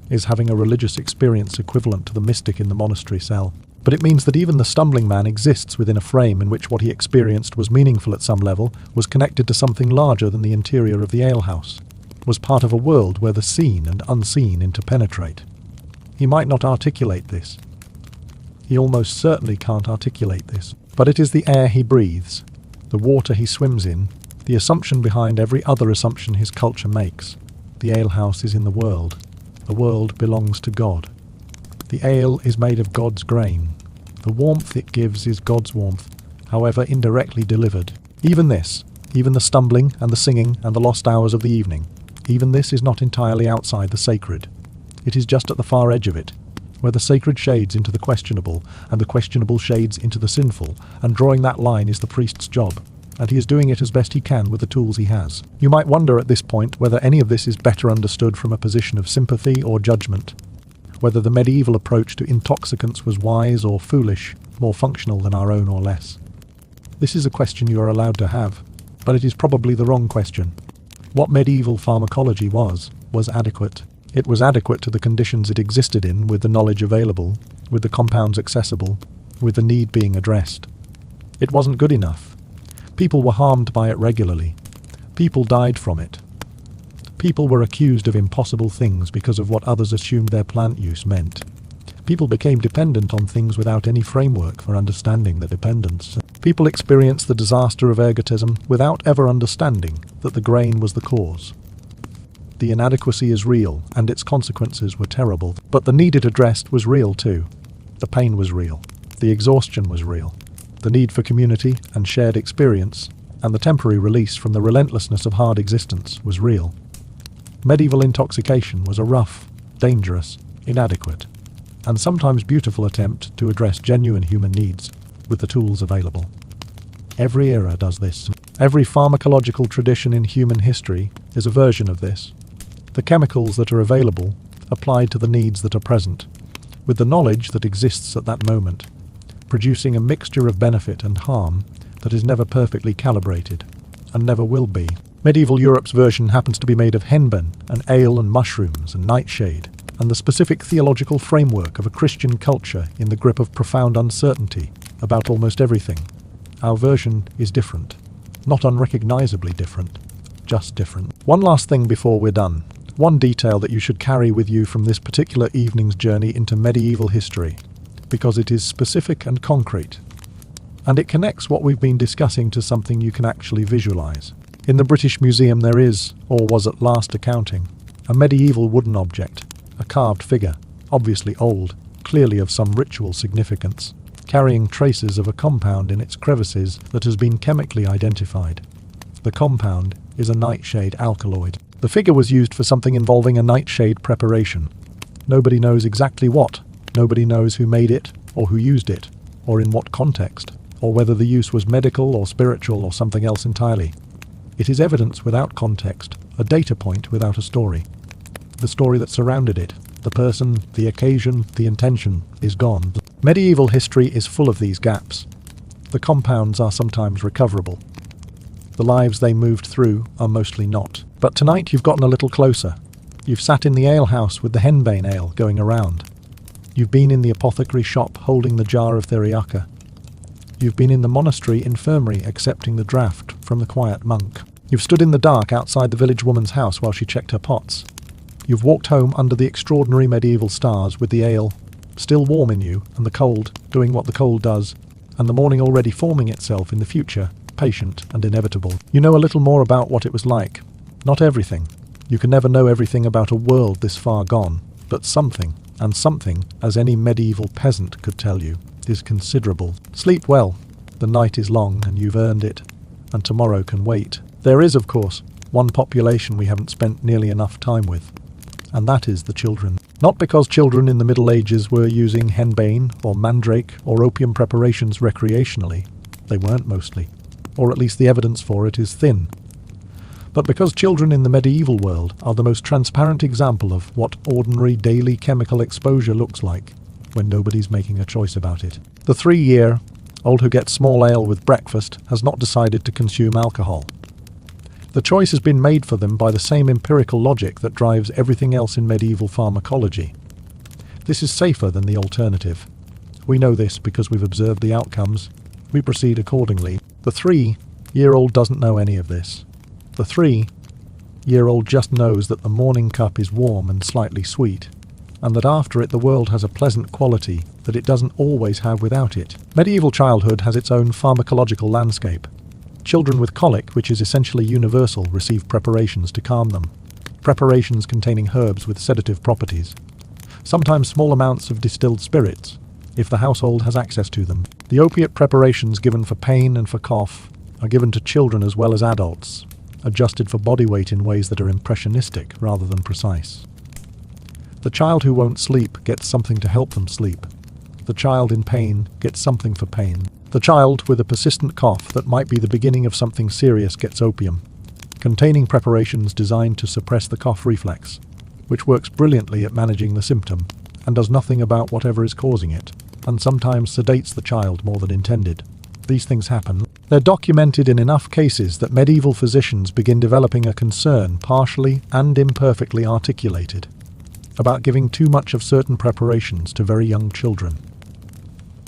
is having a religious experience equivalent to the mystic in the monastery cell. But it means that even the stumbling man exists within a frame in which what he experienced was meaningful at some level, was connected to something larger than the interior of the alehouse, was part of a world where the seen and unseen interpenetrate. He might not articulate this. He almost certainly can't articulate this. But it is the air he breathes, the water he swims in, the assumption behind every other assumption his culture makes. The alehouse is in the world. The world belongs to God. The ale is made of God's grain. The warmth it gives is God's warmth, however indirectly delivered. Even this, even the stumbling and the singing and the lost hours of the evening, even this is not entirely outside the sacred. It is just at the far edge of it, where the sacred shades into the questionable and the questionable shades into the sinful, and drawing that line is the priest's job, and he is doing it as best he can with the tools he has. You might wonder at this point whether any of this is better understood from a position of sympathy or judgment, whether the medieval approach to intoxicants was wise or foolish, more functional than our own or less. This is a question you are allowed to have, but it is probably the wrong question. What medieval pharmacology was adequate. It was adequate to the conditions it existed in, with the knowledge available, with the compounds accessible, with the need being addressed. It wasn't good enough. People were harmed by it regularly. People died from it. People were accused of impossible things because of what others assumed their plant use meant. People became dependent on things without any framework for understanding the dependence. People experienced the disaster of ergotism without ever understanding that the grain was the cause. The inadequacy is real, and its consequences were terrible, but the need it addressed was real too. The pain was real. The exhaustion was real. The need for community and shared experience, and the temporary release from the relentlessness of hard existence was real. Medieval intoxication was a rough, dangerous, inadequate, and sometimes beautiful attempt to address genuine human needs with the tools available. Every era does this. Every pharmacological tradition in human history is a version of this. The chemicals that are available applied to the needs that are present, with the knowledge that exists at that moment, producing a mixture of benefit and harm that is never perfectly calibrated, and never will be. Medieval Europe's version happens to be made of henbane and ale and mushrooms and nightshade, and the specific theological framework of a Christian culture in the grip of profound uncertainty about almost everything. Our version is different. Not unrecognizably different, just different. One last thing before we're done. One detail that you should carry with you from this particular evening's journey into medieval history, because it is specific and concrete, and it connects what we've been discussing to something you can actually visualize. In the British Museum there is, or was at last accounting, a medieval wooden object, a carved figure, obviously old, clearly of some ritual significance, carrying traces of a compound in its crevices that has been chemically identified. The compound is a nightshade alkaloid. The figure was used for something involving a nightshade preparation. Nobody knows exactly what. Nobody knows who made it, or who used it, or in what context, or whether the use was medical or spiritual or something else entirely. It is evidence without context, a data point without a story. The story that surrounded it, the person, the occasion, the intention, is gone. Medieval history is full of these gaps. The compounds are sometimes recoverable. The lives they moved through are mostly not. But tonight you've gotten a little closer. You've sat in the alehouse with the henbane ale going around. You've been in the apothecary shop holding the jar of theriaca. You've been in the monastery infirmary accepting the draught from the quiet monk. You've stood in the dark outside the village woman's house while she checked her pots. You've walked home under the extraordinary medieval stars with the ale still warm in you, and the cold doing what the cold does, and the morning already forming itself in the future, patient and inevitable. You know a little more about what it was like. Not everything. You can never know everything about a world this far gone, but something, and something, as any medieval peasant could tell you, is considerable. Sleep well. The night is long and you've earned it, and tomorrow can wait. There is, of course, one population we haven't spent nearly enough time with, and that is the children. Not because children in the Middle Ages were using henbane or mandrake or opium preparations recreationally. They weren't mostly, or at least the evidence for it is thin. But because children in the medieval world are the most transparent example of what ordinary daily chemical exposure looks like when nobody's making a choice about it. The 3-year-old who gets small ale with breakfast has not decided to consume alcohol. The choice has been made for them by the same empirical logic that drives everything else in medieval pharmacology. This is safer than the alternative. We know this because we've observed the outcomes. We proceed accordingly. The 3-year-old doesn't know any of this. The 3-year-old just knows that the morning cup is warm and slightly sweet, and that after it the world has a pleasant quality that it doesn't always have without it. Medieval childhood has its own pharmacological landscape. Children with colic, which is essentially universal, receive preparations to calm them. Preparations containing herbs with sedative properties. Sometimes small amounts of distilled spirits, if the household has access to them. The opiate preparations given for pain and for cough are given to children as well as adults, adjusted for body weight in ways that are impressionistic rather than precise. The child who won't sleep gets something to help them sleep. The child in pain gets something for pain. The child with a persistent cough that might be the beginning of something serious gets opium, containing preparations designed to suppress the cough reflex, which works brilliantly at managing the symptom and does nothing about whatever is causing it, and sometimes sedates the child more than intended. These things happen. They're documented in enough cases that medieval physicians begin developing a concern, partially and imperfectly articulated, about giving too much of certain preparations to very young children.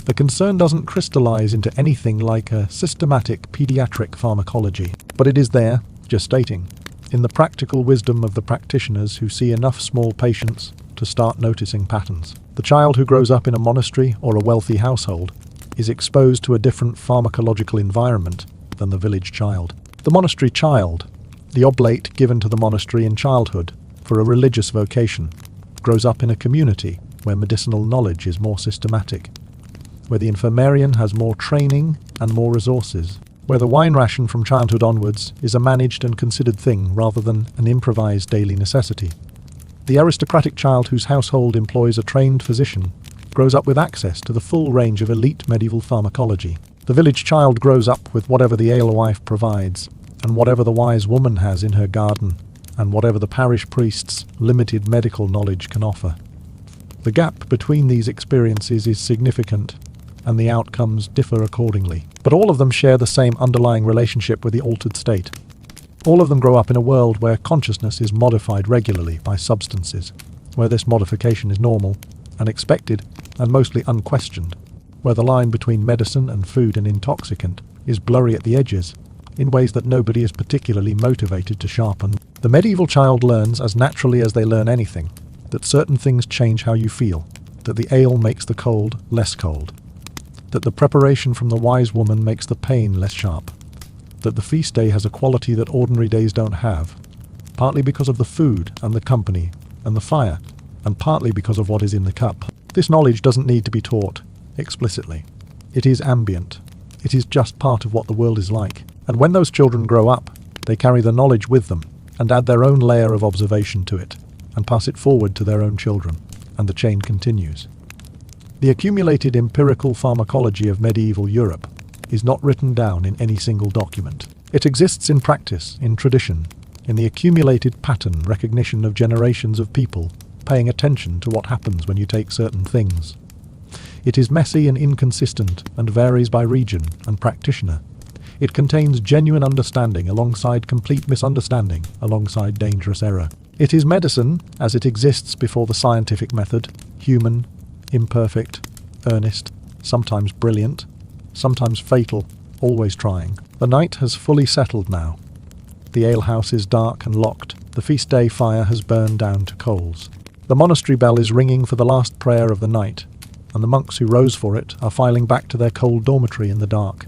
The concern doesn't crystallize into anything like a systematic pediatric pharmacology, but it is there, gestating, in the practical wisdom of the practitioners who see enough small patients to start noticing patterns. The child who grows up in a monastery or a wealthy household is exposed to a different pharmacological environment than the village child. The monastery child, the oblate given to the monastery in childhood for a religious vocation, grows up in a community where medicinal knowledge is more systematic, where the infirmarian has more training and more resources, where the wine ration from childhood onwards is a managed and considered thing rather than an improvised daily necessity. The aristocratic child whose household employs a trained physician grows up with access to the full range of elite medieval pharmacology. The village child grows up with whatever the alewife provides, and whatever the wise woman has in her garden, and whatever the parish priest's limited medical knowledge can offer. The gap between these experiences is significant, and the outcomes differ accordingly. But all of them share the same underlying relationship with the altered state. All of them grow up in a world where consciousness is modified regularly by substances, where this modification is normal and expected and mostly unquestioned, where the line between medicine and food and intoxicant is blurry at the edges, in ways that nobody is particularly motivated to sharpen. The medieval child learns as naturally as they learn anything, that certain things change how you feel, that the ale makes the cold less cold, that the preparation from the wise woman makes the pain less sharp, that the feast day has a quality that ordinary days don't have, partly because of the food and the company and the fire, and partly because of what is in the cup. This knowledge doesn't need to be taught explicitly. It is ambient. It is just part of what the world is like. And when those children grow up, they carry the knowledge with them and add their own layer of observation to it and pass it forward to their own children, and the chain continues. The accumulated empirical pharmacology of medieval Europe is not written down in any single document. It exists in practice, in tradition, in the accumulated pattern recognition of generations of people paying attention to what happens when you take certain things. It is messy and inconsistent and varies by region and practitioner. It contains genuine understanding alongside complete misunderstanding, alongside dangerous error. It is medicine as it exists before the scientific method, human, imperfect, earnest, sometimes brilliant, sometimes fatal, always trying. The night has fully settled now. The alehouse is dark and locked. The feast day fire has burned down to coals. The monastery bell is ringing for the last prayer of the night, and the monks who rose for it are filing back to their cold dormitory in the dark,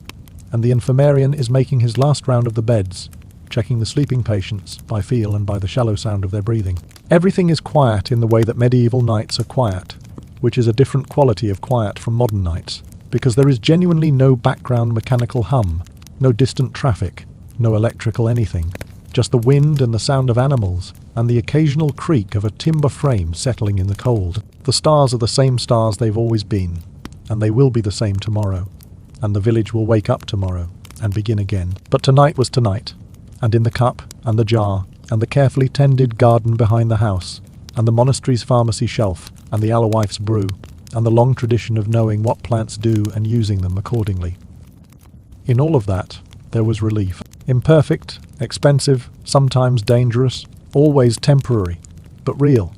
and the infirmarian is making his last round of the beds, checking the sleeping patients by feel and by the shallow sound of their breathing. Everything is quiet in the way that medieval nights are quiet, which is a different quality of quiet from modern nights, because there is genuinely no background mechanical hum, no distant traffic, no electrical anything, just the wind and the sound of animals, and the occasional creak of a timber frame settling in the cold. The stars are the same stars they've always been, and they will be the same tomorrow, and the village will wake up tomorrow and begin again. But tonight was tonight, and in the cup and the jar and the carefully tended garden behind the house, and the monastery's pharmacy shelf and the alawife's brew, and the long tradition of knowing what plants do and using them accordingly. In all of that, there was relief. Imperfect, expensive, sometimes dangerous, always temporary, but real.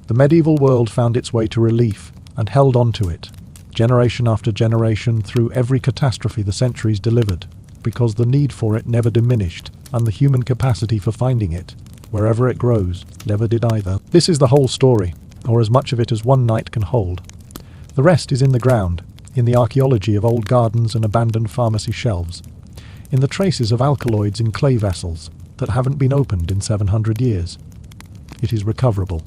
The medieval world found its way to relief and held on to it, generation after generation, through every catastrophe the centuries delivered, because the need for it never diminished, and the human capacity for finding it, wherever it grows, never did either. This is the whole story, or as much of it as one night can hold. The rest is in the ground, in the archaeology of old gardens and abandoned pharmacy shelves, in the traces of alkaloids in clay vessels that haven't been opened in 700 years. It is recoverable,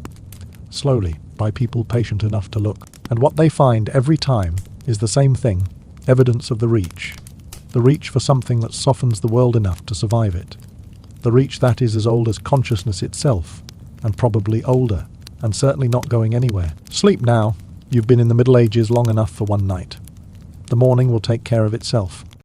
slowly, by people patient enough to look. And what they find every time is the same thing, evidence of the reach for something that softens the world enough to survive it. The reach that is as old as consciousness itself, and probably older, and certainly not going anywhere. Sleep now. You've been in the Middle Ages long enough for one night. The morning will take care of itself.